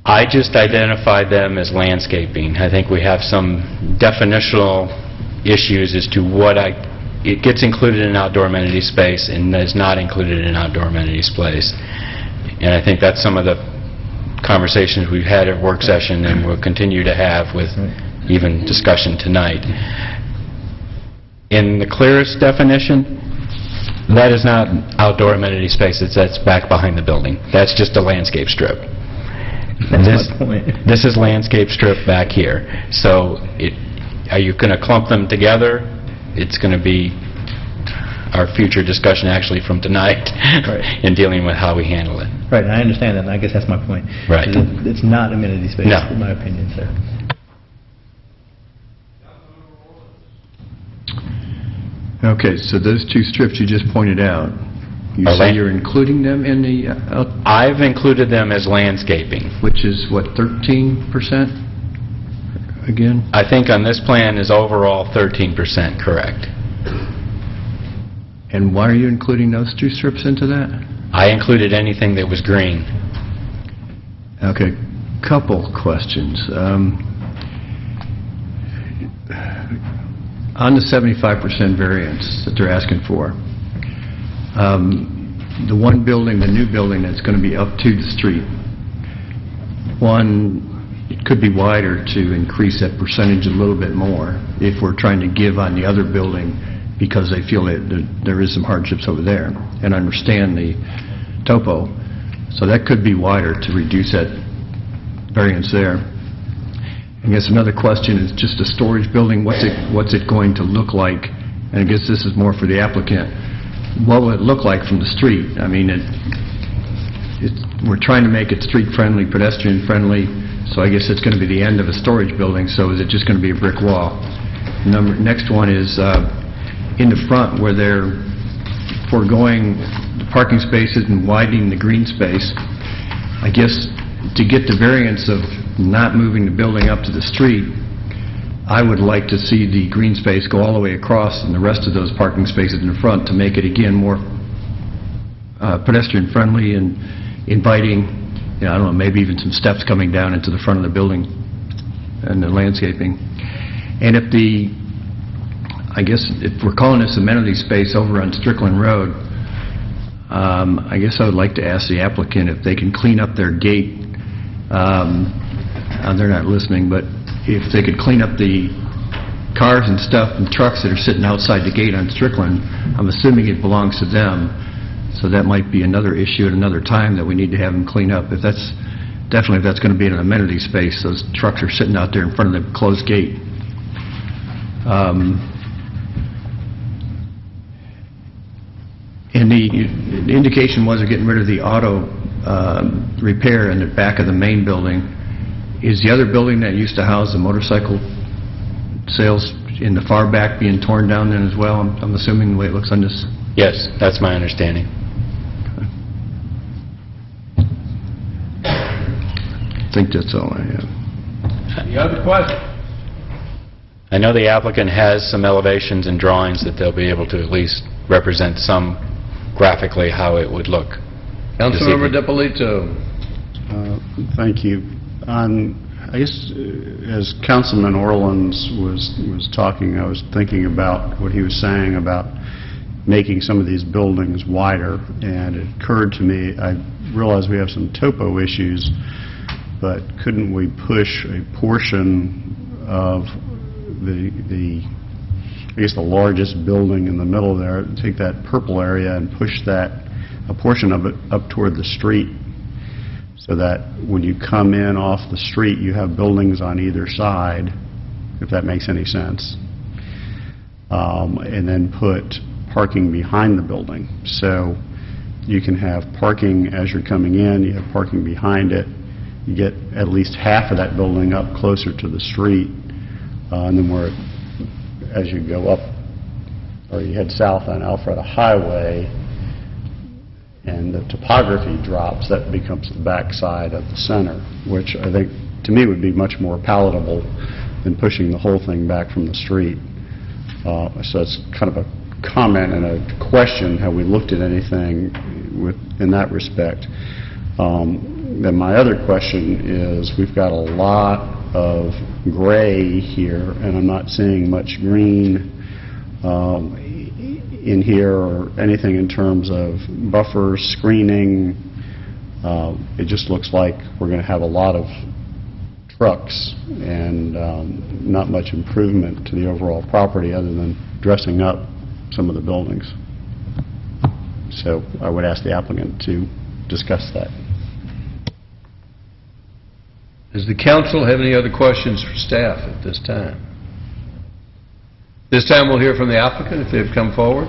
I just identified them as landscaping. I think we have some definitional issues as to what it gets included in outdoor amenity space and is not included in outdoor amenity space. And I think that's some of the conversations we've had at work session and will continue to have with even discussion tonight. In the clearest definition, that is not outdoor amenity space. That's back behind the building. That's just a landscape strip. That's my point. This is landscape strip back here. So are you going to clump them together? It's going to be our future discussion actually from tonight in dealing with how we handle it. Right, and I understand that, and I guess that's my point. Right. It's not amenity space, No. in my opinion, sir. Okay, so those two strips you just pointed out, you Are say they? you're including them in the, I've included them as landscaping. which is what, 13% again? I think on this plan is overall 13% correct. And why are you including those two strips into that? I included anything that was green. Okay, couple questions. On the 75% variance that they're asking for, the one building, the new building that's going to be up to the street, one, it could be wider to increase that percentage a little bit more if we're trying to give on the other building because they feel that there is some hardships over there and understand the topo. So that could be wider to reduce that variance there. I guess another question is just a storage building, what's it going to look like? And I guess this is more for the applicant. What will it look like from the street? I mean, we're trying to make it street-friendly, pedestrian-friendly, so I guess it's going to be the end of a storage building, so is it just going to be a brick wall? Next one is in the front where they're foregoing the parking spaces and widening the green space. I guess to get the variance of not moving the building up to the street, I would like to see the green space go all the way across and the rest of those parking spaces in the front to make it, again, more pedestrian-friendly and inviting, you know, I don't know, maybe even some steps coming down into the front of the building and the landscaping. And if I guess if we're calling this amenity space over on Strickland Road, I guess I would like to ask the applicant if they can clean up their gate. They're not listening, but if they could clean up the cars and stuff and trucks that are sitting outside the gate on Strickland, I'm assuming it belongs to them. So that might be another issue at another time that we need to have them clean up. If that's going to be an amenity space, those trucks are sitting out there in front of the closed gate. And the indication was they're getting rid of the auto repair in the back of the main building. Is the other building that used to house the motorcycle sales in the far back being torn down then as well? I'm assuming the way it looks on this. Yes, that's my understanding. I think that's all I have. Any other questions? I know the applicant has some elevations and drawings that they'll be able to at least represent some graphically how it would look. Councilmember DiPolito. Thank you. I guess as Councilman Orleans was talking, I was thinking about what he was saying about making some of these buildings wider, and it occurred to me, I realize we have some topo issues, but couldn't we push a portion of I guess the largest building in the middle there, take that purple area and push a portion of it up toward the street, so that when you come in off the street, you have buildings on either side, if that makes any sense. And then put parking behind the building. So you can have parking as you're coming in, you have parking behind it, you get at least half of that building up closer to the street, and then as you go up, or you head south on Alpharetta Highway, and the topography drops, that becomes the backside of the center, which I think, to me, would be much more palatable than pushing the whole thing back from the street. So it's kind of a comment and a question, have we looked at anything in that respect? Then my other question is, we've got a lot of gray here, and I'm not seeing much green in here or anything in terms of buffers, screening. It just looks like we're going to have a lot of trucks and not much improvement to the overall property other than dressing up some of the buildings. So I would ask the applicant to discuss that. Does the council have any other questions for staff at this time? This time we'll hear from the applicant if they've come forward.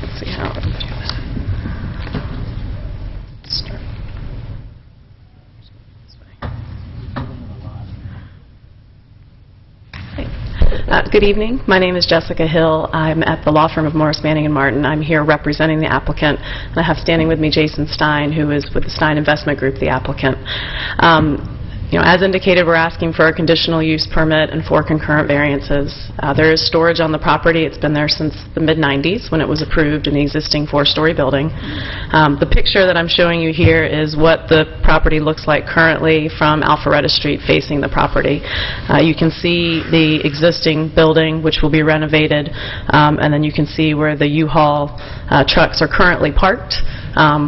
Let's see how I'm doing. Let's start. Good evening. My name is Jessica Hill. I'm at the law firm of Morris, Manning & Martin. I'm here representing the applicant, and I have standing with me Jason Stein, who is with the Stein Investment Group, the applicant. As indicated, we're asking for a conditional use permit and 4 concurrent variances. There is storage on the property. It's been there since the mid-'90s when it was approved in the existing 4-story building. The picture that I'm showing you here is what the property looks like currently from Alpharetta Street facing the property. You can see the existing building, which will be renovated, and then you can see where the U-Haul trucks are currently parked,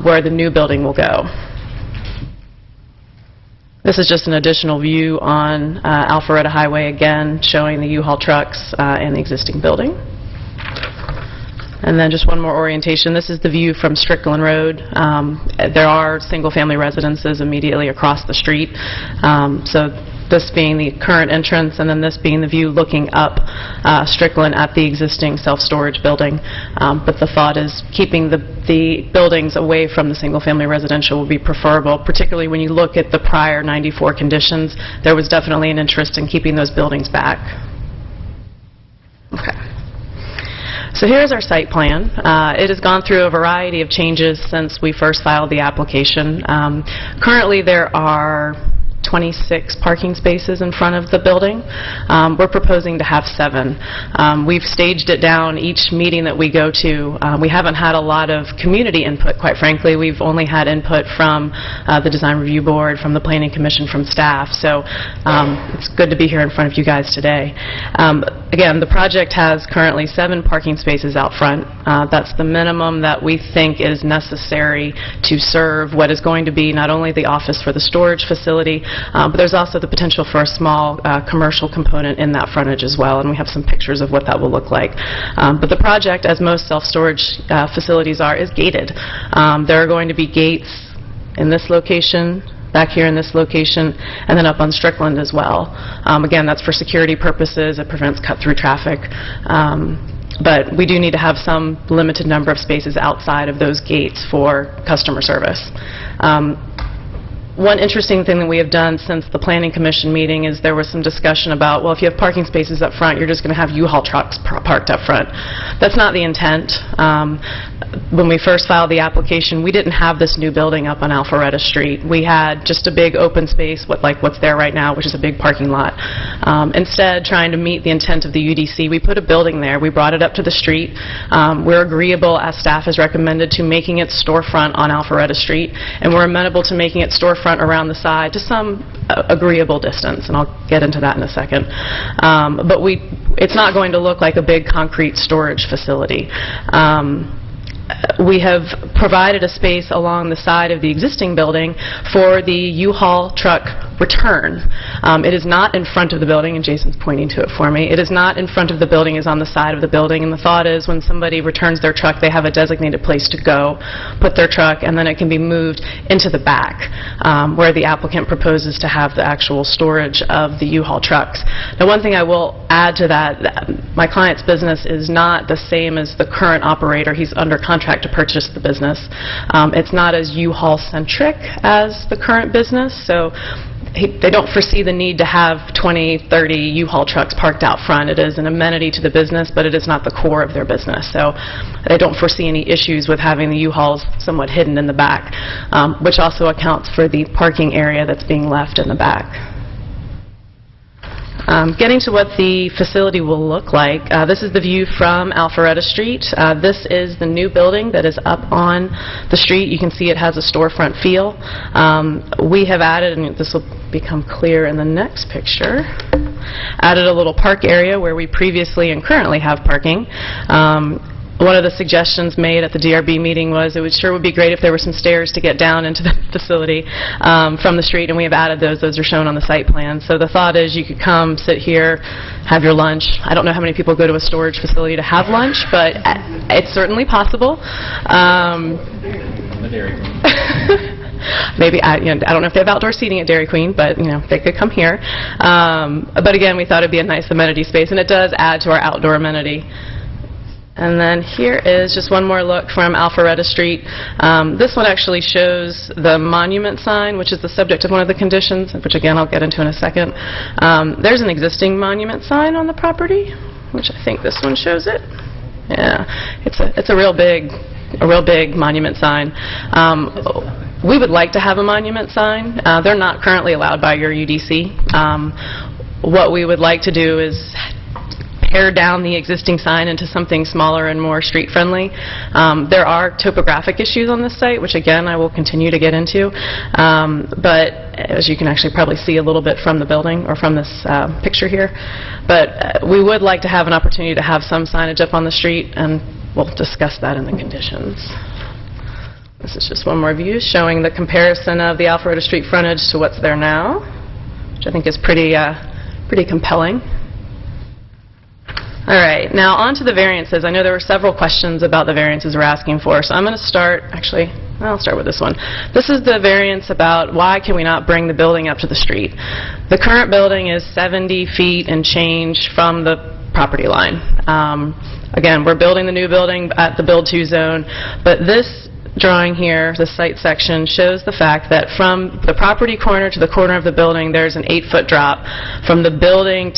where the new building will go. This is just an additional view on Alpharetta Highway, again, showing the U-Haul trucks and the existing building. And then just one more orientation. This is the view from Strickland Road. There are single-family residences immediately across the street. So this being the current entrance, and then this being the view looking up Strickland at the existing self-storage building. But the thought is keeping the buildings away from the single-family residential will be preferable, particularly when you look at the prior 94 conditions. There was definitely an interest in keeping those buildings back. Okay. So here's our site plan. It has gone through a variety of changes since we first filed the application. Currently, there are 26 parking spaces in front of the building. We're proposing to have 7. We've staged it down each meeting that we go to. We haven't had a lot of community input, quite frankly. We've only had input from the Design Review Board, from the Planning Commission, from staff. So it's good to be here in front of you guys today. Again, the project has currently 7 parking spaces out front. That's the minimum that we think is necessary to serve what is going to be not only the office for the storage facility, but there's also the potential for a small commercial component in that frontage as well, and we have some pictures of what that will look like. But the project, as most self-storage facilities are, is gated. There are going to be gates in this location, back here in this location, and then up on Strickland as well. Again, that's for security purposes. It prevents cut-through traffic. But we do need to have some limited number of spaces outside of those gates for customer service. One interesting thing that we have done since the Planning Commission meeting is there was some discussion about, well, if you have parking spaces up front, you're just going to have U-Haul trucks parked up front. That's not the intent. When we first filed the application, we didn't have this new building up on Alpharetta Street. We had just a big open space, like what's there right now, which is a big parking lot. Instead, trying to meet the intent of the UDC, we put a building there. We brought it up to the street. We're agreeable, as staff has recommended, to making it storefront on Alpharetta Street, and we're amenable to making it storefront around the side to some agreeable distance, and I'll get into that in a second. But it's not going to look like a big concrete storage facility. We have provided a space along the side of the existing building for the U-Haul truck return. It is not in front of the building, and Jason's pointing to it for me. It is not in front of the building, it's on the side of the building, and the thought is when somebody returns their truck, they have a designated place to go, put their truck, and then it can be moved into the back, where the applicant proposes to have the actual storage of the U-Haul trucks. Now, one thing I will add to that, my client's business is not the same as the current operator. He's under contract to purchase the business. It's not as U-Haul centric as the current business, so they don't foresee the need to have 20, 30 U-Haul trucks parked out front. It is an amenity to the business, but it is not the core of their business. So they don't foresee any issues with having the U-Hauls somewhat hidden in the back, which also accounts for the parking area that's being left in the back. Getting to what the facility will look like, this is the view from Alpharetta Street. This is the new building that is up on the street. You can see it has a storefront feel. We have added, and this will become clear in the next picture, added a little park area where we previously and currently have parking. One of the suggestions made at the DRB meeting was it would be great if there were some stairs to get down into the facility from the street, and we have added those. Those are shown on the site plan. So the thought is you could come, sit here, have your lunch. I don't know how many people go to a storage facility to have lunch, but it's certainly possible. Maybe, I don't know if they have outdoor seating at Dairy Queen, but they could come here. But again, we thought it'd be a nice amenity space, and it does add to our outdoor amenity. And then here is just one more look from Alpharetta Street. This one actually shows the monument sign, which is the subject of one of the conditions, which again I'll get into in a second. There's an existing monument sign on the property, which I think this one shows it. Yeah, it's a real big monument sign. We would like to have a monument sign. They're not currently allowed by your UDC. What we would like to do is pare down the existing sign into something smaller and more street-friendly. There are topographic issues on this site, which again I will continue to get into, but as you can actually probably see a little bit from the building or from this picture here. But we would like to have an opportunity to have some signage up on the street, and we'll discuss that in the conditions. This is just one more view showing the comparison of the Alpharetta Street frontage to what's there now, which I think is pretty compelling. All right, now on to the variances. I know there were several questions about the variances we're asking for, so I'm going to start, actually, I'll start with this one. This is the variance about why can we not bring the building up to the street. The current building is 70 feet and change from the property line. Again, we're building the new building at the Build 2 zone, but this drawing here, the site section, shows the fact that from the property corner to the corner of the building, there's an 8-foot drop. From the building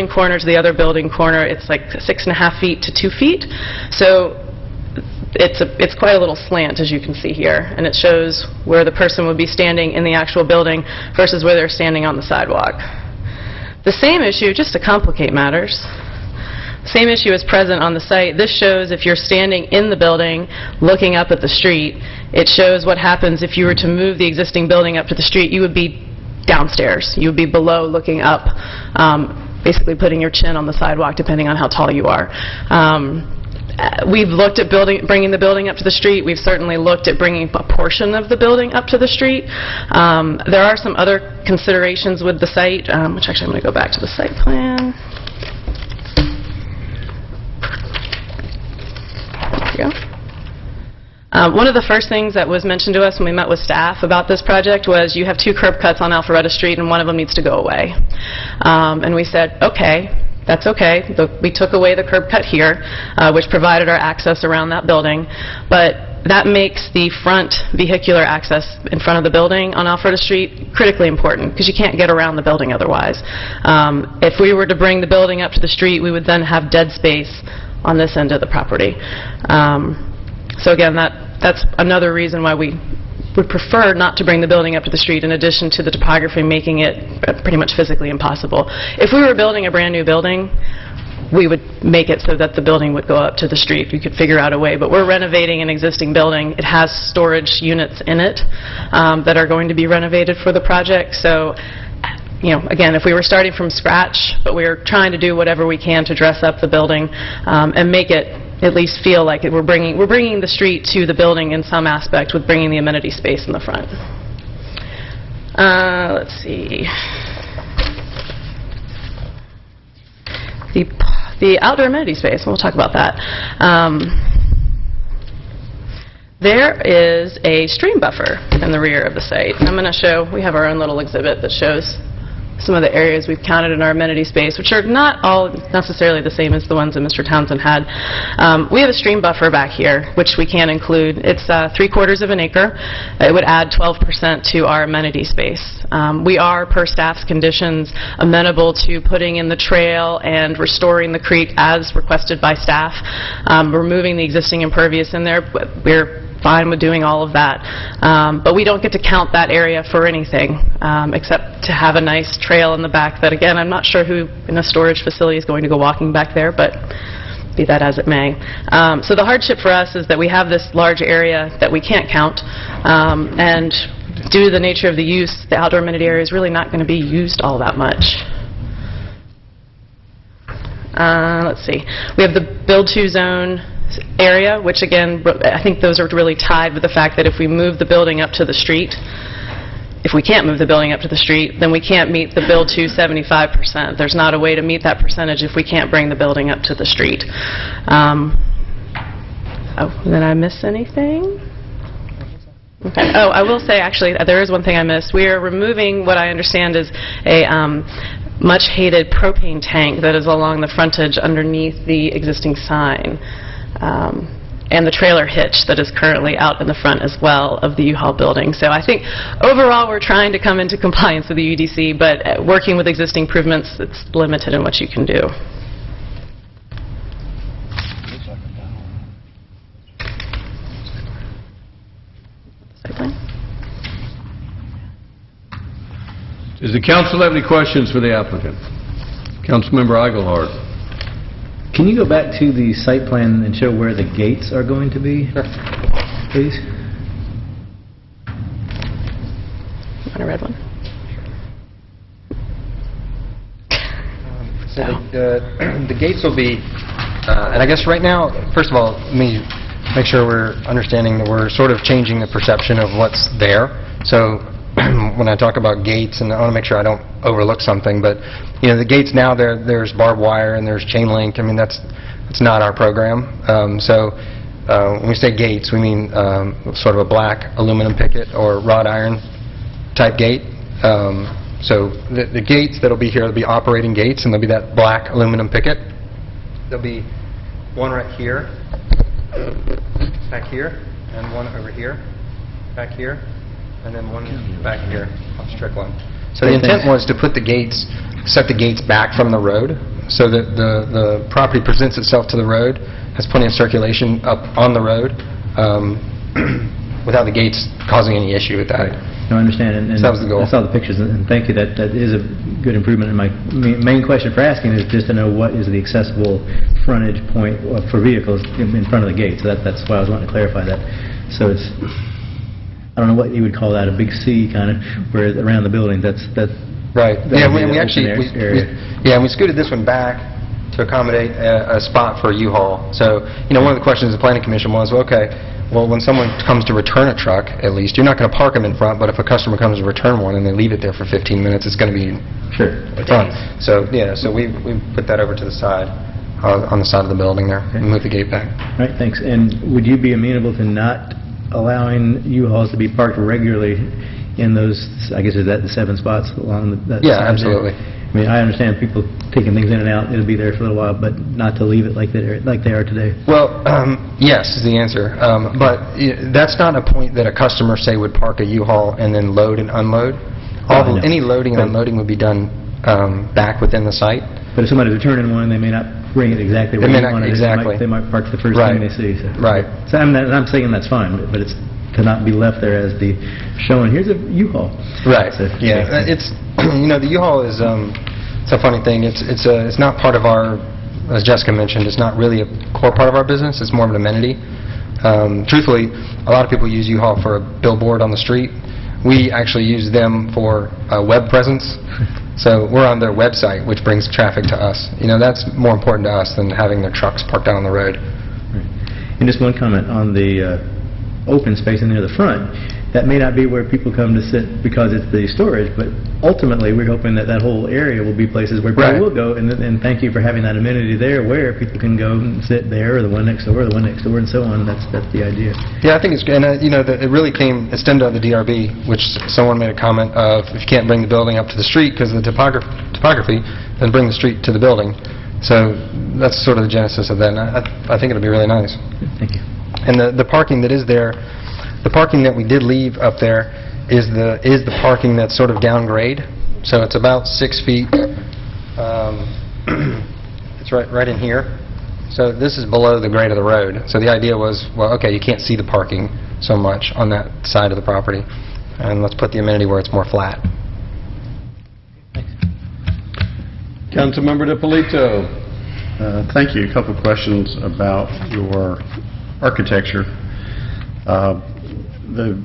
corner to the other building corner, it's like 6.5 feet to 2 feet. So it's quite a little slant, as you can see here, and it shows where the person would be standing in the actual building versus where they're standing on the sidewalk. The same issue, just to complicate matters, same issue is present on the site. This shows if you're standing in the building looking up at the street. It shows what happens if you were to move the existing building up to the street. You would be downstairs. You would be below looking up, basically putting your chin on the sidewalk depending on how tall you are. We've looked at bringing the building up to the street. We've certainly looked at bringing a portion of the building up to the street. There are some other considerations with the site, which actually I'm going to go back to the site plan. There we go. One of the first things that was mentioned to us when we met with staff about this project was you have 2 curb cuts on Alpharetta Street and one of them needs to go away. And we said, okay. That's okay. We took away the curb cut here, which provided our access around that building, but that makes the front vehicular access in front of the building on Alpharetta Street critically important because you can't get around the building otherwise. If we were to bring the building up to the street, we would then have dead space on this end of the property. So again, that's another reason why we would prefer not to bring the building up to the street, in addition to the topography making it pretty much physically impossible. If we were building a brand new building, we would make it so that the building would go up to the street. We could figure out a way, but we're renovating an existing building. It has storage units in it that are going to be renovated for the project. So, again, if we were starting from scratch, but we were trying to do whatever we can to dress up the building and make it at least feel like we're bringing the street to the building in some aspect with bringing the amenity space in the front. Let's see. The outdoor amenity space, we'll talk about that. There is a stream buffer in the rear of the site. I'm going to show, we have our own little exhibit that shows some of the areas we've counted in our amenity space, which are not all necessarily the same as the ones that Mr. Townsend had. We have a stream buffer back here, which we can include. It's 3/4 of an acre. It would add 12% to our amenity space. We are, per staff's conditions, amenable to putting in the trail and restoring the creek as requested by staff. Removing the existing impervious in there, we're fine with doing all of that. But we don't get to count that area for anything except to have a nice trail in the back that, again, I'm not sure who in a storage facility is going to go walking back there, but be that as it may. So the hardship for us is that we have this large area that we can't count, and due to the nature of the use, the outdoor amenity area is really not going to be used all that much. Let's see. We have the Build 2 zone area, which again, I think those are really tied with the fact that if we move the building up to the street, if we can't move the building up to the street, then we can't meet the Build 2 75%. There's not a way to meet that percentage if we can't bring the building up to the street. Did I miss anything? Okay. Oh, I will say, actually, there is one thing I missed. We are removing what I understand is a much-hated propane tank that is along the frontage underneath the existing sign. And the trailer hitch that is currently out in the front as well of the U-Haul building. So I think overall we're trying to come into compliance with the UDC, but working with existing improvements, it's limited in what you can do. Does the council have any questions for the applicant? Councilmember Eichelhardt. Can you go back to the site plan and show where the gates are going to be, please? Want a red one? So the gates will be, and I guess right now, first of all, let me make sure we're understanding that we're sort of changing the perception of what's there. So when I talk about gates, and I want to make sure I don't overlook something, but the gates now, there's barbed wire and there's chain link. I mean, that's not our program. So when we say gates, we mean sort of a black aluminum picket or wrought iron type gate. So the gates that'll be here will be operating gates, and there'll be that black aluminum picket. There'll be one right here, back here, and one over here, back here, and then one back here on Strickland. So the intent was to put the gates, set the gates back from the road, so that the property presents itself to the road, has plenty of circulation up on the road, without the gates causing any issue with that. No, I understand, and So that was the goal. I saw the pictures, and thank you, that is a good improvement. And my main question for asking is just to know what is the accessible frontage point for vehicles in front of the gate, so that's why I was wanting to clarify that. So it's, I don't know what you would call that, a big C kind of, where around the building, that's... Right. that Yeah, would be we the actually, open area. we scooted this one back to accommodate a spot for a U-Haul. So, one of the questions of the Planning Commission was, well, okay, well, when someone comes to return a truck, at least, you're not going to park them in front, but if a customer comes to return one and they leave it there for 15 minutes, it's going to be front. So, so we put that over to the side, on the side of the building there, and move the gate back. All right, thanks. And would you be amenable to not allowing U-Hauls to be parked regularly in those, I guess, is that the 7 spots along that Yeah, side there? absolutely. I mean, I understand people taking things in and out, it'll be there for a little while, but not to leave it like they are today. Well, yes is the answer. But that's not a point that a customer, say, would park a U-Haul and then load and unload. Any loading and unloading would be done back within the site. But if somebody's returning one, they may not bring it exactly where They may you not- want it. exactly. They might park the first Right. thing they see. So. Right. So I'm saying that's fine, but it's to not be left there as the showing, here's a U-Haul. Right. So, Yeah. It's the U-Haul is it's a funny thing. It's not part of our, as Jessica mentioned, it's not really a core part of our business. It's more of an amenity. Truthfully, a lot of people use U-Haul for a billboard on the street. We actually use them for a web presence. So we're on their website, which brings traffic to us. That's more important to us than having their trucks parked out on the road. And just one comment on the open space in near the front. That may not be where people come to sit because it's the storage, but ultimately, we're hoping that that whole area will be places where people Right. will go, and thank you for having that amenity there where people can go and sit there, or the one next door, or the one next door, and so on. That's the idea. Yeah, I think it's good. And, it really it stemmed out of the DRB, which someone made a comment of, if you can't bring the building up to the street because of the topography, then bring the street to the building. So that's sort of the genesis of that, and I think it'll be really nice. Thank you. And the parking that is there, the parking that we did leave up there is the parking that's sort of downgrade. So it's about 6 feet. It's right in here. So this is below the grade of the road. So the idea was, well, okay, you can't see the parking so much on that side of the property, and let's put the amenity where it's more flat. Councilmember DiPolito. Thank you. A couple questions about your architecture. The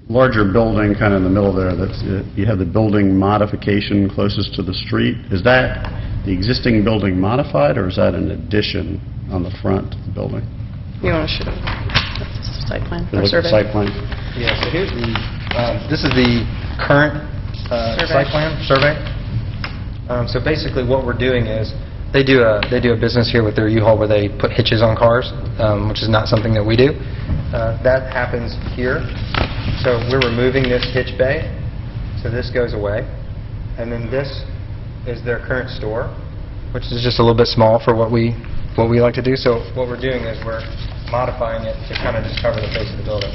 larger building kind of in the middle there, you have the building modification closest to the street. Is that the existing building modified, or is that an addition on the front of the building? You want to show the site plan Look or at the survey? site plan. Yeah, so here's this is the current site plan survey. So basically what we're doing is, they do a business here with their U-Haul where they put hitches on cars, which is not something that we do. That happens here. So we're removing this hitch bay, so this goes away. And then this is their current store, which is just a little bit small for what we like to do. So what we're doing is we're modifying it to kind of just cover the face of the building.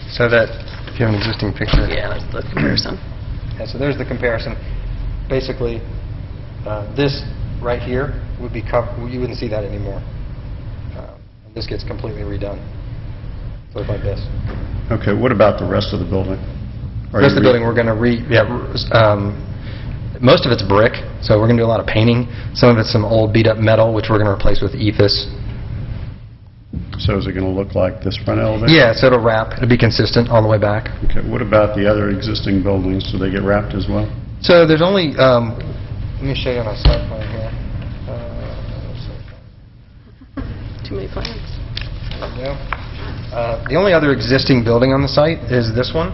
So that, if you have an existing picture. Yeah, that's the comparison. Yeah, so there's the comparison. Basically, this right here would be covered, you wouldn't see that anymore. This gets completely redone. So it's like this. Okay, what about the rest of the building? The rest of the building, we're going to most of it's brick, so we're going to do a lot of painting. Some of it's some old beat-up metal, which we're going to replace with ethos. So is it going to look like this front elevation? Yeah, so it'll wrap. It'll be consistent all the way back. Okay, what about the other existing buildings? Do they get wrapped as well? So there's only, let me show you on a site plan here. Too many plans. There we go. The only other existing building on the site is this one,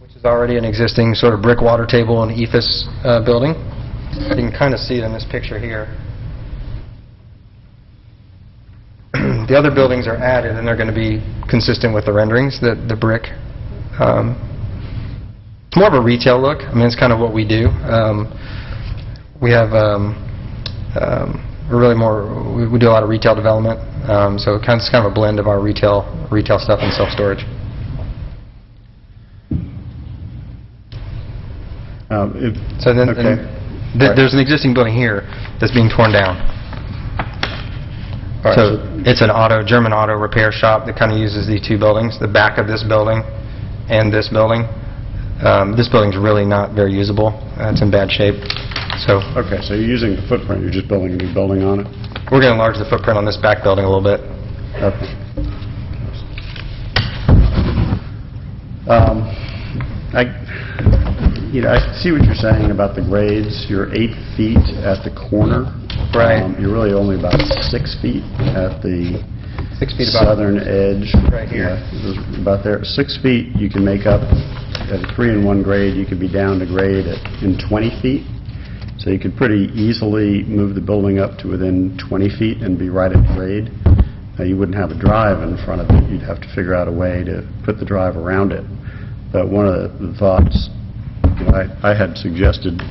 which is already an existing sort of brick water table and ethos building. You can kind of see it in this picture here. The other buildings are added, and they're going to be consistent with the renderings, the brick. It's more of a retail look. I mean, it's kind of what we do. We have, we're really more, we do a lot of retail development, so it's kind of a blend of our retail stuff and self-storage. So then, there's an existing building here that's being torn down. So it's an German auto repair shop that kind of uses these two buildings, the back of this building and this building. This building's really not very usable. It's in bad shape. So Okay, so you're using the footprint, you're just building a new building on it? we're going to enlarge the footprint on this back building a little bit. Okay. I see what you're saying about the grades. You're 8 feet at the corner. Right. You're really only about 6 feet at the 6 feet about southern edge. right here. Yeah, about there. 6 feet you can make up at a 3-in-1 grade. You could be down to grade in 20 feet. So you could pretty easily move the building up to within 20 feet and be right at grade. Now, you wouldn't have a drive in front of it. You'd have to figure out a way to put the drive around it. But one of the thoughts I had suggested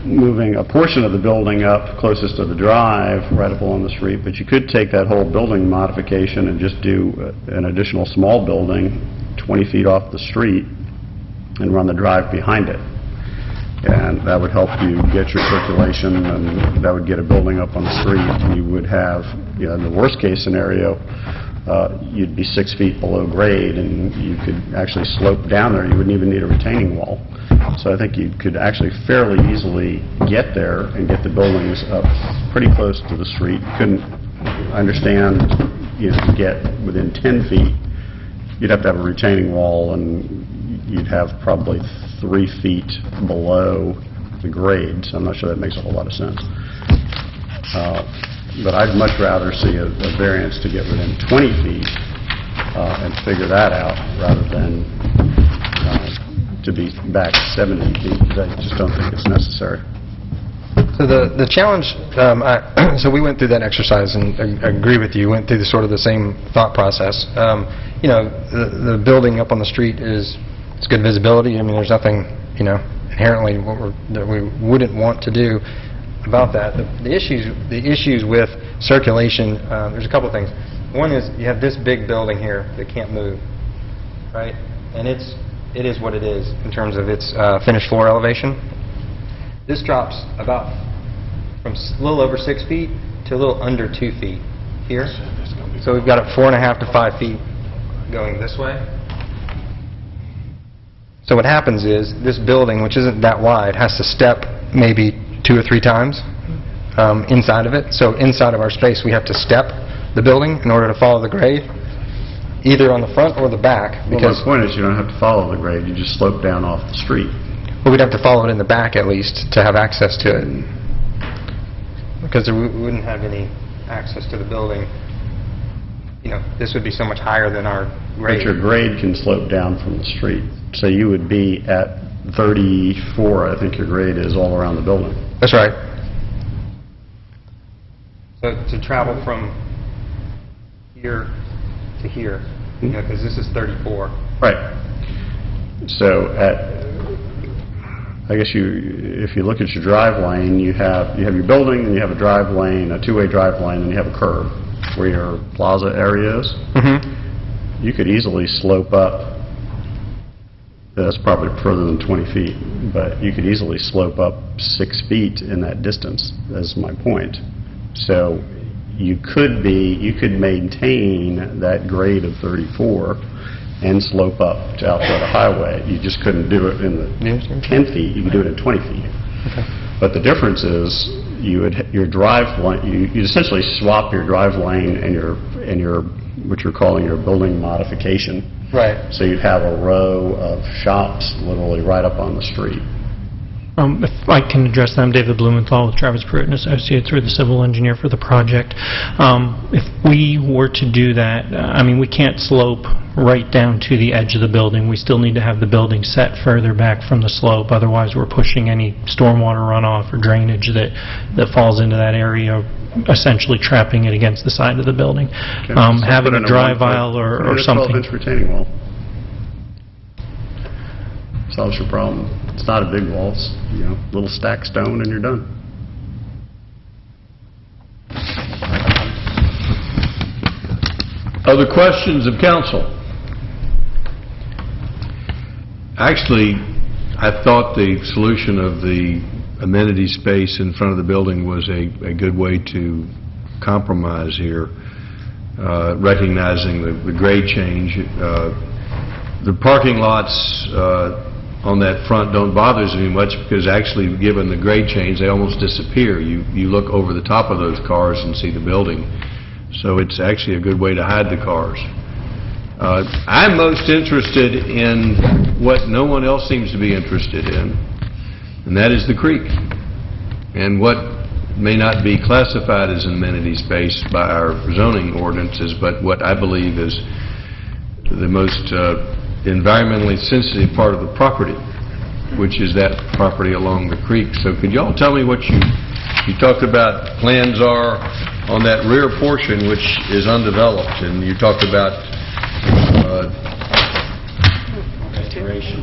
moving a portion of the building up closest to the drive, right up along the street, but you could take that whole building modification and just do an additional small building 20 feet off the street and run the drive behind it. And that would help you get your circulation, and that would get a building up on the street. You would have, in the worst case scenario, you'd be 6 feet below grade, and you could actually slope down there. You wouldn't even need a retaining wall. So I think you could actually fairly easily get there and get the buildings up pretty close to the street. You couldn't, I understand, to get within 10 feet, you'd have to have a retaining wall, and you'd have probably 3 feet below the grade, so I'm not sure that makes a whole lot of sense. But I'd much rather see a variance to get within 20 feet and figure that out rather than to be back 70 feet, because I just don't think it's necessary. So the challenge, so we went through that exercise, and I agree with you, went through the sort of the same thought process. The building up on the street it's good visibility. I mean, there's nothing, inherently that we wouldn't want to do about that. The issues with circulation, there's a couple things. One is you have this big building here that can't move, right? And it is what it is in terms of its finished floor elevation. This drops about from a little over 6 feet to a little under 2 feet here. So we've got it 4.5 to 5 feet going this way. So what happens is this building, which isn't that wide, has to step maybe 2 or 3 times inside of it. So inside of our space, we have to step the building in order to follow the grade, either on the front or the back. Because my point is you don't have to follow the grade. You just slope down off the street. Well, we'd have to follow it in the back at least to have access to it, because we wouldn't have any access to the building. This would be so much higher than our grade. But your grade can slope down from the street. So you would be at 34, I think your grade is, all around the building. That's right. So to travel from here to here, because this is 34. Right. So I guess if you look at your drive lane, you have your building, and you have a drive lane, a 2-way drive lane, and you have a curb where your plaza area is. Mm-hmm. You could easily slope up. That's probably further than 20 feet, but you could easily slope up 6 feet in that distance, is my point. So you could maintain that grade of 34 and slope up to outside the highway. You just couldn't do it in the 10 feet. You could do it in 20 feet. Okay. But the difference is your drive lane. You essentially swap your drive lane and your what you're calling your building modification. Right. So you'd have a row of shops literally right up on the street. If I can address that, I'm David Blumenthal with Travis Pruitt & Associates. We're the civil engineer for the project. If we were to do that, we can't slope right down to the edge of the building. We still need to have the building set further back from the slope. Otherwise, we're pushing any stormwater runoff or drainage that falls into that area essentially trapping it against the side of the building. Okay, so Having put in a dry 1 foot- vial put in or a something. 12-inch retaining wall. Solves your problem. It's not a big wall, it's, little stack stone and you're done. Other questions of council? Actually, I thought the solution of the amenity space in front of the building was a good way to compromise here, recognizing the grade change. The parking lots on that front don't bother me much because actually, given the grade change, they almost disappear. You look over the top of those cars and see the building. So it's actually a good way to hide the cars. I'm most interested in what no one else seems to be interested in, and that is the creek, and what may not be classified as an amenity space by our zoning ordinances, but what I believe is the most environmentally sensitive part of the property, which is that property along the creek. So could you all tell me what you talked about plans are on that rear portion which is undeveloped, and you talked about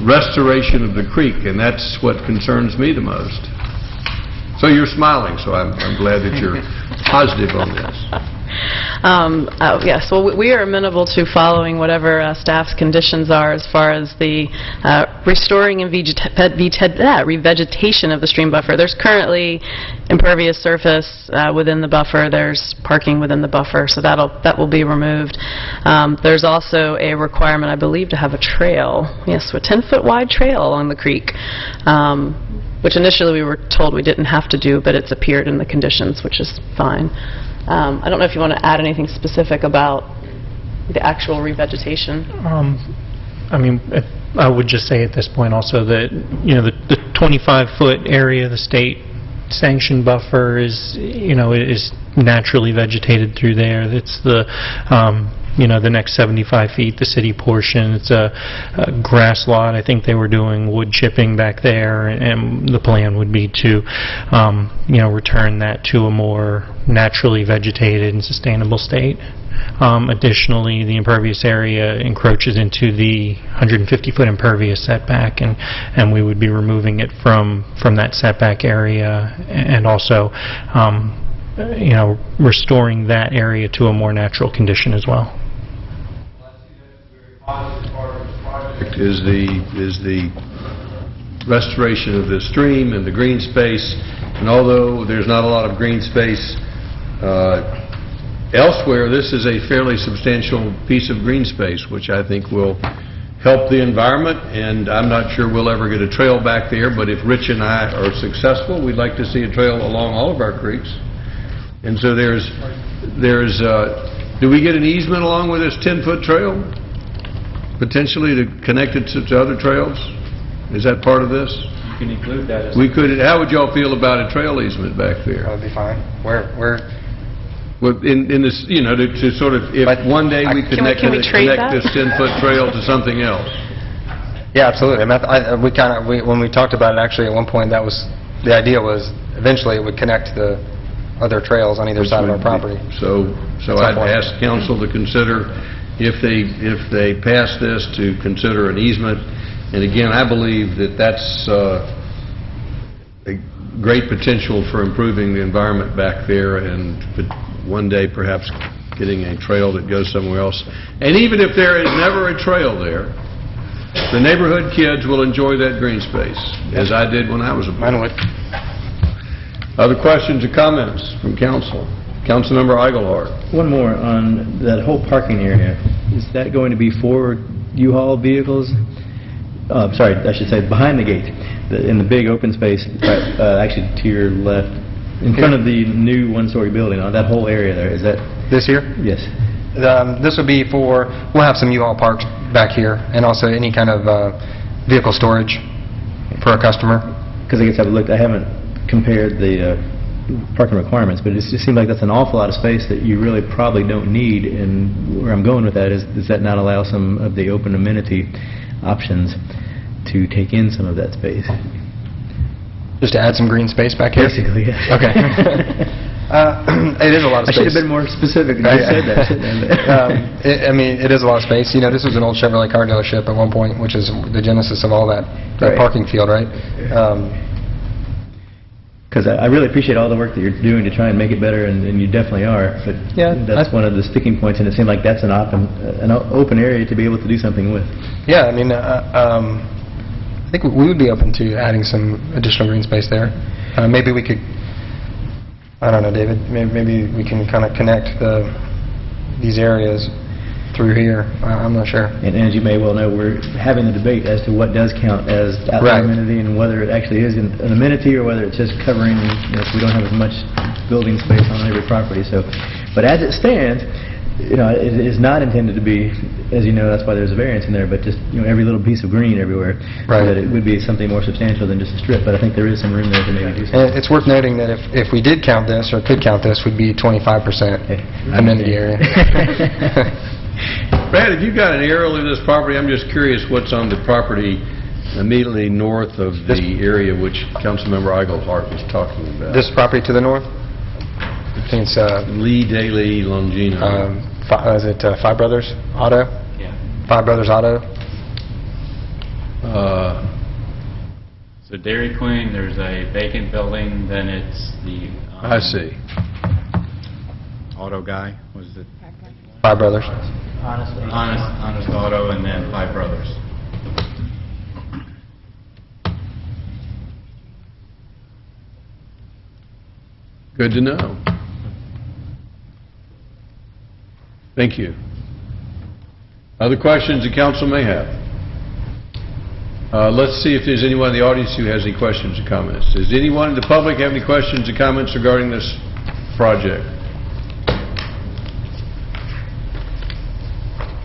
restoration of the creek, and that's what concerns me the most. So you're smiling, so I'm glad that you're positive on this. Yes, well, we are amenable to following whatever staff's conditions are as far as the restoring and revegetation of the stream buffer. There's currently impervious surface within the buffer. There's parking within the buffer, so that will be removed. There's also a requirement, I believe, to have a trail. Yes, a 10-foot wide trail along the creek, which initially we were told we didn't have to do, but it's appeared in the conditions, which is fine. I don't know if you want to add anything specific about the actual revegetation. I mean, I would just say at this point also that, the 25-foot area, the state sanctioned buffer is naturally vegetated through there. It's the next 75 feet, the city portion. It's a grass lot. I think they were doing wood chipping back there, and the plan would be to, return that to a more naturally vegetated and sustainable state. Additionally, the impervious area encroaches into the 150-foot impervious setback, and we would be removing it from that setback area, and also, restoring that area to a more natural condition as well. Is the restoration of the stream and the green space, and although there's not a lot of green space elsewhere, this is a fairly substantial piece of green space, which I think will help the environment, and I'm not sure we'll ever get a trail back there, but if Rich and I are successful, we'd like to see a trail along all of our creeks. And so do we get an easement along with this 10-foot trail, potentially to connect it to other trails? Is that part of this? You can include that. We could. How would y'all feel about a trail easement back there? That would be fine. We're Well, in this, to sort of, if one day we could connect this 10-foot trail to something else. Yeah, absolutely. When we talked about it, actually, at one point, the idea was eventually it would connect the other trails on either side of our property. So I'd ask council to consider, if they pass this, to consider an easement. And again, I believe that that's a great potential for improving the environment back there, and one day perhaps getting a trail that goes somewhere else. And even if there is never a trail there, the neighborhood kids will enjoy that green space, as I did when I was a boy. Mine would. Other questions or comments from council? Councilmember Eichelhardt. One more on that whole parking area. Is that going to be for U-Haul vehicles? Sorry, I should say behind the gate, in the big open space, actually to your left, in front of the new one-story building, that whole area there. Is that this here? Yes. This would be we'll have some U-Haul parked back here, and also any kind of vehicle storage for a customer. Because I guess I haven't compared the parking requirements, but it just seems like that's an awful lot of space that you really probably don't need. And where I'm going with that is, does that not allow some of the open amenity options to take in some of that space? Just to add some green space back here? Basically, yes. Okay. It is a lot of I should space. have been more specific when you said that, shouldn't I? I mean, it is a lot of space. You know, this was an old Chevrolet car dealership at one point, which is the genesis of all that Right. parking field, right? Because I really appreciate all the work that you're doing to try and make it better, and you definitely are. But Yeah, that's one of the sticking points, and it seemed like that's an open area to be able to do something with. Yeah, I mean, I think we would be open to adding some additional green space there. Maybe we could, I don't know, David, maybe we can kind of connect these areas through here. I'm not sure. And as you may well know, we're having the debate as to what does count as outdoor Right. amenity and whether it actually is an amenity or whether it's just covering, if we don't have as much building space on every property. So, but as it stands, it is not intended to be, as you know, that's why there's a variance in there, but just, every little piece of green everywhere. Right. So that it would be something more substantial than just a strip, but I think there is some room there to maybe do something. And it's worth noting that if we did count this, or could count this, would be 25% amenity area. Brad, have you got an aerial of this property? I'm just curious what's on the property immediately north of the area which Councilmember Eichelhart was talking about. This property to the north? I think it's Lee Daly Longino. Is it Five Brothers Auto? Yeah. Five Brothers Auto? So Dairy Queen, there's a vacant building, then it's the... I see. Auto guy, was it? Five Brothers. Honest Auto, and then Five Brothers. Good to know. Thank you. Other questions the council may have? Let's see if there's anyone in the audience who has any questions or comments. Does anyone in the public have any questions or comments regarding this project?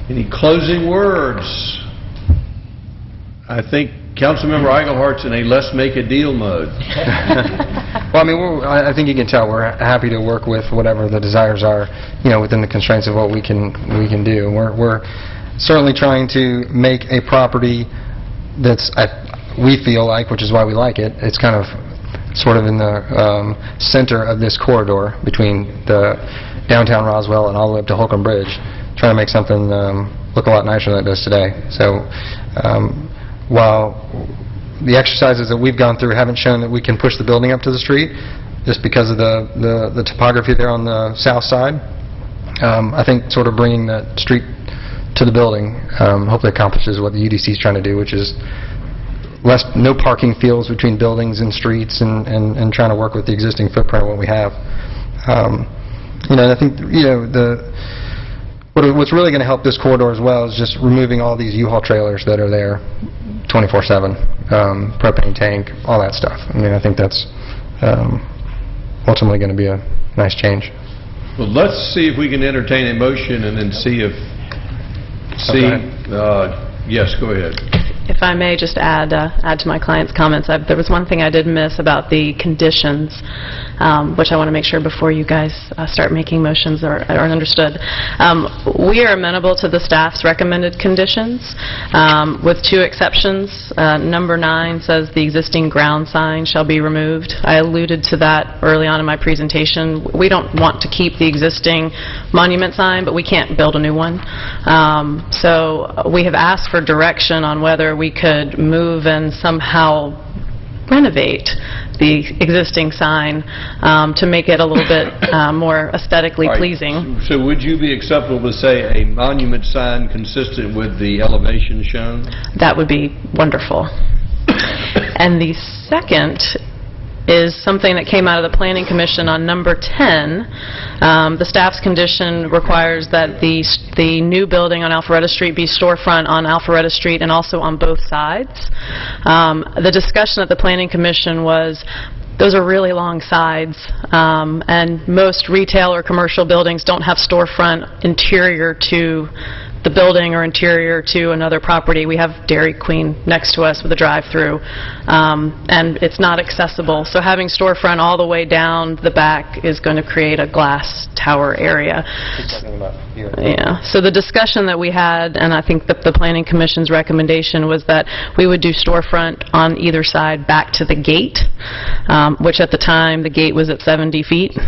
Any closing words? I think Councilmember Eichelhart's in a let's-make-a-deal mode. Well, I mean, I think you can tell we're happy to work with whatever the desires are, within the constraints of what we can do. We're certainly trying to make a property that's, we feel like, which is why we like it, it's kind of sort of in the center of this corridor between the downtown Roswell and all the way up to Holcomb Bridge, trying to make something look a lot nicer than it does today. So while the exercises that we've gone through haven't shown that we can push the building up to the street, just because of the topography there on the south side, I think sort of bringing that street to the building hopefully accomplishes what the UDC is trying to do, which is no parking fields between buildings and streets, and trying to work with the existing footprint of what we have. And I think what's really going to help this corridor as well is just removing all these U-Haul trailers that are there 24/7, propane tank, all that stuff. I mean, I think that's ultimately going to be a nice change. Well, let's see if we can entertain a motion and then see if... Yes, go ahead. If I may just add to my client's comments, there was one thing I did miss about the conditions, which I want to make sure before you guys start making motions are understood. We are amenable to the staff's recommended conditions, with two exceptions. Number 9 says the existing ground sign shall be removed. I alluded to that early on in my presentation. We don't want to keep the existing monument sign, but we can't build a new one. So we have asked for direction on whether we could move and somehow renovate the existing sign to make it a little bit more aesthetically All right. pleasing. So would you be acceptable to say a monument sign consistent with the elevation shown? That would be wonderful. And the second is something that came out of the Planning Commission on number 10. The staff's condition requires that the new building on Alpharetta Street be storefront on Alpharetta Street and also on both sides. The discussion at the Planning Commission was those are really long sides, and most retail or commercial buildings don't have storefront interior to the building or interior to another property. We have Dairy Queen next to us with a drive-through, and it's not accessible. So having storefront all the way down the back is going to create a glass tower area. Yeah. So the discussion that we had, and I think that the Planning Commission's recommendation was that we would do storefront on either side back to the gate, which at the time the gate was at 70 feet.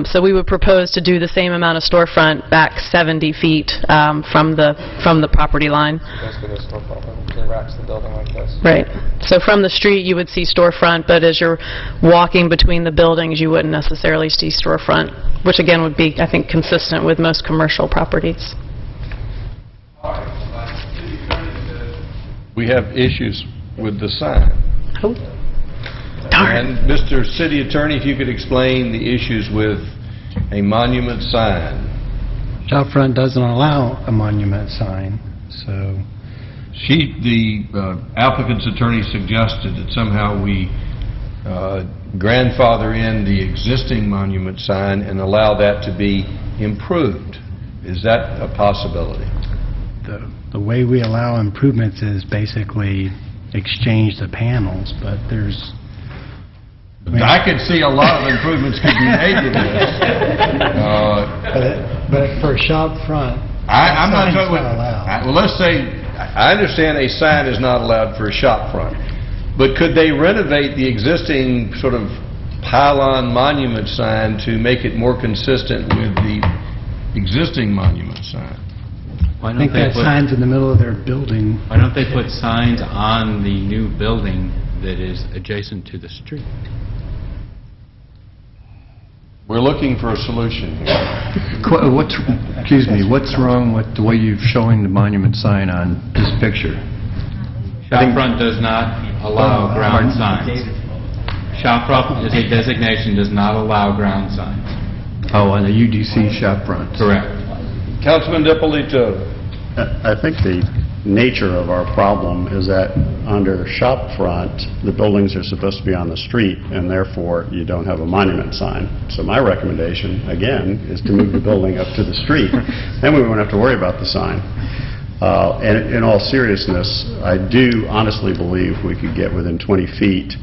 So we would propose to do the same amount of storefront back 70 feet from the property line. Basically, there's storefront, it racks the building like this. Right. So from the street, you would see storefront, but as you're walking between the buildings, you wouldn't necessarily see storefront, which again would be, I think, consistent with most commercial properties. We have issues with the sign. Oh, darn. And Mr. City Attorney, if you could explain the issues with a monument sign. Shopfront doesn't allow a monument sign, so... The applicant's attorney suggested that somehow we grandfather in the existing monument sign and allow that to be improved. Is that a possibility? The way we allow improvements is basically exchange the panels, but there's... I could see a lot of improvements could be made to this. But for a shop front, I'm not sign's talking not allowed. Well, let's say, I understand a sign is not allowed for a shop front, but could they renovate the existing sort of pylon monument sign to make it more consistent with the existing monument sign? Why I think that sign's in the middle of their building. Why don't they put signs on the new building that is adjacent to the street? We're looking for a solution here. What's wrong with the way you're showing the monument sign on this picture? Shopfront does not allow ground signs. Shopfront is a designation, does not allow ground signs. Oh, on the UDC shopfront. Correct. Councilman DiPolito. I think the nature of our problem is that under shopfront, the buildings are supposed to be on the street, and therefore you don't have a monument sign. So my recommendation, again, is to move the building up to the street. Then we won't have to worry about the sign. And in all seriousness, I do honestly believe we could get within 20 feet.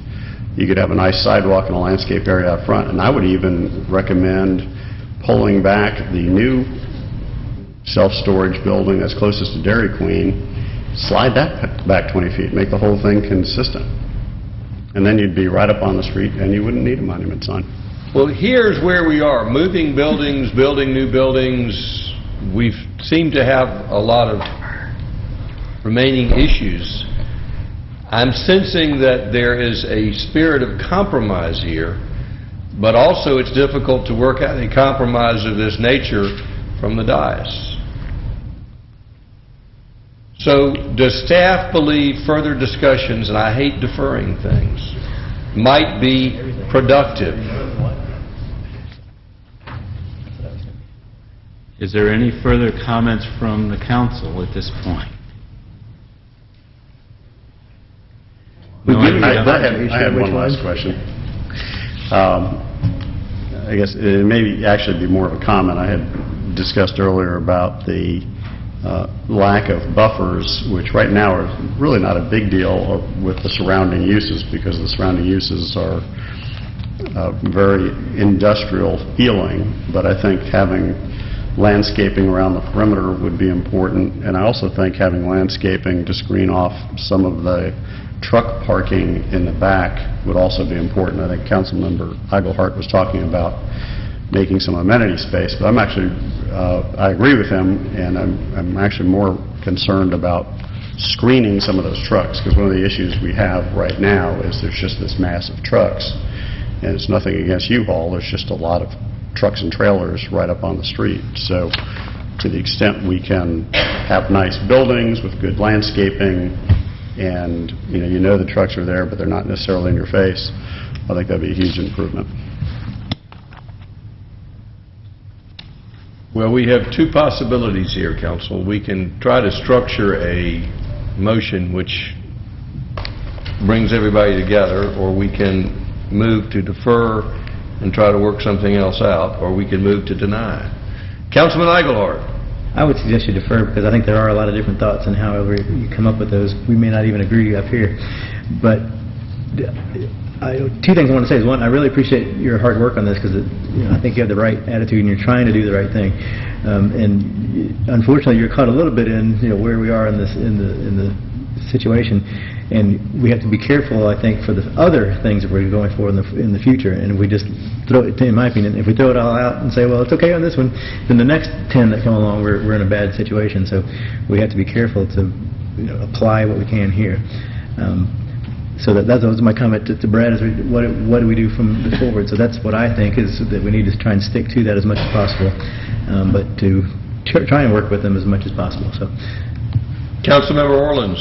You could have a nice sidewalk and a landscape area out front, and I would even recommend pulling back the new self-storage building that's closest to Dairy Queen, slide that back 20 feet, make the whole thing consistent. And then you'd be right up on the street and you wouldn't need a monument sign. Well, here's where we are, moving buildings, building new buildings. We seem to have a lot of remaining issues. I'm sensing that there is a spirit of compromise here, but also it's difficult to work out a compromise of this nature from the dais. So does staff believe further discussions, and I hate deferring things, might be productive? Is there any further comments from the council at this point? I have one last question. I guess it may actually be more of a comment. I had discussed earlier about the lack of buffers, which right now are really not a big deal with the surrounding uses, because the surrounding uses are very industrial feeling, but I think having landscaping around the perimeter would be important, and I also think having landscaping to screen off some of the truck parking in the back would also be important. I think Councilmember Eichelhardt was talking about making some amenity space, but I'm actually, I agree with him, and I'm actually more concerned about screening some of those trucks, because one of the issues we have right now is there's just this mass of trucks, and it's nothing against U-Haul, there's just a lot of trucks and trailers right up on the street. So to the extent we can have nice buildings with good landscaping, and you know the trucks are there, but they're not necessarily in your face, I think that'd be a huge improvement. Well, we have two possibilities here, Council. We can try to structure a motion which brings everybody together, or we can move to defer and try to work something else out, or we can move to deny. Councilman Eichelhardt. I would suggest you defer, because I think there are a lot of different thoughts, and however you come up with those, we may not even agree up here. But two things I want to say is, one, I really appreciate your hard work on this, because I think you have the right attitude and you're trying to do the right thing. And unfortunately, you're caught a little bit in where we are in the situation, and we have to be careful, I think, for the other things that we're going for in the future, and we just throw it, in my opinion, if we throw it all out and say, well, it's okay on this one, then the next 10 that come along, we're in a bad situation, so we have to be careful to apply what we can here. So that was my comment to Brad, is what do we do from this forward? So that's what I think, is that we need to try and stick to that as much as possible, but to try and work with them as much as possible. So, Councilmember Orleans.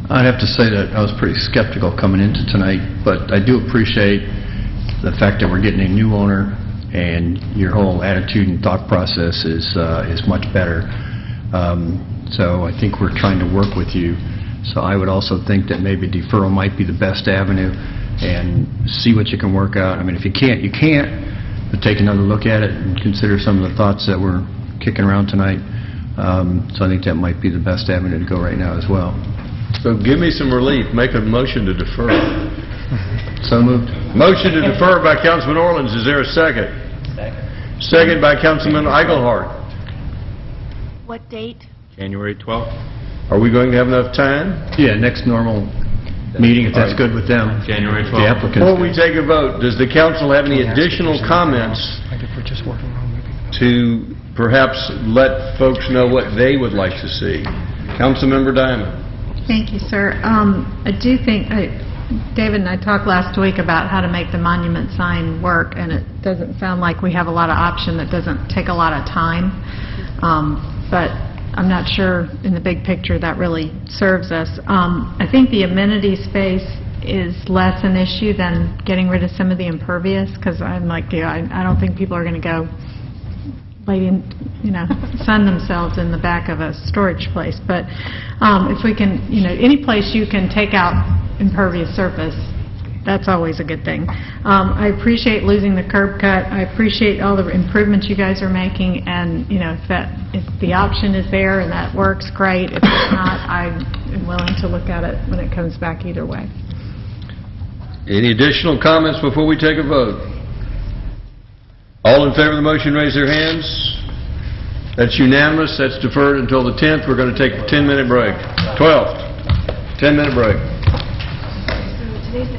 I'd have to say that I was pretty skeptical coming into tonight, but I do appreciate the fact that we're getting a new owner, and your whole attitude and thought process is much better. So I think we're trying to work with you. So I would also think that maybe deferral might be the best avenue, and see what you can work out. I mean, if you can't, you can't, but take another look at it and consider some of the thoughts that we're kicking around tonight. So I think that might be the best avenue to go right now as well. So give me some relief. Make a motion to defer. So moved. Motion to defer by Councilman Orleans. Is there a second? Second by Councilman Eichelhardt. What date? January 12th? Are we going to have enough time? Yeah, next normal meeting, if that's good with them. January 12th. The applicants. Before we take a vote, does the council have any additional comments to perhaps let folks know what they would like to see? Councilmember Diamond. Thank you, sir. I do think, David and I talked last week about how to make the monument sign work, and it doesn't sound like we have a lot of option that doesn't take a lot of time. But I'm not sure in the big picture that really serves us. I think the amenity space is less an issue than getting rid of some of the impervious, because I'm like you, I don't think people are going to go sun themselves in the back of a storage place. But if we can, any place you can take out impervious surface, that's always a good thing. I appreciate losing the curb cut. I appreciate all the improvements you guys are making, and if the option is there and that works, great. If it's not, I am willing to look at it when it comes back either way. Any additional comments before we take a vote? All in favor of the motion, raise their hands. That's unanimous. That's deferred until the 10th. We're going to take a 10-minute break. 12th. 10-minute break.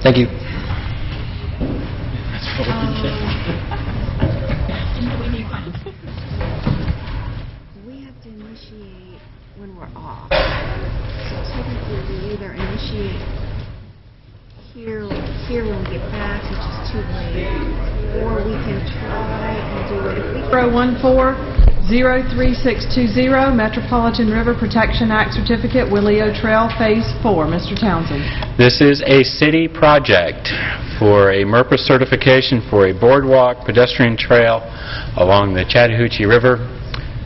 Thank you. We have to initiate when we're off. So typically we either initiate here when we get back, which is too late, or we can try and do it if we 03620, Metropolitan River Protection Act Certificate, Willio Trail, Phase 4. Mr. Townsend. This is a city project for a MERPA certification for a boardwalk pedestrian trail along the Chattahoochee River.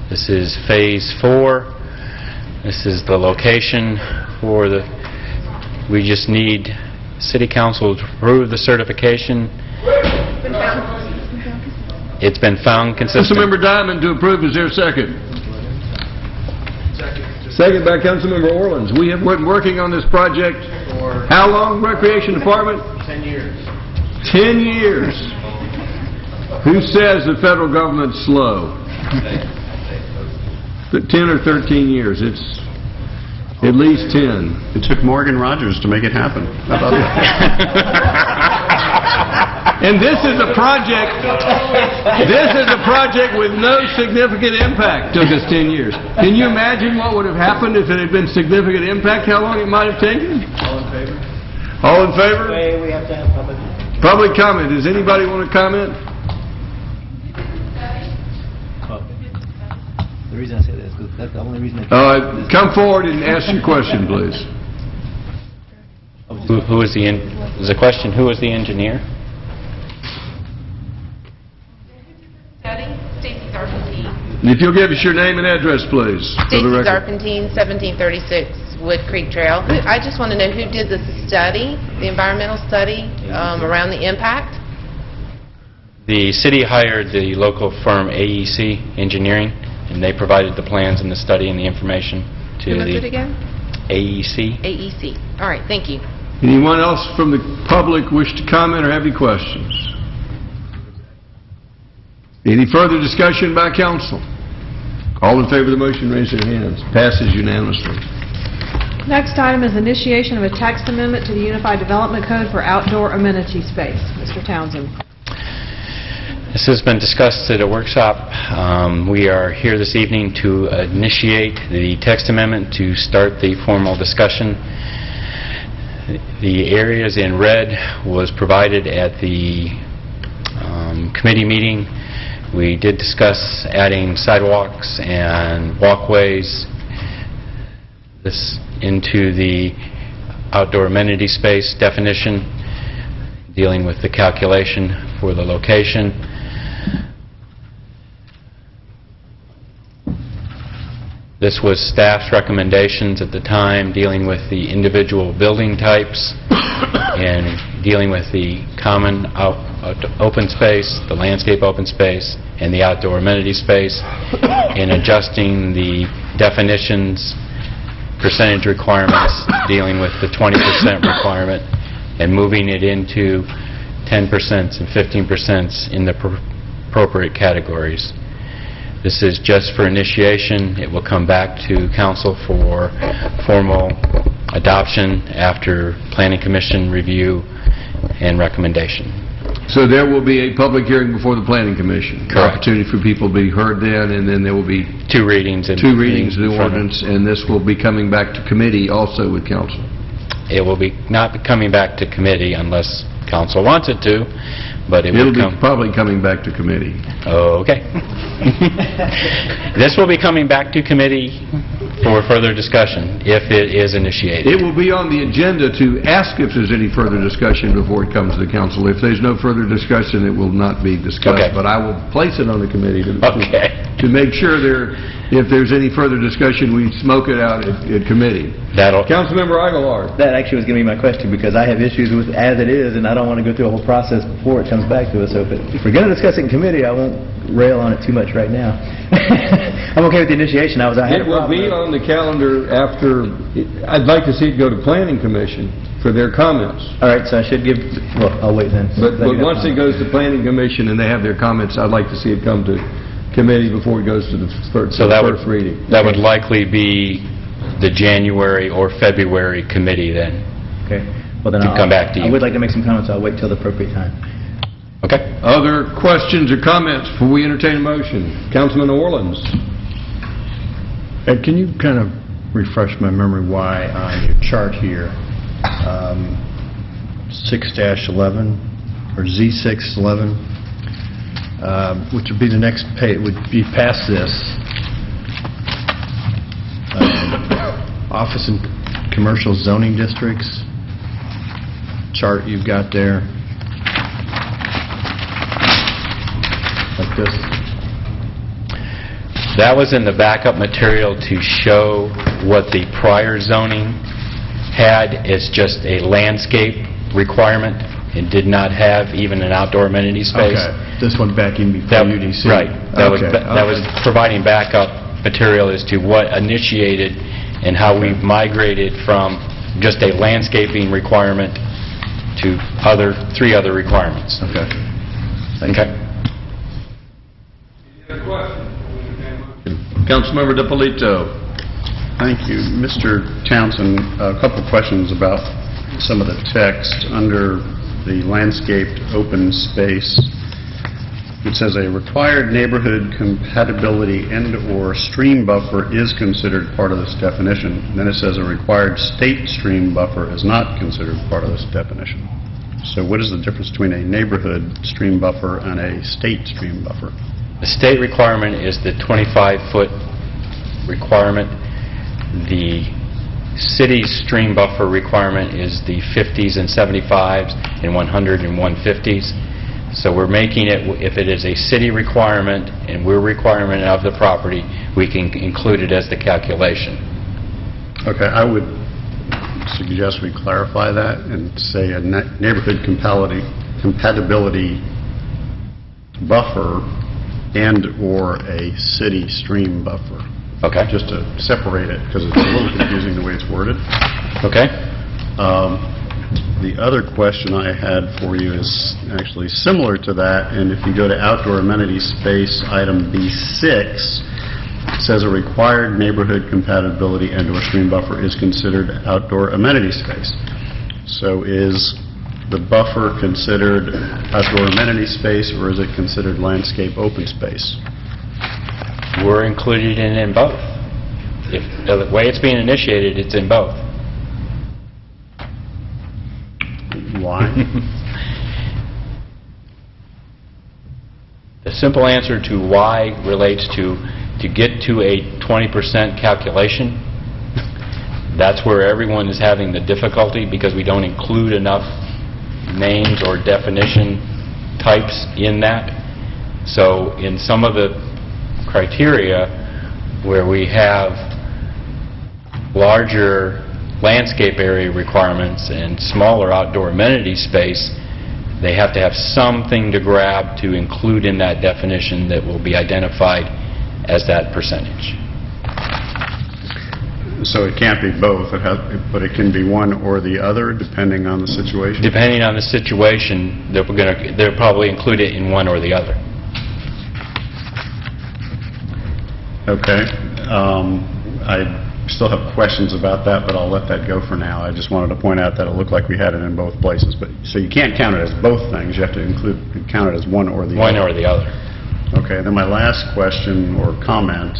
This is Phase 4. This is the location for we just need City Council to approve the certification. It's been found consistent. Councilmember Diamond to approve. Is there a second? Second by Councilmember Orleans. We have been working on this project for how long, Recreation Department? 10 years. 10 years. Who says the federal government's slow? 10 or 13 years. It's at least 10. It took Morgan Rogers to make it happen. How about that? And this is a project with no significant impact. Took us 10 years. Can you imagine what would have happened if it had been significant impact? How long it might have taken? All in favor? All in favor? We have to have public. Public comment. Does anybody want to comment? The reason I say that is because that's the only reason Come forward and ask your question, please. Who is the question, who is the engineer? Stacy Zarpentine. And if you'll give us your name and address, please. Stacy Zarpentine, 1736 Wood Creek Trail. I just want to know who did the study, the environmental study around the impact? The city hired the local firm AEC Engineering, and they provided the plans and the study and the information to Who was it again? AEC. AEC. All right, thank you. Anyone else from the public wish to comment or have any questions? Any further discussion by council? All in favor of the motion, raise their hands. Passes unanimously. Next item is initiation of a text amendment to the Unified Development Code for outdoor amenity space. Mr. Townsend. This has been discussed at a workshop. We are here this evening to initiate the text amendment to start the formal discussion. The areas in red was provided at the committee meeting. We did discuss adding sidewalks and walkways into the outdoor amenity space definition, dealing with the calculation for the location. This was staff's recommendations at the time, dealing with the individual building types and dealing with the common open space, the landscape open space, and the outdoor amenity space, and adjusting the definitions, percentage requirements, dealing with the 20% requirement, and moving it into 10% and 15% in the appropriate categories. This is just for initiation. It will come back to council for formal adoption after Planning Commission review and recommendation. So there will be a public hearing before the Planning Commission? Correct. Opportunity for people to be heard then, and then there will be... Two readings. Of the ordinance, and this will be coming back to committee also with council? It will be not be coming back to committee unless council wants it to, but it will It'll be probably coming back to committee. Okay. This will be coming back to committee for further discussion if it is initiated. It will be on the agenda to ask if there's any further discussion before it comes to the council. If there's no further discussion, it will not be discussed. Okay. But I will place it on the committee to make sure if there's any further discussion, we smoke it out at committee. Councilmember Aguilar. That actually was going to be my question, because I have issues with as it is, and I don't want to go through a whole process before it comes back to us. So if we're going to discuss it in committee, I won't rail on it too much right now. I'm okay with the initiation. I had It will be on the calendar after, I'd like to see it go to Planning Commission for their comments. All right, so I should give, well, I'll wait then. But once it goes to Planning Commission and they have their comments, I'd like to see it come to committee before it goes to the first reading. That would likely be the January or February committee then. Okay. Well, then come back to you. I would like to make some comments. I'll wait till the appropriate time. Okay. Other questions or comments before we entertain a motion? Councilman Orleans. Ed, can you kind of refresh my memory why on your chart here, 6-11 or Z611, which would be the next page, would be past this, office and commercial zoning districts chart you've got there, like this. That was in the backup material to show what the prior zoning had as just a landscape requirement. It did not have even an outdoor amenity space. Okay. This one back in before UDC. Right. That Okay. was providing backup material as to what initiated and how we migrated from just a landscaping requirement to three other requirements. Okay. Okay. Councilmember DiPolito. Thank you. Mr. Townsend, a couple of questions about some of the text under the landscaped open space. It says a required neighborhood compatibility and/or stream buffer is considered part of this definition. And then it says a required state stream buffer is not considered part of this definition. So what is the difference between a neighborhood stream buffer and a state stream buffer? The state requirement is the 25-foot requirement. The city's stream buffer requirement is the 50s and 75s and 100 and 150s. So we're making it, if it is a city requirement and we're requirement of the property, we can include it as the calculation. Okay, I would suggest we clarify that and say a neighborhood compatibility buffer and/or a city stream buffer. Okay. Just to separate it, because it's a little confusing the way it's worded. Okay. The other question I had for you is actually similar to that, and if you go to outdoor amenity space, item B6, says a required neighborhood compatibility and/or stream buffer is considered outdoor amenity space. So is the buffer considered outdoor amenity space, or is it considered landscape open space? We're included in both. If the way it's being initiated, it's in both. Why? The simple answer to why relates to get to a 20% calculation. That's where everyone is having the difficulty, because we don't include enough names or definition types in that. So in some of the criteria where we have larger landscape area requirements and smaller outdoor amenity space, they have to have something to grab to include in that definition that will be identified as that percentage. So it can't be both, but it can be one or the other, depending on the situation? Depending on the situation, they'll probably include it in one or the other. Okay. I still have questions about that, but I'll let that go for now. I just wanted to point out that it looked like we had it in both places. But so you can't count it as both things. You have to count it as one or the other. One or the other. Okay. Then my last question or comment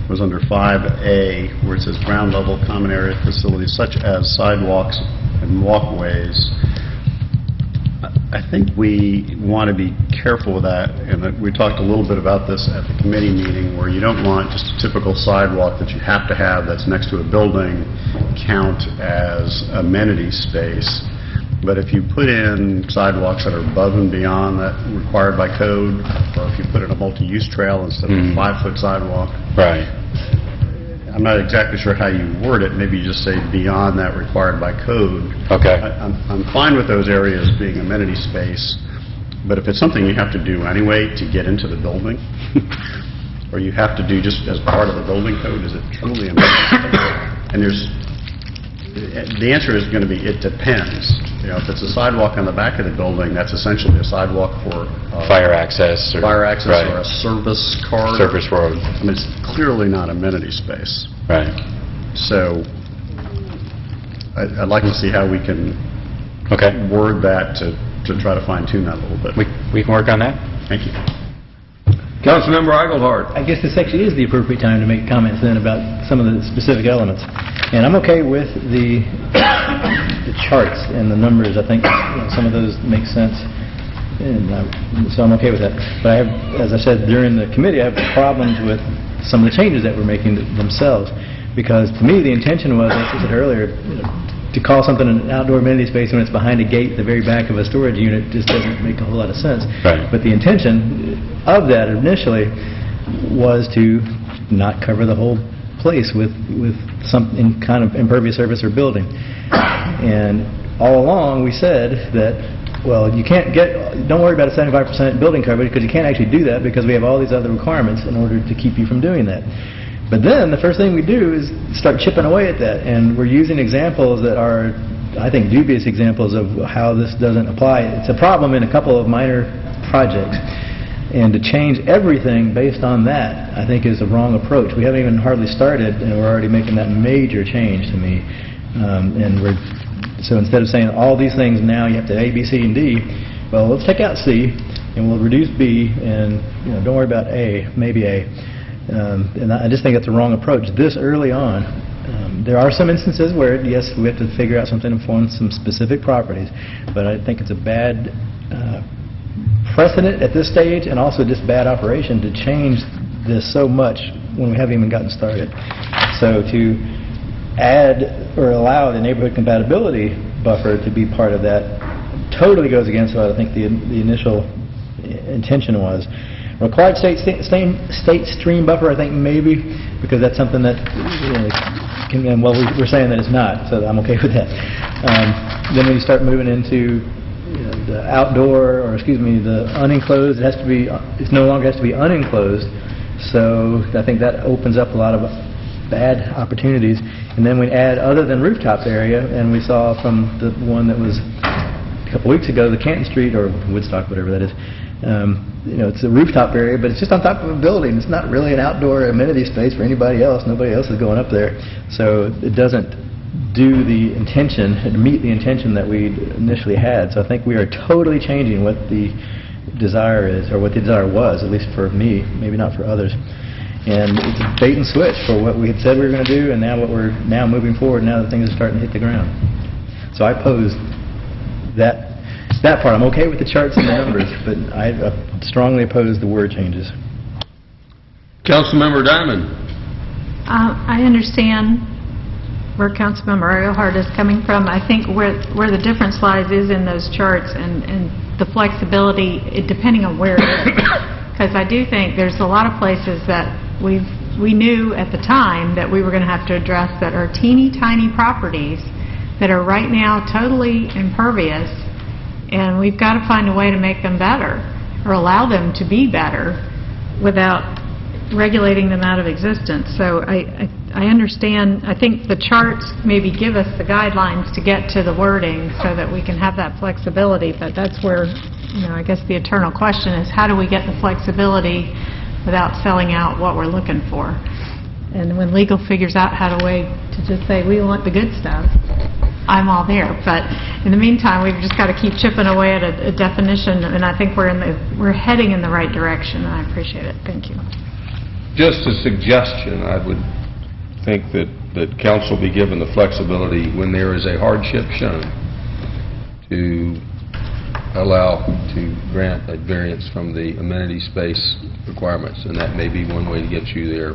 was under 5A, where it says ground level common area facilities such as sidewalks and walkways. I think we want to be careful with that, and that we talked a little bit about this at the committee meeting, where you don't want just a typical sidewalk that you have to have that's next to a building count as amenity space. But if you put in sidewalks that are above and beyond that required by code, or if you put in a multi-use trail instead of a 5-foot sidewalk, right? I'm not exactly sure how you word it. Maybe you just say beyond that required by code. Okay. I'm fine with those areas being amenity space, but if it's something you have to do anyway to get into the building, or you have to do just as part of the building code, is it truly amenity space? And the answer is going to be it depends. You know, if it's a sidewalk on the back of the building, that's essentially a sidewalk for fire access, or right. Or a service car. Service road. I mean, it's clearly not amenity space. Right. So I'd like to see how we can word that to try to fine-tune that a little bit. We can work on that. Thank you. Councilmember Eichelhardt. I guess this actually is the appropriate time to make comments then about some of the specific elements. And I'm okay with the charts and the numbers. I think some of those make sense, and so I'm okay with that. But I have, as I said during the committee, I have problems with some of the changes that we're making themselves, because to me the intention was, as I said earlier, to call something an outdoor amenity space when it's behind a gate at the very back of a storage unit just doesn't make a whole lot of sense. Right. But the intention of that initially was to not cover the whole place with some kind of impervious surface or building. And all along we said that, well, you can't don't worry about a 75% building coverage, because you can't actually do that because we have all these other requirements in order to keep you from doing that. But then the first thing we do is start chipping away at that, and we're using examples that are, I think, dubious examples of how this doesn't apply. It's a problem in a couple of minor projects, and to change everything based on that, I think, is a wrong approach. We haven't even hardly started, and we're already making that major change to me. So instead of saying all these things now you have to A, B, C, and D, well, let's take out C, and we'll reduce B, and don't worry about A, maybe A. And I just think that's the wrong approach this early on. There are some instances where, yes, we have to figure out something on some specific properties, but I think it's a bad precedent at this stage, and also just bad operation to change this so much when we haven't even gotten started. So to add or allow the neighborhood compatibility buffer to be part of that totally goes against what I think the initial intention was. Required state stream buffer, I think maybe, because that's something that well, we're saying that it's not, so I'm okay with that. Then when you start moving into the outdoor, or the unenclosed, it no longer has to be unenclosed. So I think that opens up a lot of bad opportunities. And then we add other than rooftop area, and we saw from the one that was a couple weeks ago, the Canton Street, or Woodstock, whatever that is, it's a rooftop area, but it's just on top of a building. It's not really an outdoor amenity space for anybody else. Nobody else is going up there. So it doesn't do the intention, meet the intention that we initially had. So I think we are totally changing what the desire is, or what the desire was, at least for me, maybe not for others. And it's a bait and switch for what we had said we were going to do, and now what we're now moving forward, now that things are starting to hit the ground. So I oppose that part. I'm okay with the charts and the numbers, but I strongly oppose the word changes. Councilmember Diamond. I understand where Councilmember Engelhardt is coming from. I think where the difference lies is in those charts and the flexibility, depending on where it is. Because I do think there's a lot of places that we knew at the time that we were going to have to address that are teeny tiny properties that are right now totally impervious, and we've got to find a way to make them better or allow them to be better without regulating them out of existence. So I understand. I think the charts maybe give us the guidelines to get to the wording so that we can have that flexibility, but that's where, I guess the eternal question is, how do we get the flexibility without selling out what we're looking for? And when legal figures out how to way to just say, we want the good stuff, I'm all there. But in the meantime, we've just got to keep chipping away at a definition, and I think we're heading in the right direction, and I appreciate it. Thank you. Just a suggestion, I would think that council be given the flexibility when there is a hardship shown to grant a variance from the amenity space requirements, and that may be one way to get you there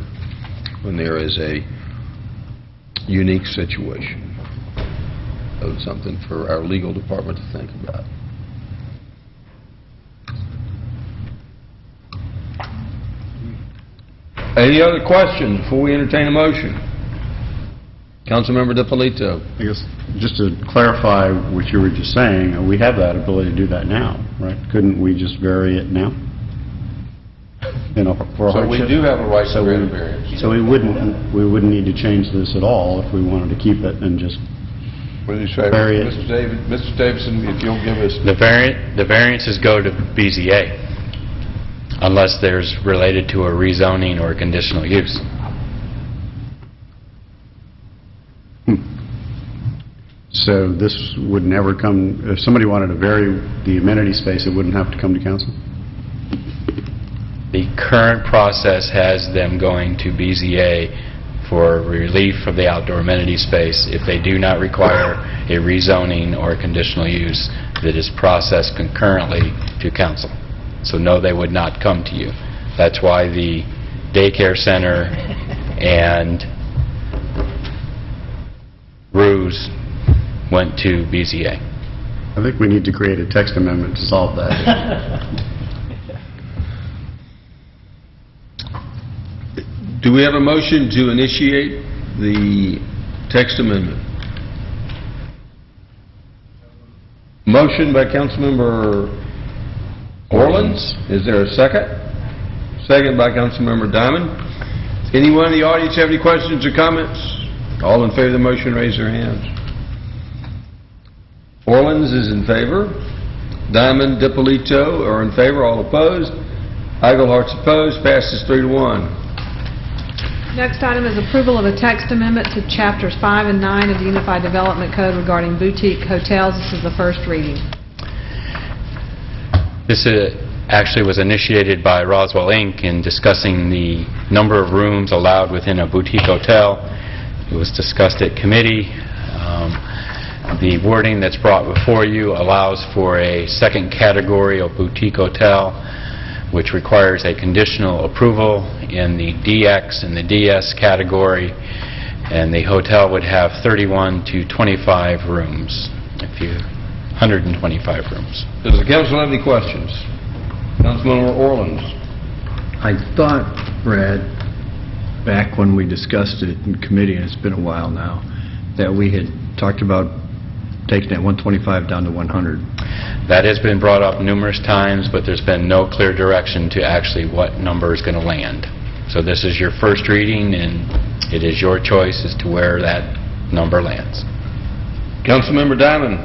when there is a unique situation. Of something for our legal department to think about. Any other questions before we entertain a motion? Councilmember DiPolito. I guess, just to clarify what you were just saying, we have that ability to do that now, right? Couldn't we just vary it now? For a So we hardship? do have a right to grant a variance. So we wouldn't need to change this at all if we wanted to keep it and just What did you say, vary it. Mr. Davidson, if you'll give us... The variances go to BZA unless there's related to a rezoning or a conditional use. So this would never come, if somebody wanted to vary the amenity space, it wouldn't have to come to council? The current process has them going to BZA for relief from the outdoor amenity space if they do not require a rezoning or a conditional use that is processed concurrently to council. So no, they would not come to you. That's why the daycare center and Ruse went to BZA. I think we need to create a text amendment to solve that. Do we have a motion to initiate the text amendment? Motion by Councilmember Orleans. Is there a second? Second by Councilmember Diamond. Anyone in the audience have any questions or comments? All in favor of the motion, raise their hands. Orleans is in favor. Diamond, DiPolito are in favor. All opposed. Eichelhardt's opposed. Passes 3-1. Next item is approval of a text amendment to Chapters 5 and 9 of the Unified Development Code regarding boutique hotels. This is the first reading. This actually was initiated by Roswell, Inc. in discussing the number of rooms allowed within a boutique hotel. It was discussed at committee. The wording that's brought before you allows for a second category of boutique hotel, which requires a conditional approval in the DX and the DS category, and the hotel would have 31 to 25 rooms, 125 rooms. Does the council have any questions? Councilmember Orleans. I thought, Brad, back when we discussed it in committee, and it's been a while now, that we had talked about taking that 125 down to 100. That has been brought up numerous times, but there's been no clear direction to actually what number is going to land. So this is your first reading, and it is your choice as to where that number lands. Councilmember Diamond.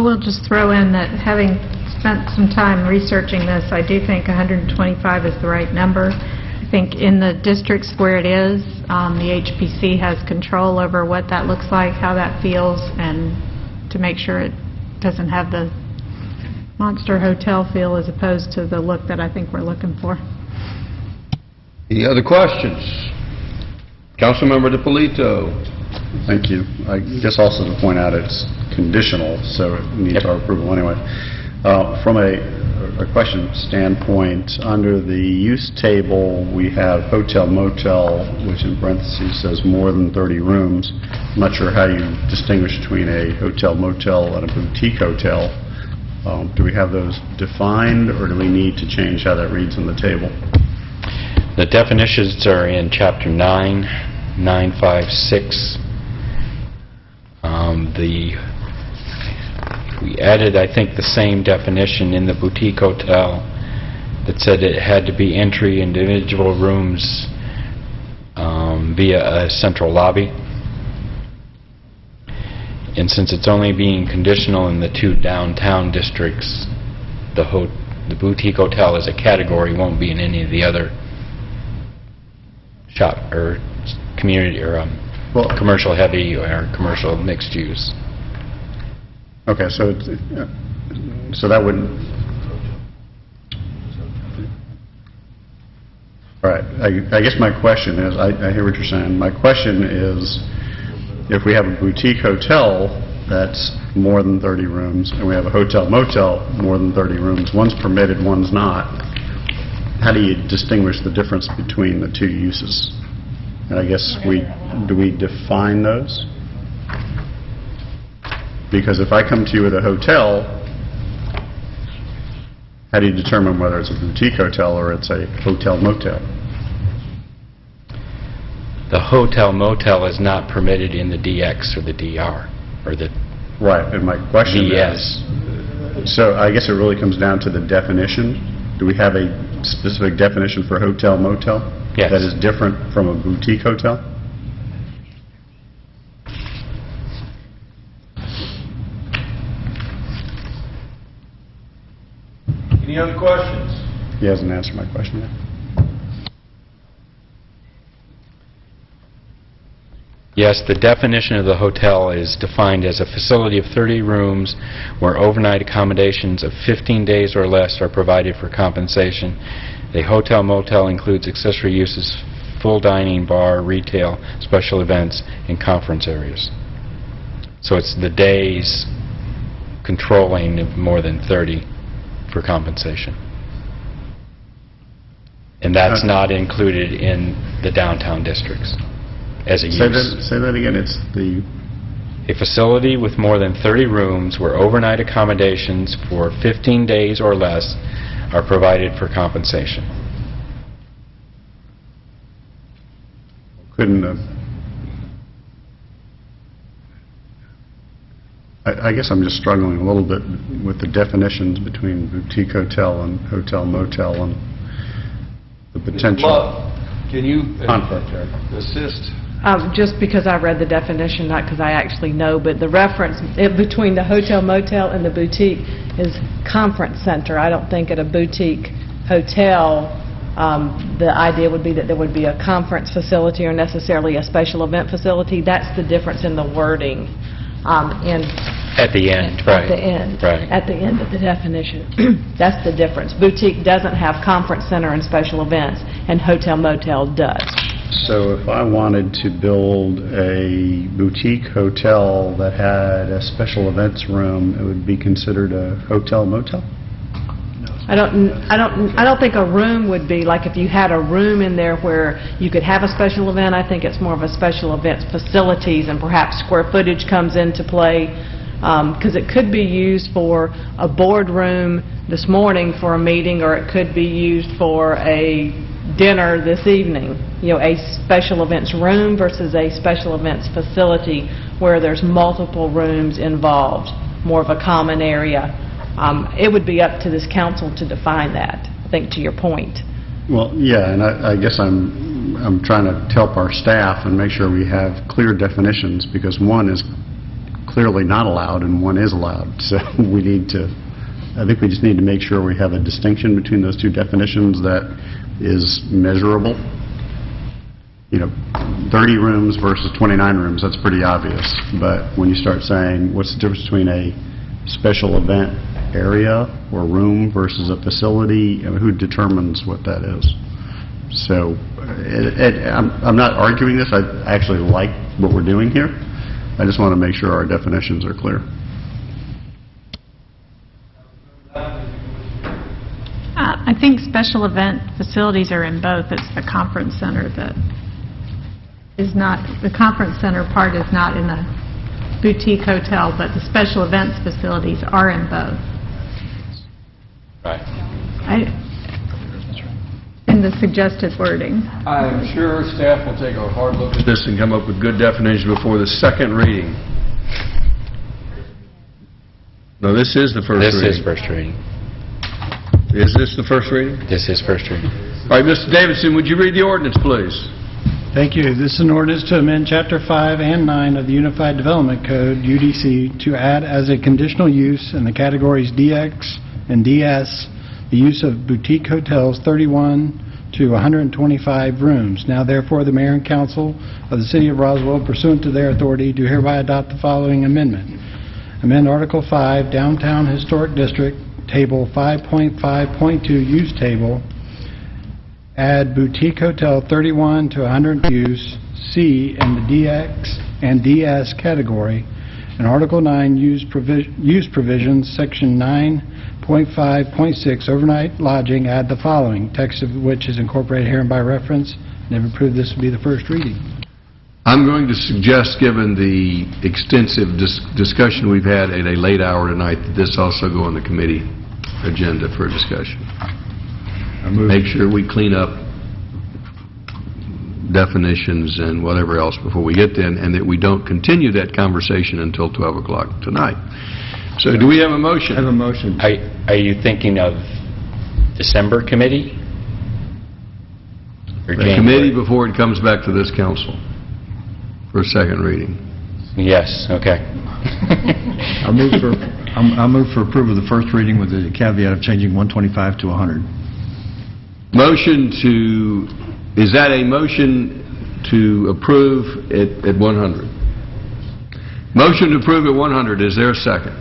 will just throw in that having spent some time researching this, I do think 125 is the right number. I think in the districts where it is, the HPC has control over what that looks like, how that feels, and to make sure it doesn't have the monster hotel feel as opposed to the look that I think we're looking for. Any other questions? Councilmember DiPolito. Thank you. I guess also to point out it's conditional, so it needs our approval anyway. From a question standpoint, under the use table, we have hotel motel, which in parentheses says more than 30 rooms. I'm not sure how you distinguish between a hotel motel and a boutique hotel. Do we have those defined, or do we need to change how that reads in the table? The definitions are in Chapter 9, 956. We added, I think, the same definition in the boutique hotel that said it had to be entry individual rooms via a central lobby. And since it's only being conditional in the 2 downtown districts, the boutique hotel as a category won't be in any of the other shop or community or commercial heavy or commercial mixed use. Okay, so that would. All right. I guess my question is, I hear what you're saying. My question is, if we have a boutique hotel that's more than 30 rooms, and we have a hotel motel more than 30 rooms, one's permitted, one's not, how do you distinguish the difference between the two uses? And I guess do we define those? Because if I come to you with a hotel, how do you determine whether it's a boutique hotel or it's a hotel motel? The hotel motel is not permitted in the DX or the DR or the right. And my question DS. is, so I guess it really comes down to the definition. Do we have a specific definition for hotel motel? Yes. That is different from a boutique hotel? Any other questions? He hasn't answered my question yet. Yes, the definition of the hotel is defined as a facility of 30 rooms where overnight accommodations of 15 days or less are provided for compensation. The hotel motel includes accessory uses, full dining, bar, retail, special events, and conference areas. So it's the days controlling of more than 30 for compensation. And that's not included in the downtown districts as a use. Say that again. It's a facility with more than 30 rooms where overnight accommodations for 15 days or less are provided for compensation. Couldn't I guess I'm just struggling a little bit with the definitions between boutique hotel and hotel motel and the potential Can you conflict there. assist? Just because I read the definition, not because I actually know, but the reference between the hotel motel and the boutique is conference center. I don't think at a boutique hotel the idea would be that there would be a conference facility or necessarily a special event facility. That's the difference in the wording. At the end, right. At the end. Right. At the end of the definition. That's the difference. Boutique doesn't have conference center and special events, and hotel motel does. So if I wanted to build a boutique hotel that had a special events room, it would be considered a hotel motel? I don't think a room would be, like if you had a room in there where you could have a special event. I think it's more of a special events facilities, and perhaps square footage comes into play, because it could be used for a boardroom this morning for a meeting, or it could be used for a dinner this evening. You know, a special events room versus a special events facility where there's multiple rooms involved, more of a common area. It would be up to this council to define that, I think, to your point. Well, yeah, and I guess I'm trying to help our staff and make sure we have clear definitions, because one is clearly not allowed and one is allowed. So we need to, I think we just need to make sure we have a distinction between those two definitions that is measurable. 30 rooms versus 29 rooms, that's pretty obvious. But when you start saying, what's the difference between a special event area or room versus a facility, who determines what that is? So I'm not arguing this. I actually like what we're doing here. I just want to make sure our definitions are clear. I think special event facilities are in both. It's the conference center that is not, the conference center part is not in a boutique hotel, but the special events facilities are in both. Right. In the suggested wording. I'm sure staff will take a hard look at this and come up with good definitions before the second reading. No, this is the first reading. This is first reading. Is this the first reading? This is first reading. All right, Mr. Davidson, would you read the ordinance, please? Thank you. This is an ordinance to amend Chapter 5 and 9 of the Unified Development Code, UDC, to add as a conditional use in the categories DX and DS the use of boutique hotels 31 to 125 rooms. Now therefore, the mayor and council of the city of Roswell, pursuant to their authority, do hereby adopt the following amendment. Amend Article 5, Downtown Historic District, Table 5.5.2, Use Table, add boutique hotel 31 to 100 use C in the DX and DS category. In Article 9, use provisions, Section 9.5.6, overnight lodging, add the following, text of which is incorporated herein by reference. Never approved. This will be the first reading. I'm going to suggest, given the extensive discussion we've had at a late hour tonight, that this also go on the committee agenda for discussion. Make sure we clean up definitions and whatever else before we get there, and that we don't continue that conversation until 12 o'clock tonight. So do we have a motion? I have a motion. Are you thinking of December committee? Or The committee before it comes back to this council for a second reading. Yes, okay. I'll move for approval of the first reading with the caveat of changing 125 to 100. Motion to, is that a motion to approve at 100? Motion to approve at 100, is there a second?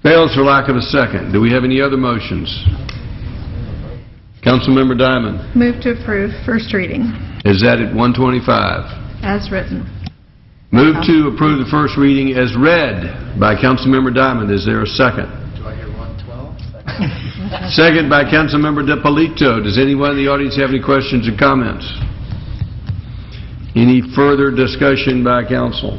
Fails for lack of a second. Do we have any other motions? Councilmember Diamond. Move to approve first reading Is that at 125? as written. Move to approve the first reading as read by Councilmember Diamond. Is there a second? Do I hear 112? Second by Councilmember DePolito. Does anyone in the audience have any questions or comments? Any further discussion by council?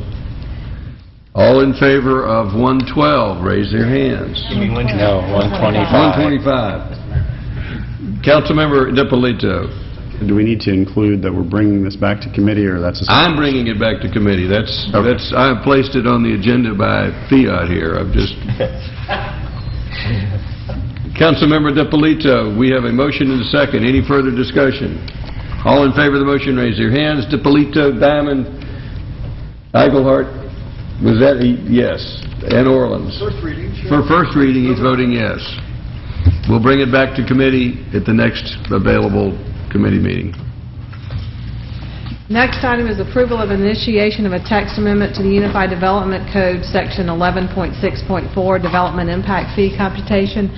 All in favor of 112, raise their hands. No, 125. 125. Councilmember DePolito. Do we need to include that we're bringing this back to committee, or that's a... I'm bringing it back to committee. I have placed it on the agenda by fiat here. I've just... Councilmember DePolito, we have a motion and a second. Any further discussion? All in favor of the motion, raise your hands. DePolito, Diamond, Eichelhart, was that yes? And Orleans. First reading. For first reading, he's voting yes. We'll bring it back to committee at the next available committee meeting. Next item is approval of initiation of a text amendment to the Unified Development Code, Section 11.6.4, Development Impact Fee Computation.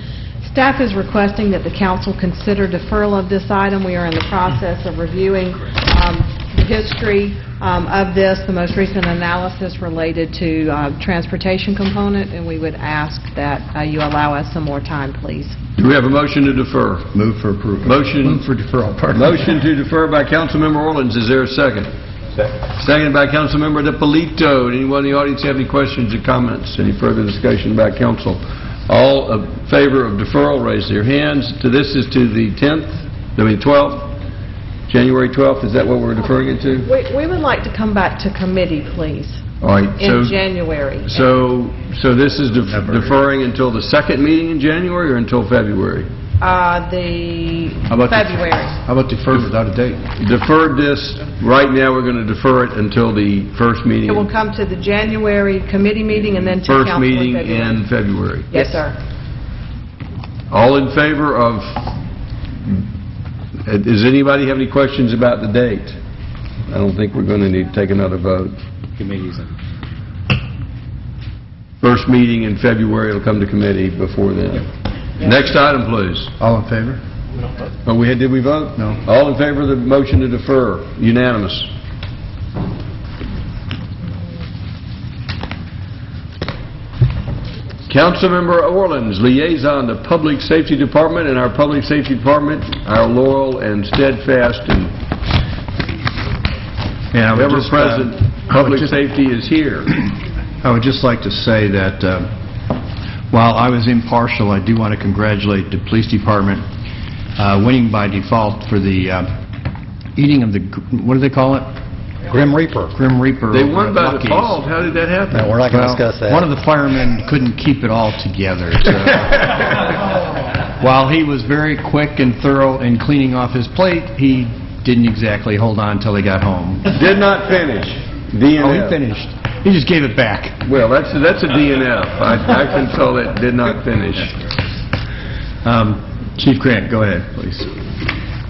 Staff is requesting that the council consider deferral of this item. We are in the process of reviewing the history of this, the most recent analysis related to transportation component, and we would ask that you allow us some more time, please. Do we have a motion to defer? Move for approval. Motion for deferral. Motion to defer by Councilmember Orleans. Is there a second? Second by Councilmember DePolito. Anyone in the audience have any questions or comments? Any further discussion by council? All in favor of deferral, raise their hands. This is to the 12th? January 12th, is that what we're deferring it to? We would like to come back to committee, please, All right. in January. So this is deferring until the second meeting in January or until February? The about the- February. How about deferred without a date? Deferred this, right now, we're going to defer it until the first meeting. It will come to the January committee meeting and then to First council in meeting February. in February. Yes, sir. All in favor of, does anybody have any questions about the date? I don't think we're going to need to take another vote. Committees and... First meeting in February, it'll come to committee before then. Next item, please. All in favor? Oh, did we vote? No. All in favor of the motion to defer? Unanimous. Councilmember Orleans, liaison to Public Safety Department, and our Public Safety Department, our loyal and steadfast and ever-present public safety is here. I would just like to say that while I was impartial, I do want to congratulate the police department winning by default for the eating of the, what do they call it? Grim Reaper. Grim Reaper. They over won at by Lucky's. default. How did that happen? No, we're not going to Well, discuss that. one of the firemen couldn't keep it all together. So while he was very quick and thorough in cleaning off his plate, he didn't exactly hold on till he got home. Did not finish. DNF. Oh, he finished. He just gave it back. Well, that's a DNF. I can call it did not finish. Chief Grant, go ahead, please.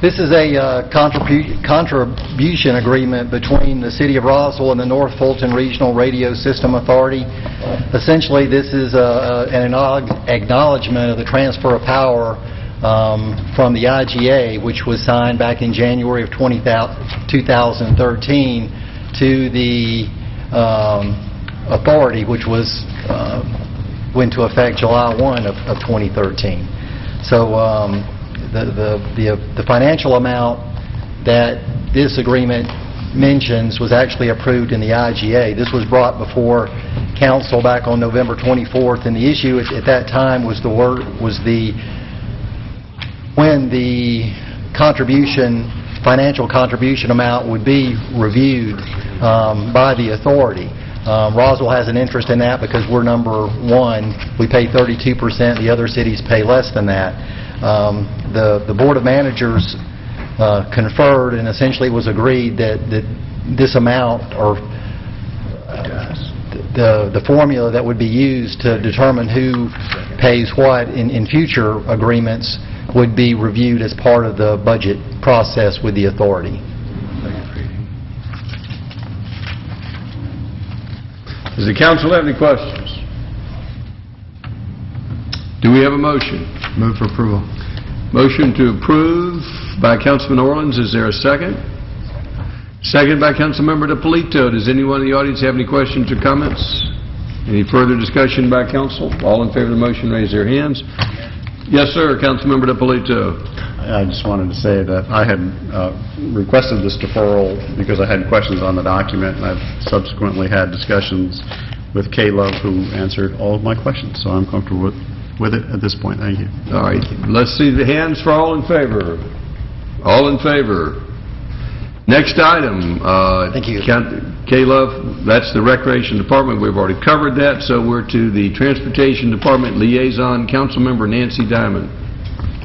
This is a contribution agreement between the City of Roswell and the North Fulton Regional Radio System Authority. Essentially, this is an acknowledgement of the transfer of power from the IGA, which was signed back in January of 2013, to the authority, which was went into effect July 1 of 2013. So the financial amount that this agreement mentions was actually approved in the IGA. This was brought before council back on November 24th, and the issue at that time was when the financial contribution amount would be reviewed by the authority. Roswell has an interest in that because we're number one. We pay 32%. The other cities pay less than that. The Board of Managers conferred, and essentially it was agreed that this amount, or the formula that would be used to determine who pays what in future agreements would be reviewed as part of the budget process with the authority. Does the council have any questions? Do we have a motion? Move for approval. Motion to approve by Councilman Orleans. Is there a second? Second by Councilmember DiPolito. Does anyone in the audience have any questions or comments? Any further discussion by council? All in favor of the motion, raise their hands. Yes, sir. Councilmember DiPolito. I just wanted to say that I had requested this deferral because I had questions on the document, and I've subsequently had discussions with K-Love, who answered all of my questions, so I'm comfortable with it at this point. Thank you. All right. Let's see the hands for all in favor. All in favor. Next item. Thank you. K-Love, that's the Recreation Department. We've already covered that, so we're to the Transportation Department Liaison, Councilmember Nancy Diamond.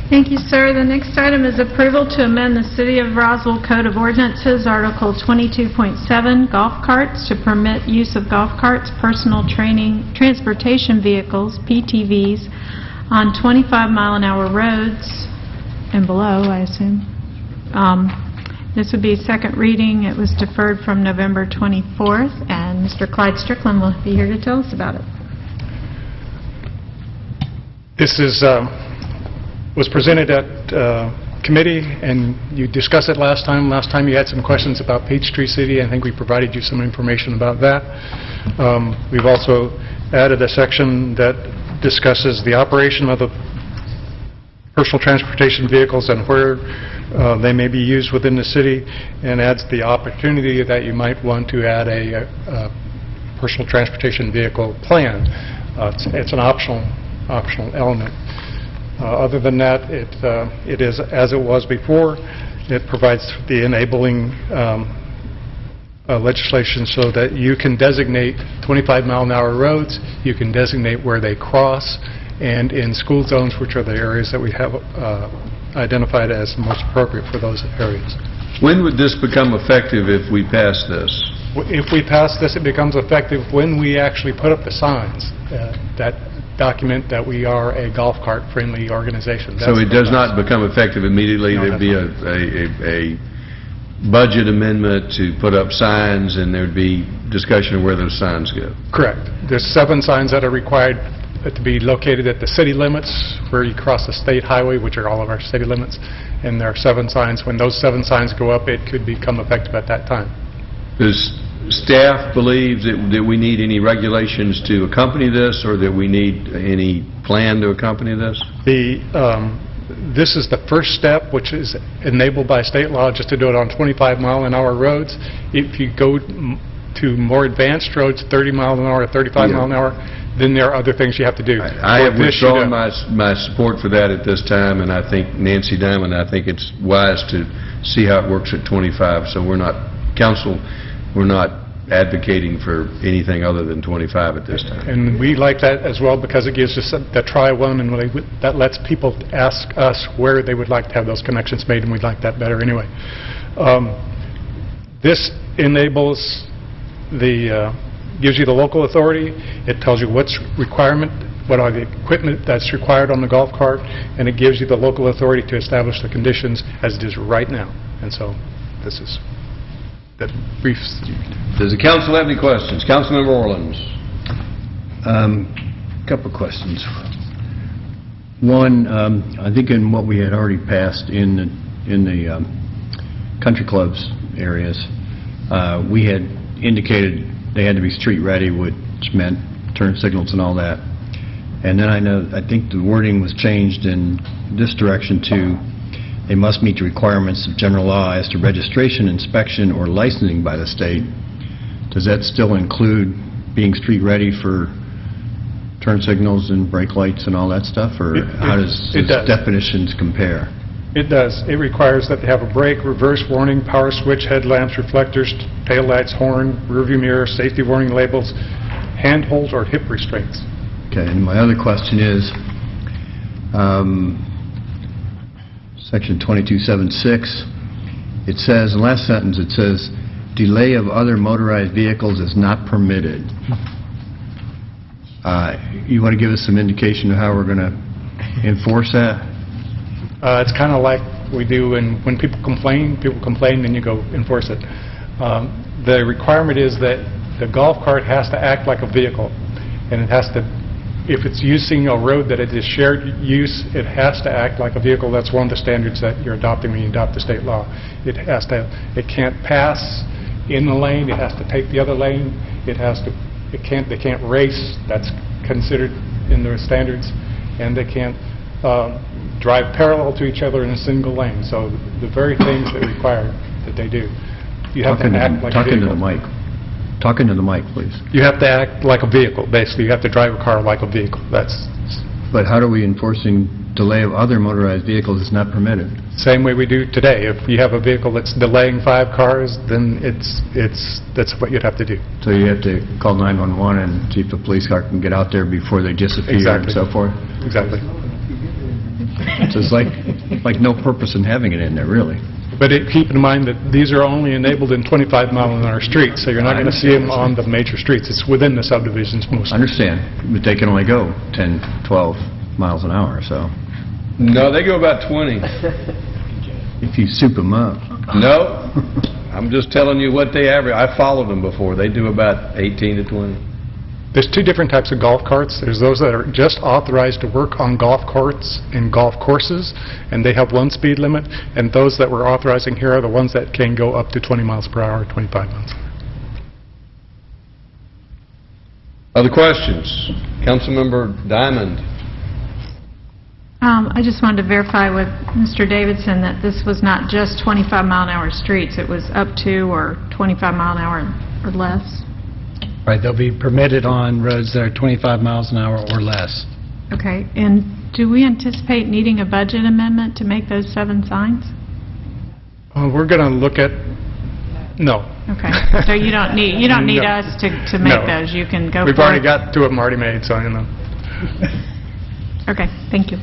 Thank you, sir. The next item is approval to amend the City of Roswell Code of Ordinances, Article 22.7, golf carts, to permit use of golf carts, personal transportation vehicles, PTVs, on 25-mile-an-hour roads and below, I assume. This would be second reading. It was deferred from November 24th, and Mr. Clyde Strickland will be here to tell us about it. This was presented at committee, and you discussed it last time. Last time you had some questions about Peachtree City. I think we provided you some information about that. We've also added a section that discusses the operation of the personal transportation vehicles and where they may be used within the city, and adds the opportunity that you might want to add a personal transportation vehicle plan. It's an optional element. Other than that, it is as it was before. It provides the enabling legislation so that you can designate 25-mile-an-hour roads, you can designate where they cross, and in school zones, which are the areas that we have identified as most appropriate for those areas. When would this become effective if we pass this? If we pass this, it becomes effective when we actually put up the signs that document that we are a golf cart-friendly organization. So it does not become effective immediately? There'd be a budget amendment to put up signs, and there'd be discussion of where those signs go? Correct. There's 7 signs that are required to be located at the city limits where you cross the state highway, which are all of our city limits, and there are 7 signs. When those 7 signs go up, it could become effective at that time. Does staff believe that we need any regulations to accompany this, or that we need any plan to accompany this? This is the first step, which is enabled by state law, just to do it on 25-mile-an-hour roads. If you go to more advanced roads, 30 miles an hour, 35 miles an hour, then there are other things you have to do. I have withdrawn my support for that at this time, and I think Nancy Diamond, I think it's wise to see how it works at 25. So we're not, council, we're not advocating for anything other than 25 at this time. And we like that as well because it gives us the try one, and really that lets people ask us where they would like to have those connections made, and we'd like that better anyway. This enables gives you the local authority. It tells you what are the equipment that's required on the golf cart, and it gives you the local authority to establish the conditions as it is right now. And so this is the brief. Does the council have any questions? Councilmember Orleans. Couple of questions. One, I think in what we had already passed in the country clubs areas, we had indicated they had to be street ready, which meant turn signals and all that. And then I think the wording was changed in this direction to they must meet the requirements of general law as to registration, inspection, or licensing by the state. Does that still include being street ready for turn signals and brake lights and all that stuff, or how does definitions compare? It does. It requires that they have a brake, reverse warning, power switch, headlamps, reflectors, tail lights, horn, rearview mirror, safety warning labels, handholds, or hip restraints. Okay, and my other question is, Section 2276, it says, in the last sentence, it says, delay of other motorized vehicles is not permitted. You want to give us some indication of how we're going to enforce that? It's kind of like we do when people complain, then you go enforce it. The requirement is that the golf cart has to act like a vehicle, and it has to, if it's using a road that it is shared use, it has to act like a vehicle. That's one of the standards that you're adopting when you adopt the state law. It can't pass in the lane, it has to take the other lane, they can't race, that's considered in their standards, and they can't drive parallel to each other in a single lane. So the very things that require that they do, you have to act like a vehicle. Talking to the mic. Talking to the mic, please. You have to act like a vehicle, basically. You have to drive a car like a vehicle. But how are we enforcing delay of other motorized vehicles is not permitted? Same way we do today. If you have a vehicle that's delaying 5 cars, then that's what you'd have to do. So you have to call 911 and see if a police car can get out there before they disappear and so forth? Exactly. So it's like no purpose in having it in there, really. But keep in mind that these are only enabled in 25-mile-an-hour streets, so you're not going to see them on the major streets. It's within the subdivisions mostly. I understand, but they can only go 10, 12 miles an hour, so. No, they go about 20. If you soup them up. No, I'm just telling you what they average. I followed them before. They do about 18 to 20. There's 2 different types of golf carts. There's those that are just authorized to work on golf carts and golf courses, and they have 1 speed limit, and those that we're authorizing here are the ones that can go up to 20 miles per hour, 25 miles per hour. Other questions? Councilmember Diamond. I just wanted to verify with Mr. Davidson that this was not just 25-mile-an-hour streets. It was up to or 25 mile an hour or less. Right, they'll be permitted on roads that are 25 miles an hour or less. Okay, and do we anticipate needing a budget amendment to make those 7 signs? We're going to look at, no. Okay, so you don't need No. us to make those. You can go. We've already got 2 of them already made, so you know. Okay, thank you.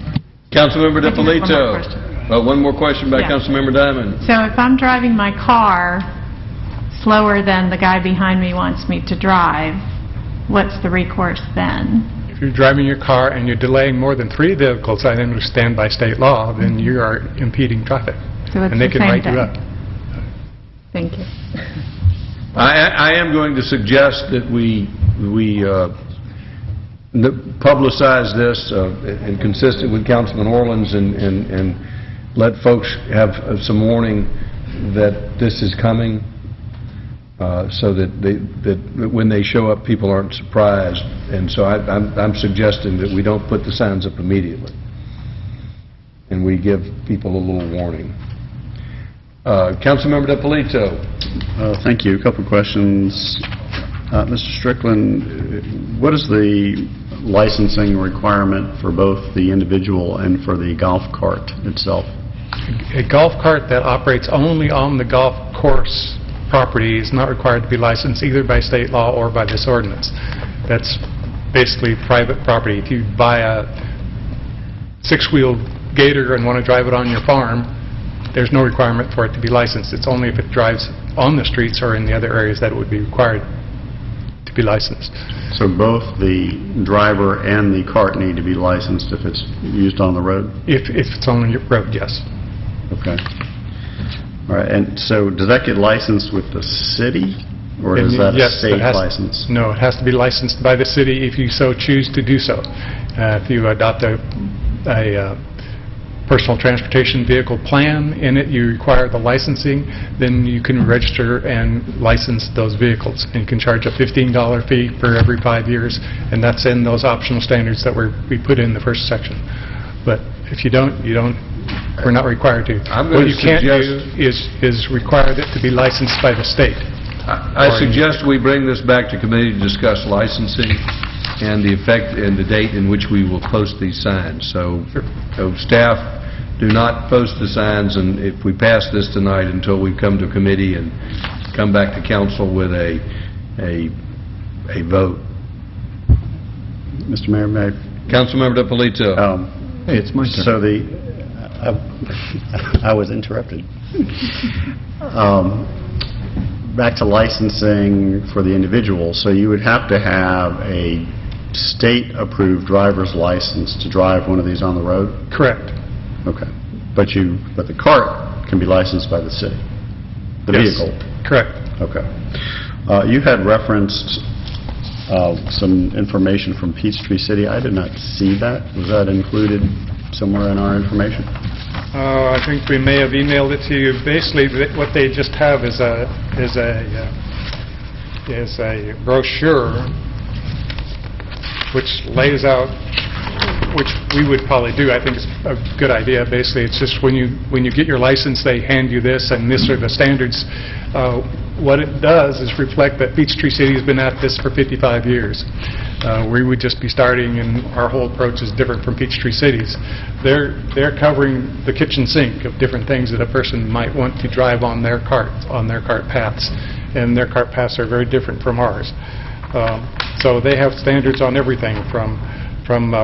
Councilmember I can have one more DiPolito. question. One more question by Yeah. Councilmember Diamond. So if I'm driving my car slower than the guy behind me wants me to drive, what's the recourse then? If you're driving your car and you're delaying more than 3 vehicles, I understand by state law, then you are impeding traffic. So it's And they the can same write thing. you up. Thank you. I am going to suggest that we publicize this and consistent with Councilman Orleans and let folks have some warning that this is coming so that when they show up, people aren't surprised. And so I'm suggesting that we don't put the signs up immediately and we give people a little warning. Councilmember DiPolito. Thank you. A couple of questions. Mr. Strickland, what is the licensing requirement for both the individual and for the golf cart itself? A golf cart that operates only on the golf course property is not required to be licensed either by state law or by this ordinance. That's basically private property. If you buy a 6-wheel Gator and want to drive it on your farm, there's no requirement for it to be licensed. It's only if it drives on the streets or in the other areas that it would be required to be licensed. So both the driver and the cart need to be licensed if it's used on the road? If it's on your road, yes. Okay. All right, and so does that get licensed with the city, or is that a Yes, state it has- license? No, it has to be licensed by the city if you so choose to do so. If you adopt a personal transportation vehicle plan in it, you require the licensing, then you can register and license those vehicles. And you can charge a $15 fee for every 5 years, and that's in those optional standards that we put in the first section. But if you don't, we're not required to. What you can't do is require it to be licensed by the state. I suggest we bring this back to committee to discuss licensing and the effect and the date in which we will post these signs. So staff, do not post the signs, and if we pass this tonight, until we come to committee and come back to council with a vote. Mr. Mayor, may I? Councilmember DiPolito. Hey, it's my turn. So I was interrupted. Back to licensing for the individual, so you would have to have a state-approved driver's license to drive one of these on the road? Correct. Okay. But the cart can be licensed by the city? The Yes. vehicle? Correct. Okay. You had referenced some information from Peachtree City. I did not see that. Was that included somewhere in our information? I think we may have emailed it to you. Basically, what they just have is a brochure which lays out, which we would probably do. I think it's a good idea. Basically, it's just when you get your license, they hand you this, and these are the standards. What it does is reflect that Peachtree City has been at this for 55 years. We would just be starting, and our whole approach is different from Peachtree City's. They're covering the kitchen sink of different things that a person might want to drive on their cart paths, and their cart paths are very different from ours. So they have standards on everything from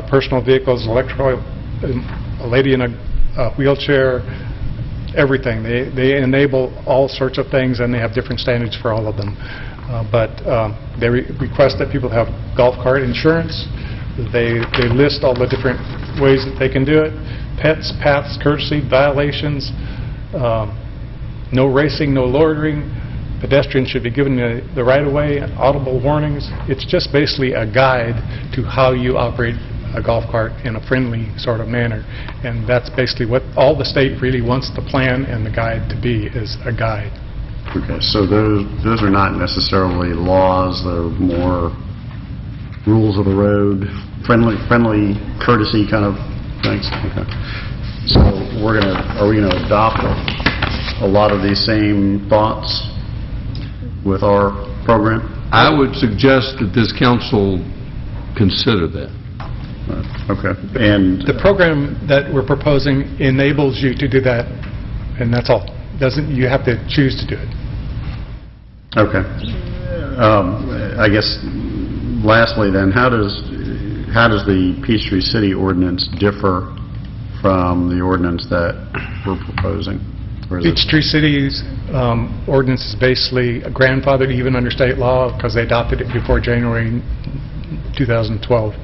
personal vehicles, electrical, a lady in a wheelchair, everything. They enable all sorts of things, and they have different standards for all of them. But they request that people have golf cart insurance. They list all the different ways that they can do it: pets, paths, courtesy, violations, no racing, no loitering. Pedestrians should be given the right-of-way, audible warnings. It's just basically a guide to how you operate a golf cart in a friendly sort of manner. And that's basically what all the state really wants the plan and the guide to be, is a guide. Okay, so those are not necessarily laws, they're more rules of the road, friendly courtesy kind of things? Okay. So are we gonna adopt a lot of these same thoughts with our program? I would suggest that this council consider that. Okay. And the program that we're proposing enables you to do that, and that's all. You have to choose to do it. Okay. I guess lastly then, how does how does the Peachtree City ordinance differ from the ordinance that we're proposing? Or is it- Peachtree City's ordinance is basically grandfathered even under state law because they adopted it before January 2012.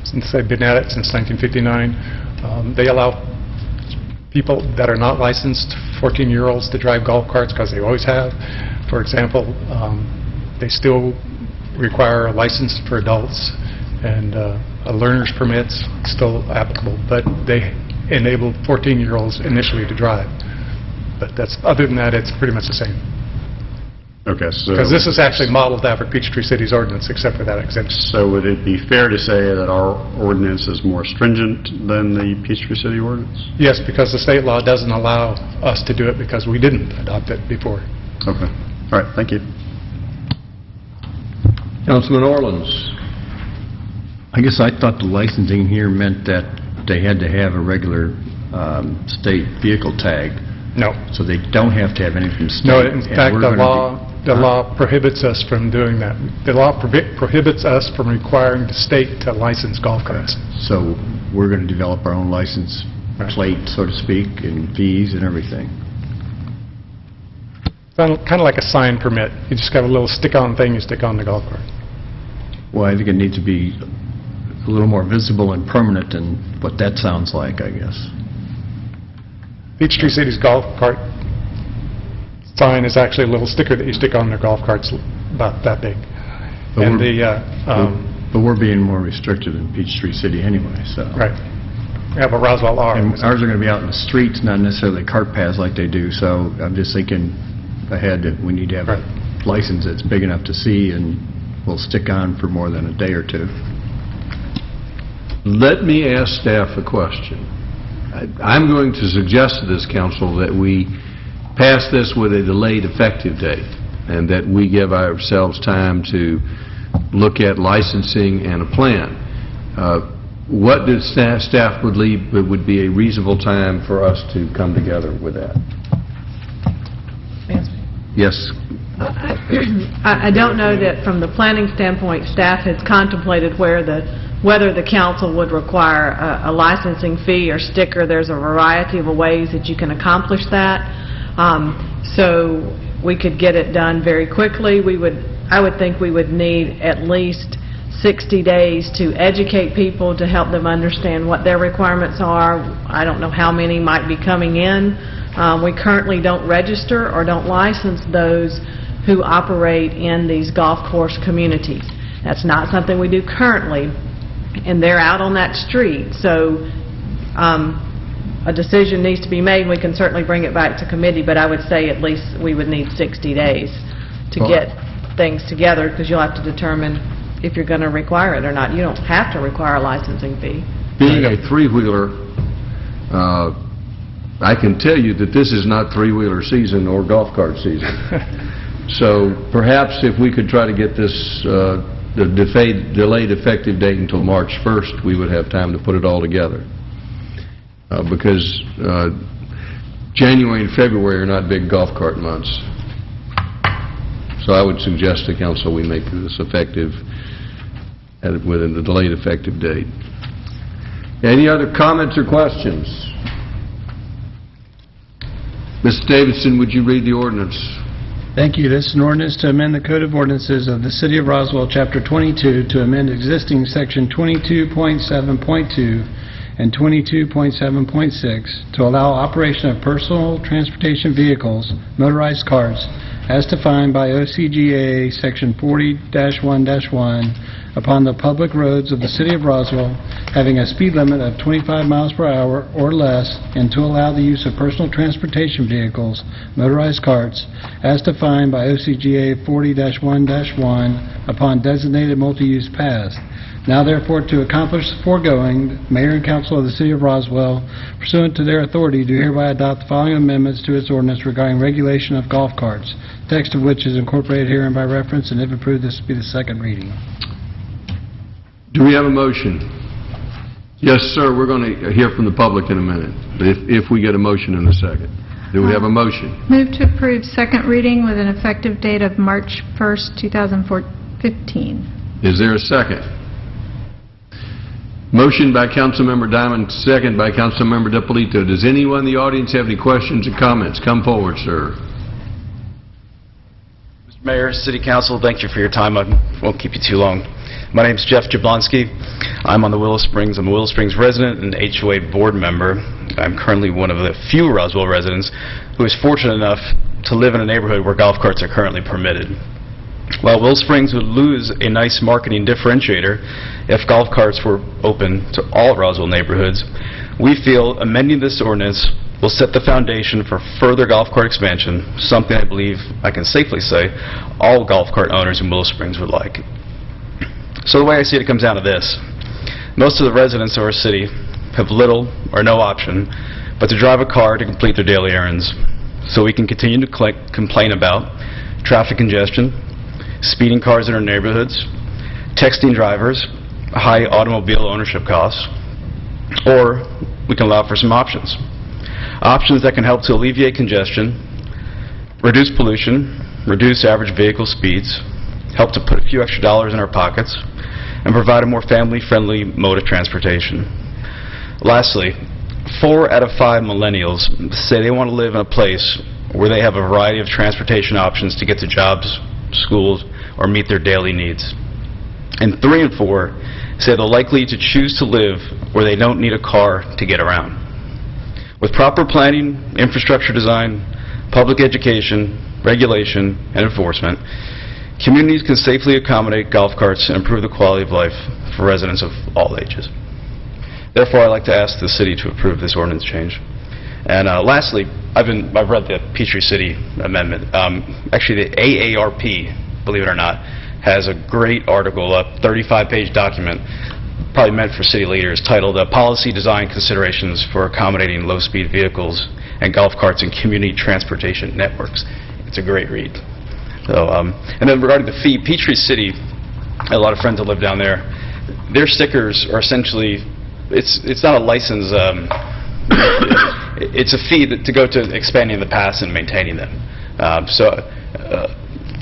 Since they've been at it since 1959, they allow people that are not licensed, 14-year-olds, to drive golf carts because they always have. For example, they still require a license for adults, and a learner's permit's still applicable, but they enable 14-year-olds initially to drive. But other than that, it's pretty much the same. Okay, so... Because this is actually modeled after Peachtree City's ordinance, except for that exemption. So would it be fair to say that our ordinance is more stringent than the Peachtree City ordinance? Yes, because the state law doesn't allow us to do it because we didn't adopt it before. Okay. All right, thank you. Councilman Orleans. I guess I thought the licensing here meant that they had to have a regular state vehicle tag. No. So they don't have to have anything from state. No, in and fact, we're the gonna law prohibits us from doing that. The law prohibits us from requiring the state to license golf carts. So we're going to develop our own license plate, so to speak, and fees and everything. Kind of like a sign permit. You just got a little stick-on thing you stick on the golf cart. Well, I think it needs to be a little more visible and permanent than what that sounds like, I guess. Peachtree City's golf cart sign is actually a little sticker that you stick on their golf carts about that big. But we're being more restrictive than Peachtree City anyway, so. Right. We have a Roswell R. And ours are going to be out in the streets, not necessarily cart paths like they do, so I'm just thinking ahead that we need to have a license that's big enough to see and will stick on for more than a day or two. Let me ask staff a question. I'm going to suggest to this council that we pass this with a delayed effective date, and that we give ourselves time to look at licensing and a plan. What does staff believe would be a reasonable time for us to come together with that? Yes. I don't know that from the planning standpoint, staff has contemplated whether the council would require a licensing fee or sticker. There's a variety of ways that you can accomplish that. So we could get it done very quickly. I would think we would need at least 60 days to educate people, to help them understand what their requirements are. I don't know how many might be coming in. We currently don't register or don't license those who operate in these golf course communities. That's not something we do currently, and they're out on that street. So a decision needs to be made. We can certainly bring it back to committee, but I would say at least we would need 60 days to get things together, because you'll have to determine if you're going to require it or not. You don't have to require a licensing fee. Being a three-wheeler, I can tell you that this is not three-wheeler season or golf cart season. So perhaps if we could try to get this the delayed effective date until March 1st, we would have time to put it all together. Because January and February are not big golf cart months. So I would suggest to council we make this effective within the delayed effective date. Any other comments or questions? Mr. Davidson, would you read the ordinance? Thank you. This is an ordinance to amend the Code of Ordinances of the City of Roswell, Chapter 22, to amend existing Section 22.7.2 and 22.7.6 to allow operation of personal transportation vehicles, motorized carts, as defined by OCGA Section 40-1-1 upon the public roads of the City of Roswell, having a speed limit of 25 miles per hour or less, and to allow the use of personal transportation vehicles, motorized carts, as defined by OCGA 40-1-1 upon designated multi-use paths. Now therefore, to accomplish the foregoing, the Mayor and Council of the City of Roswell, pursuant to their authority, do hereby adopt the following amendments to its ordinance regarding regulation of golf carts, text of which is incorporated herein by reference, and if approved, this will be the second reading. Do we have a motion? Yes, sir. We're going to hear from the public in a minute, if we get a motion in a second. Do we have a motion? Move to approve second reading with an effective date of March 1st, 2015. Is there a second? Motion by Councilmember Diamond, second by Councilmember Depolito. Does anyone in the audience have any questions or comments? Come forward, sir. Mr. Mayor, City Council, thank you for your time. I won't keep you too long. My name is Jeff Jablonski. I'm on the Willow Springs. I'm a Willow Springs resident and HOA board member. I'm currently one of the few Roswell residents who is fortunate enough to live in a neighborhood where golf carts are currently permitted. While Willow Springs would lose a nice marketing differentiator if golf carts were open to all Roswell neighborhoods, we feel amending this ordinance will set the foundation for further golf cart expansion, something I believe I can safely say all golf cart owners in Willow Springs would like. So the way I see it, it comes down to this. Most of the residents of our city have little or no option but to drive a car to complete their daily errands. So we can continue to complain about traffic congestion, speeding cars in our neighborhoods, texting drivers, high automobile ownership costs, or we can allow for some options. Options that can help to alleviate congestion, reduce pollution, reduce average vehicle speeds, help to put a few extra dollars in our pockets, and provide a more family-friendly mode of transportation. Lastly, 4 out of 5 millennials say they want to live in a place where they have a variety of transportation options to get to jobs, schools, or meet their daily needs. And 3 and 4 say they're likely to choose to live where they don't need a car to get around. With proper planning, infrastructure design, public education, regulation, and enforcement, communities can safely accommodate golf carts and improve the quality of life for residents of all ages. Therefore, I'd like to ask the city to approve this ordinance change. And lastly, I've read the Peachtree City Amendment. Actually, the AARP, believe it or not, has a great article, a 35-page document, probably meant for city leaders, titled Policy Design Considerations for Accommodating Low-Speed Vehicles and Golf Carts in Community Transportation Networks. It's a great read. So, and then regarding the fee, Peachtree City, I have a lot of friends that live down there. Their stickers are essentially, it's not a license, it's a fee to go to expanding the paths and maintaining them.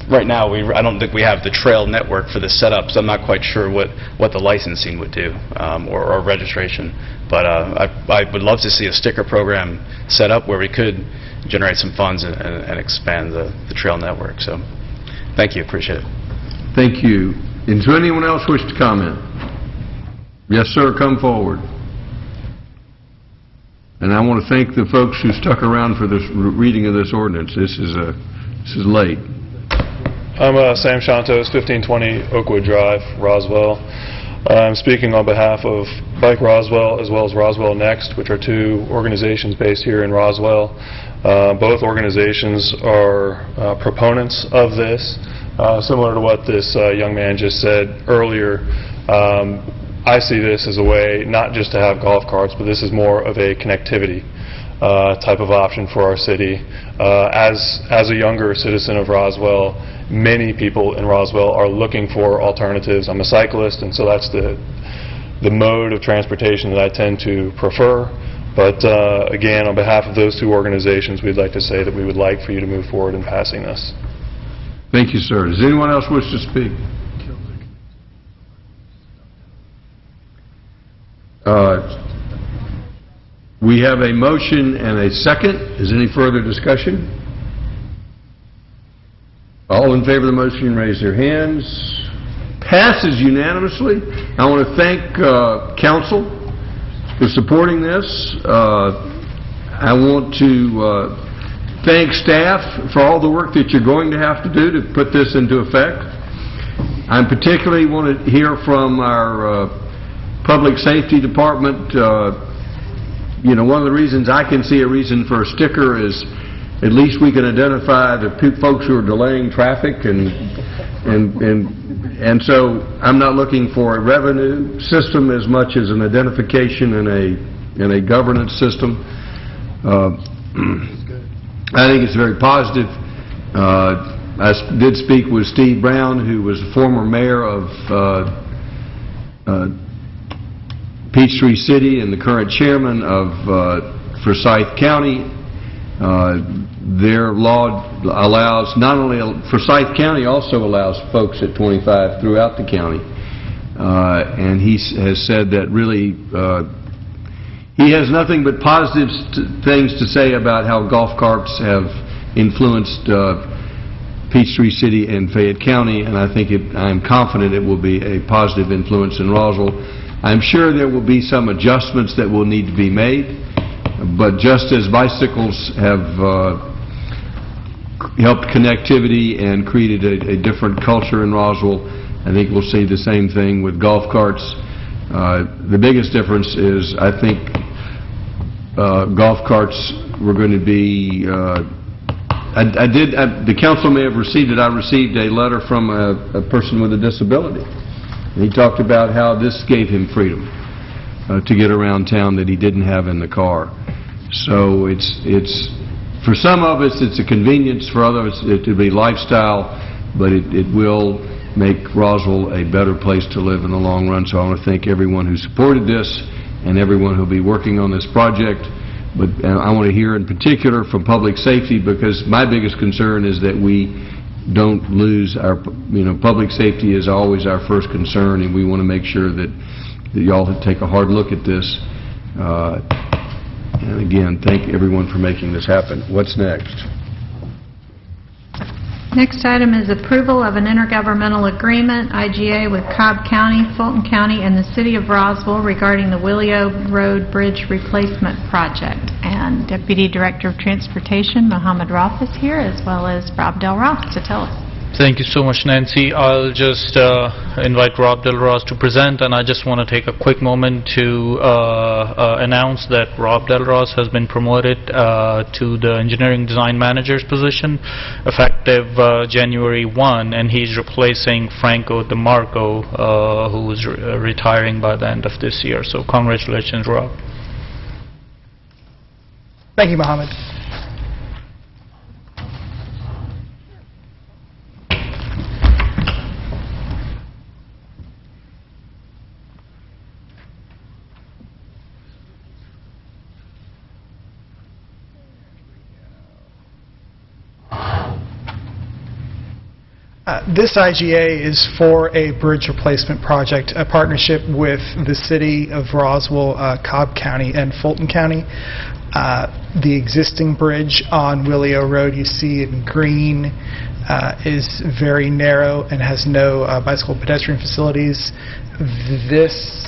Right now, I don't think we have the trail network for this setup, so I'm not quite sure what the licensing would do or registration. But I would love to see a sticker program set up where we could generate some funds and expand the trail network. So, thank you. Appreciate it. Thank you. Does anyone else wish to comment? Yes, sir. Come forward. And I want to thank the folks who stuck around for this reading of this ordinance. This is late. I'm Sam Shantos, 1520 Oakwood Drive, Roswell. I'm speaking on behalf of Bike Roswell as well as Roswell Next, which are 2 organizations based here in Roswell. Both organizations are proponents of this. Similar to what this young man just said earlier, I see this as a way not just to have golf carts, but this is more of a connectivity type of option for our city. As a younger citizen of Roswell, many people in Roswell are looking for alternatives. I'm a cyclist, and so that's the mode of transportation that I tend to prefer. But again, on behalf of those 2 organizations, we'd like to say that we would like for you to move forward in passing this. Thank you, sir. Does anyone else wish to speak? We have a motion and a second. Is any further discussion? All in favor of the motion, raise their hands. Passes unanimously. I want to thank council for supporting this. I want to thank staff for all the work that you're going to have to do to put this into effect. I particularly want to hear from our Public Safety Department. One of the reasons I can see a reason for a sticker is at least we can identify the folks who are delaying traffic, and so I'm not looking for a revenue system as much as an identification and a governance system. I think it's very positive. I did speak with Steve Brown, who was the former mayor of Peachtree City and the current chairman of Forsyth County. Their law allows, not only Forsyth County also allows folks at 25 throughout the county. and he has said that really he has nothing but positive things to say about how golf carts have influenced Peachtree City and Fayette County, and I'm confident it will be a positive influence in Roswell. I'm sure there will be some adjustments that will need to be made, but just as bicycles have helped connectivity and created a different culture in Roswell, I think we'll see the same thing with golf carts. The biggest difference is, I think, golf carts were going to be... the council may have received it. I received a letter from a person with a disability. And he talked about how this gave him freedom to get around town that he didn't have in the car. So it's for some of us it's a convenience, for others it will be lifestyle, but it will make Roswell a better place to live in the long run. So I want to thank everyone who supported this and everyone who will be working on this project. But I want to hear in particular from public safety, because my biggest concern is that we don't lose our, public safety is always our first concern, and we want to make sure that y'all take a hard look at this. And again, thank everyone for making this happen. What's next? Next item is approval of an intergovernmental agreement, IGA, with Cobb County, Fulton County, and the City of Roswell regarding the Willio Road Bridge Replacement Project. And Deputy Director of Transportation, Mohammed Roth, is here, as well as Rob Del Ross to tell us. Thank you so much, Nancy. I'll just invite Rob Del Ross to present, and I just want to take a quick moment to announce that Rob Del Ross has been promoted to the Engineering Design Manager's position effective January 1, and he's replacing Franco DeMarco, who is retiring by the end of this year. So congratulations, Rob. Thank you, Mohammed. This IGA is for a bridge replacement project, a partnership with the City of Roswell, Cobb County, and Fulton County. The existing bridge on Willio Road, you see in green, is very narrow and has no bicycle pedestrian facilities. This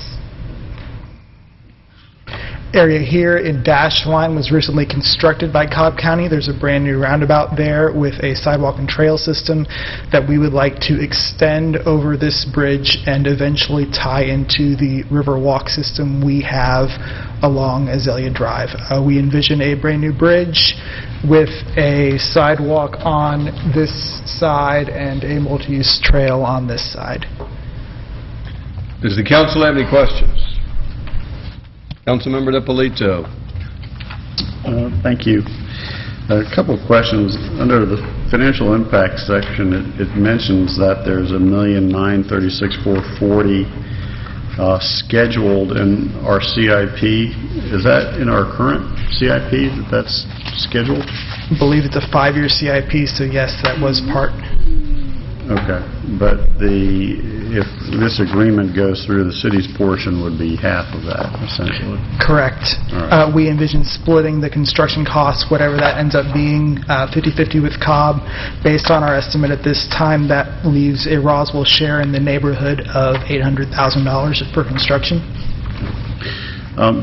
area here in dashed line was recently constructed by Cobb County. There's a brand new roundabout there with a sidewalk and trail system that we would like to extend over this bridge and eventually tie into the river walk system we have along Azalea Drive. We envision a brand new bridge with a sidewalk on this side and a multi-use trail on this side. Does the council have any questions? Councilmember Ippolito. Thank you. A couple of questions. Under the financial impact section, it mentions that there's $1,936,440 scheduled in our CIP. Is that in our current CIP that's scheduled? I believe it's a 5-year CIP, so yes, that was part. Okay, but if this agreement goes through, the city's portion would be half of that, essentially. Correct. All right. We envision splitting the construction costs, whatever that ends up being, 50-50 with Cobb. Based on our estimate at this time, that leaves a Roswell share in the neighborhood of $800,000 for construction.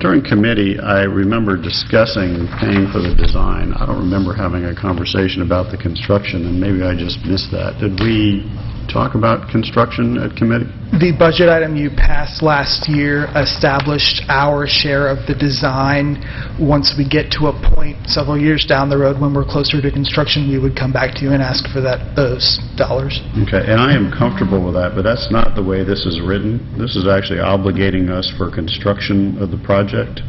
During committee, I remember discussing paying for the design. I don't remember having a conversation about the construction, and maybe I just missed that. Did we talk about construction at committee? The budget item you passed last year established our share of the design. Once we get to a point several years down the road when we're closer to construction, we would come back to you and ask for those dollars. Okay, and I am comfortable with that, but that's not the way this is written. This is actually obligating us for construction of the project,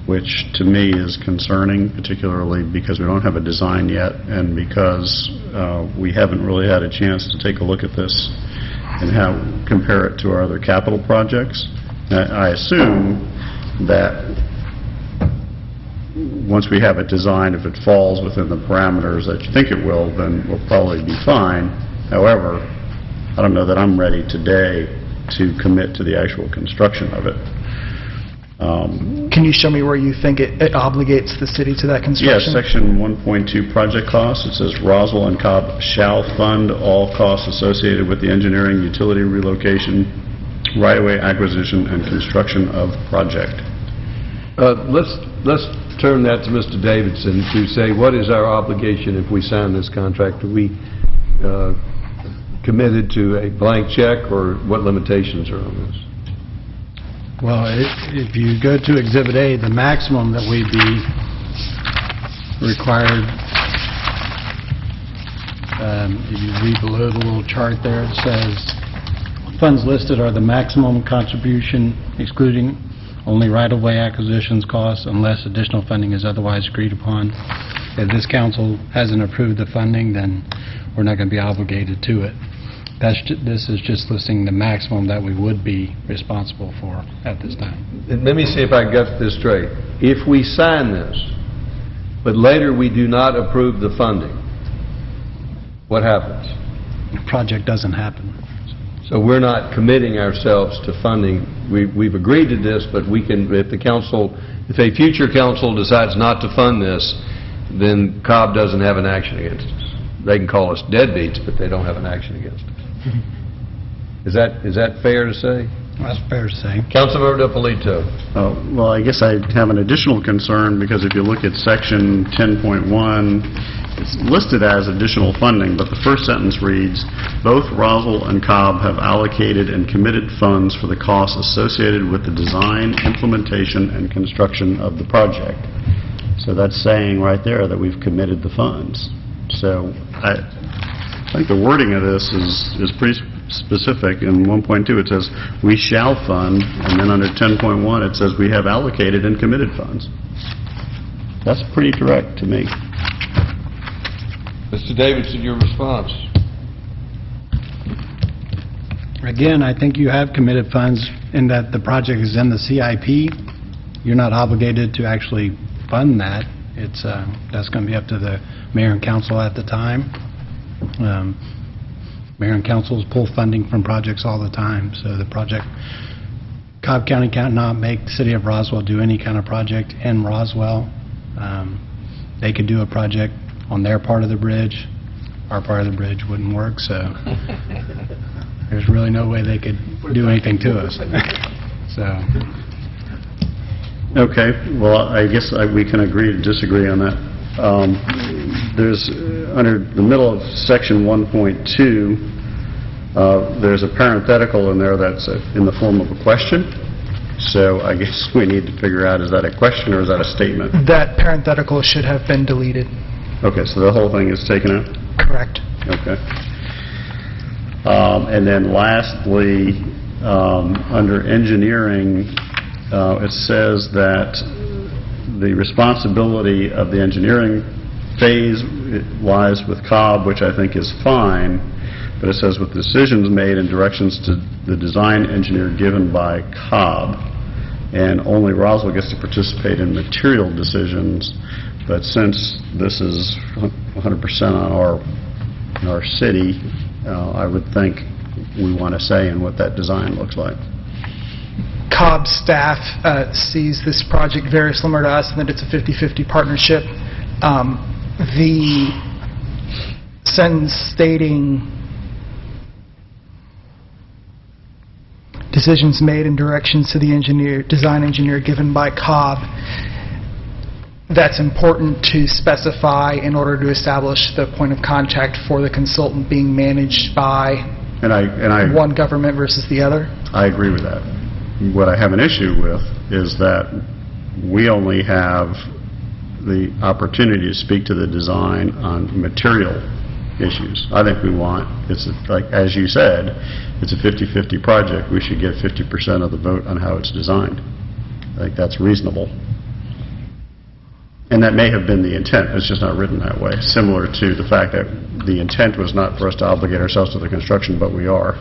which to me is concerning, particularly because we don't have a design yet and because we haven't really had a chance to take a look at this and compare it to our other capital projects. I assume that once we have it designed, if it falls within the parameters that you think it will, then we'll probably be fine. However, I don't know that I'm ready today to commit to the actual construction of it. Can you show me where you think it obligates the city to that Yes, construction? Section 1.2, project costs, it says Roswell and Cobb shall fund all costs associated with the engineering, utility relocation, right-of-way acquisition, and construction of project. Let's turn that to Mr. Davidson to say, what is our obligation if we sign this contract? Are we committed to a blank check, or what limitations are on this? Well, if you go to Exhibit A, the maximum that we'd be required, if you read below the little chart there, it says, funds listed are the maximum contribution excluding only right-of-way acquisitions costs unless additional funding is otherwise agreed upon. If this council hasn't approved the funding, then we're not going to be obligated to it. This is just listing the maximum that we would be responsible for at this time. Let me see if I got this straight. If we sign this, but later we do not approve the funding, what happens? The project doesn't happen. So we're not committing ourselves to funding. We've agreed to this, but we can, if a future council decides not to fund this, then Cobb doesn't have an action against us. They can call us deadbeats, but they don't have an action against us. Is that fair to say? That's fair to say. Councilmember Ippolito. Well, I guess I have an additional concern, because if you look at Section 10.1, it's listed as additional funding, but the first sentence reads, both Roswell and Cobb have allocated and committed funds for the costs associated with the design, implementation, and construction of the project. So that's saying right there that we've committed the funds. So I think the wording of this is pretty specific. In 1.2 it says, we shall fund, and then under 10.1 it says we have allocated and committed funds. That's pretty direct to me. Mr. Davidson, your response. Again, I think you have committed funds in that the project is in the CIP. You're not obligated to actually fund that. It's that's going to be up to the mayor and council at the time. Mayor and councils pull funding from projects all the time, so the project, Cobb County cannot make the city of Roswell do any kind of project in Roswell. They could do a project on their part of the bridge. Our part of the bridge wouldn't work, so there's really no way they could do anything to us. So. Okay, well, I guess we can agree to disagree on that. There's, under the middle of Section 1.2, there's a parenthetical in there that's in the form of a question. So I guess we need to figure out, is that a question or is that a statement? That parenthetical should have been deleted. Okay, so the whole thing is taken out? Correct. Okay. And then lastly, under engineering, it says that the responsibility of the engineering phase lies with Cobb, which I think is fine, but it says with decisions made and directions to the design engineer given by Cobb, and only Roswell gets to participate in material decisions. But since this is 100% on our city, I would think we want to say in what that design looks like. Cobb staff sees this project very similar to us in that it's a 50-50 partnership. The sentence stating decisions made and directions to the design engineer given by Cobb, that's important to specify in order to establish the point of contact for the consultant being managed by one government versus the other. I agree with that. What I have an issue with is that we only have the opportunity to speak to the design on material issues. I think we want, it's like, as you said, it's a 50-50 project. We should get 50% of the vote on how it's designed. I think that's reasonable. And that may have been the intent, it's just not written that way. Similar to the fact that the intent was not for us to obligate ourselves to the construction, but we are.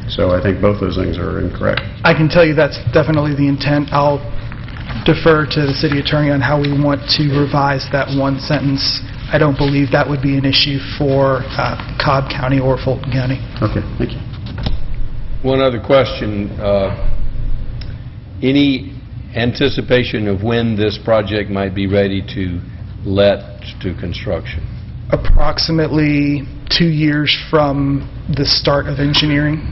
So I think both those things are incorrect. I can tell you that's definitely the intent. I'll defer to the city attorney on how we want to revise that one sentence. I don't believe that would be an issue for Cobb County or Fulton County. Okay, thank you. One other question. Any anticipation of when this project might be ready to let to construction? Approximately 2 years from the start of engineering.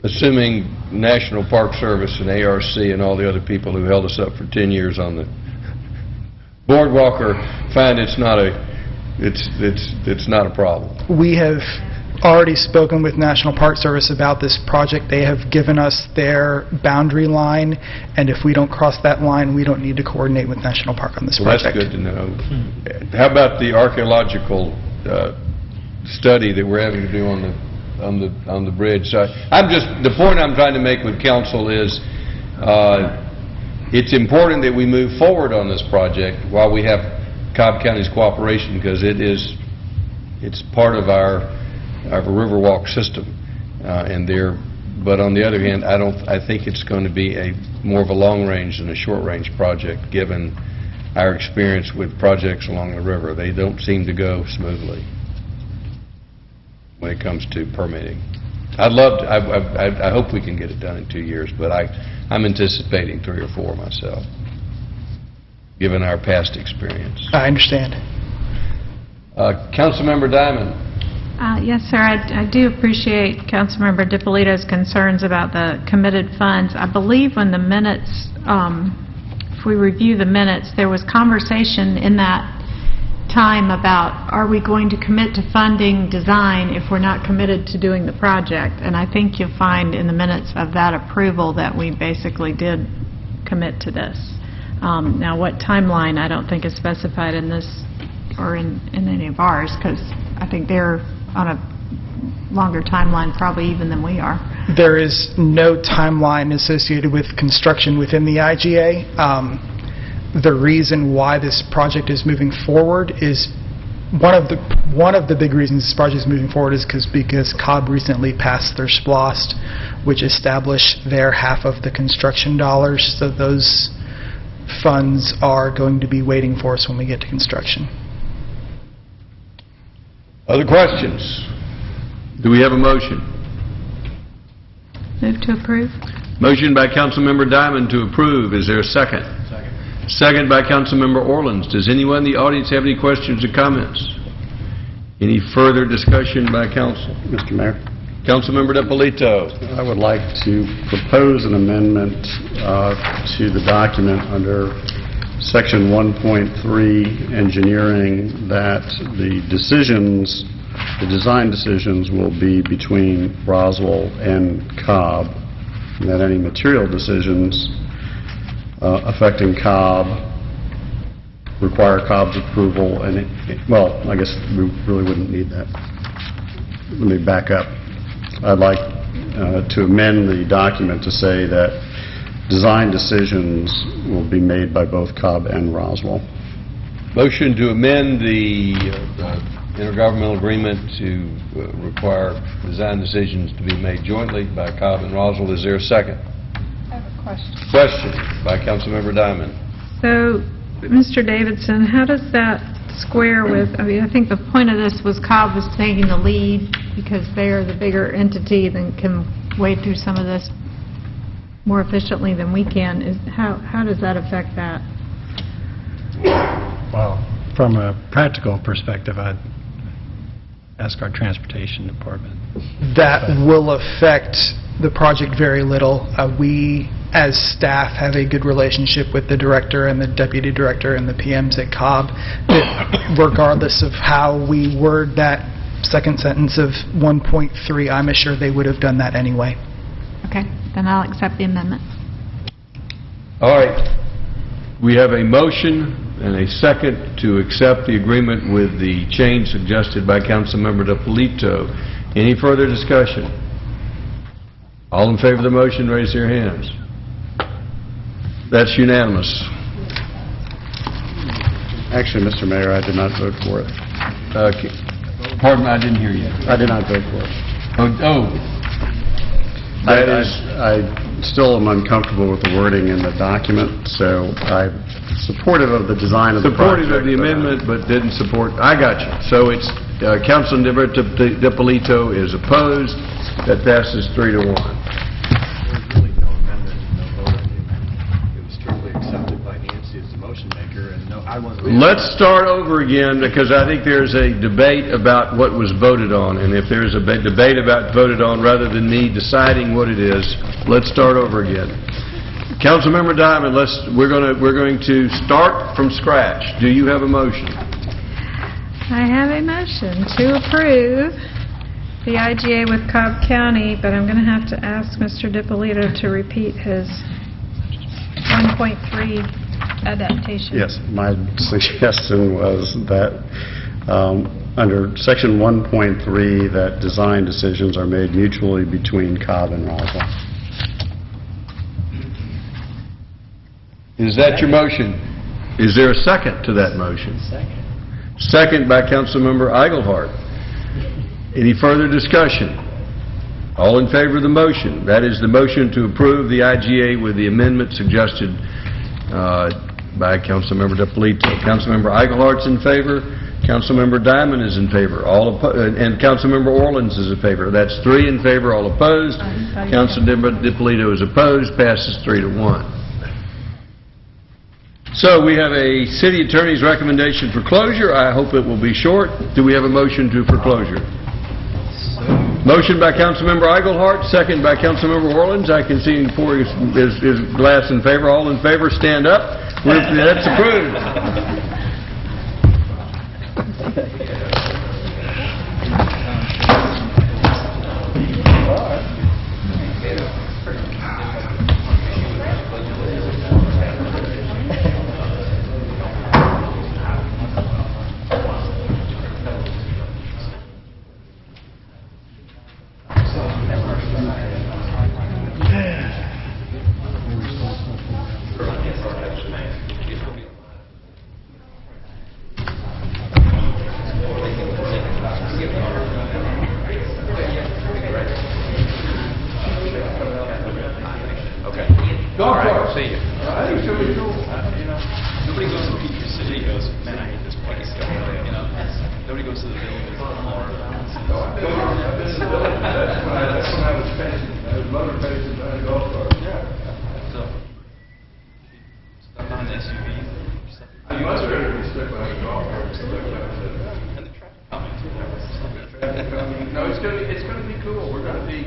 Assuming National Park Service and ARC and all the other people who held us up for 10 years on the boardwalk find it's not a problem. We have already spoken with National Park Service about this project. They have given us their boundary line, and if we don't cross that line, we don't need to coordinate with National Park on this Well, project. that's good to know. How about the archaeological study that we're having to do on the bridge? So the point I'm trying to make with council is it's important that we move forward on this project while we have Cobb County's cooperation, because it's part of our Riverwalk system, but on the other hand, I think it's going to be more of a long-range than a short-range project, given our experience with projects along the river. They don't seem to go smoothly when it comes to permitting. I hope we can get it done in 2 years, but I'm anticipating 3 or 4 myself, given our past experience. I understand. Councilmember Diamond. Yes, sir. I do appreciate Councilmember DiPolito's concerns about the committed funds. I believe when the minutes, if we review the minutes, there was conversation in that time about, are we going to commit to funding design if we're not committed to doing the project? And I think you'll find in the minutes of that approval that we basically did commit to this. Now, what timeline I don't think is specified in this or in any of ours, because I think they're on a longer timeline probably even than we are. There is no timeline associated with construction within the IGA. The reason why this project is moving forward is one of the big reasons this project is moving forward is because Cobb recently passed their SPLOST, which established their half of the construction dollars. So those funds are going to be waiting for us when we get to construction. Other questions? Do we have a motion? Move to approve. Motion by Councilmember Diamond to approve. Is there a second? Second by Councilmember Orlins. Does anyone in the audience have any questions or comments? Any further discussion by council? Mr. Mayor? Councilmember DiPolito. I would like to propose an amendment to the document under Section 1.3, engineering, that the design decisions will be between Roswell and Cobb, and that any material decisions affecting Cobb require Cobb's approval, and well, I guess we really wouldn't need that. Let me back up. I'd like to amend the document to say that design decisions will be made by both Cobb and Roswell. Motion to amend the intergovernmental agreement to require design decisions to be made jointly by Cobb and Roswell. Is there a second? I have a question. Question by Councilmember Diamond. So, Mr. Davidson, how does that square with, I think the point of this was Cobb was taking the lead because they are the bigger entity and can wade through some of this more efficiently than we can. How does that affect that? Well, from a practical perspective, I'd ask our transportation department. That will affect the project very little. We, as staff, have a good relationship with the director and the deputy director and the PMs at Cobb. Regardless of how we word that second sentence of 1.3, I'm assured they would have done that anyway. Okay, then I'll accept the amendment. All right. We have a motion and a second to accept the agreement with the change suggested by Councilmember DiPolito. Any further discussion? All in favor of the motion, raise your hands. That's unanimous. Actually, Mr. Mayor, I did not vote for it. Pardon, I didn't hear you. I did not vote for it. I still am uncomfortable with the wording in the document, so I'm supportive of the design of the project. Supportive of the amendment, but didn't support. I got you. So it's Councilmember Dippolito is opposed. That passes 3-1. Let's start over again, because I think there's a debate about what was voted on, and if there's a debate about voted on rather than me deciding what it is, let's start over again. Councilmember Diamond, we're going to start from scratch. Do you have a motion? I have a motion to approve the IGA with Cobb County, but I'm going to have to ask Mr. Dippolito to repeat his 1.3 adaptation. Yes, my suggestion was that under Section 1.3, that design decisions are made mutually between Cobb and Roswell. Is that your motion? Is there a second to that motion? Second by Councilmember Eichelhardt. Any further discussion? All in favor of the motion? That is the motion to approve the IGA with the amendment suggested by Councilmember Dippolito. Councilmember Eichelhardt's in favor. Councilmember Diamond is in favor. And Councilmember Orleans is in favor. That's 3 in favor, all opposed. Councilmember Dippolito is opposed. Passes 3-1. So we have a city attorney's recommendation for closure. I hope it will be short. Do we have a motion for closure? Motion by Councilmember Eichelhardt, second by Councilmember Orleans. I can see him pour his glass in favor. All in favor, stand up. That's approved. No, it's going to be cool. We're going to be,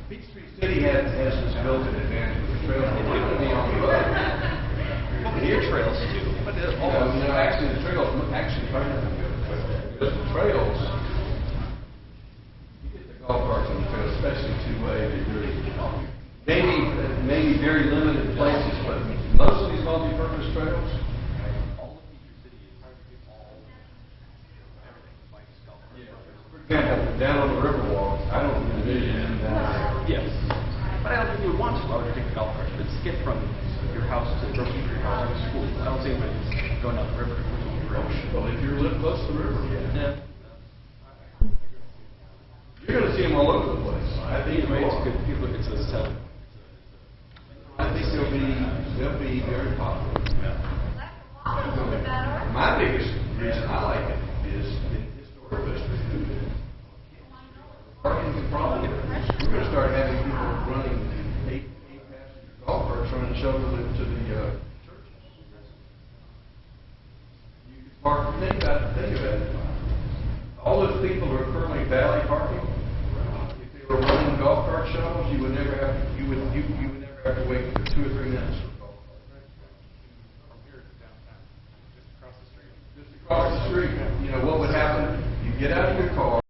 Peachtree City has this built-in advantage with the trails. We're going to be on the road. Near trails too. But actually the trails, because the trails, you get the golf carts on the trails, especially two-way, maybe very limited places, but most of these multi-purpose trails, for example, down on the Riverwalk, I don't envision that. Yes. But I don't think you would want to take the golf cart. But skip from your house to your house to school. I don't see anybody going down the river. Well, if you live close to the river, yeah. You're going to see them all over the place. I think it's good. People look at this telling. I think they'll be very popular. My biggest reason I like it is in historic district. Parking is a problem. We're going to start having people running 8-passenger golf carts trying to shovel it to the churches. You can park. Think about it. All those people who are currently valet parking, if they were running golf cart shovels, you would never have to wait for 2 or 3 minutes for a golf cart. Just across the street. You know what would happen? You get out of your car.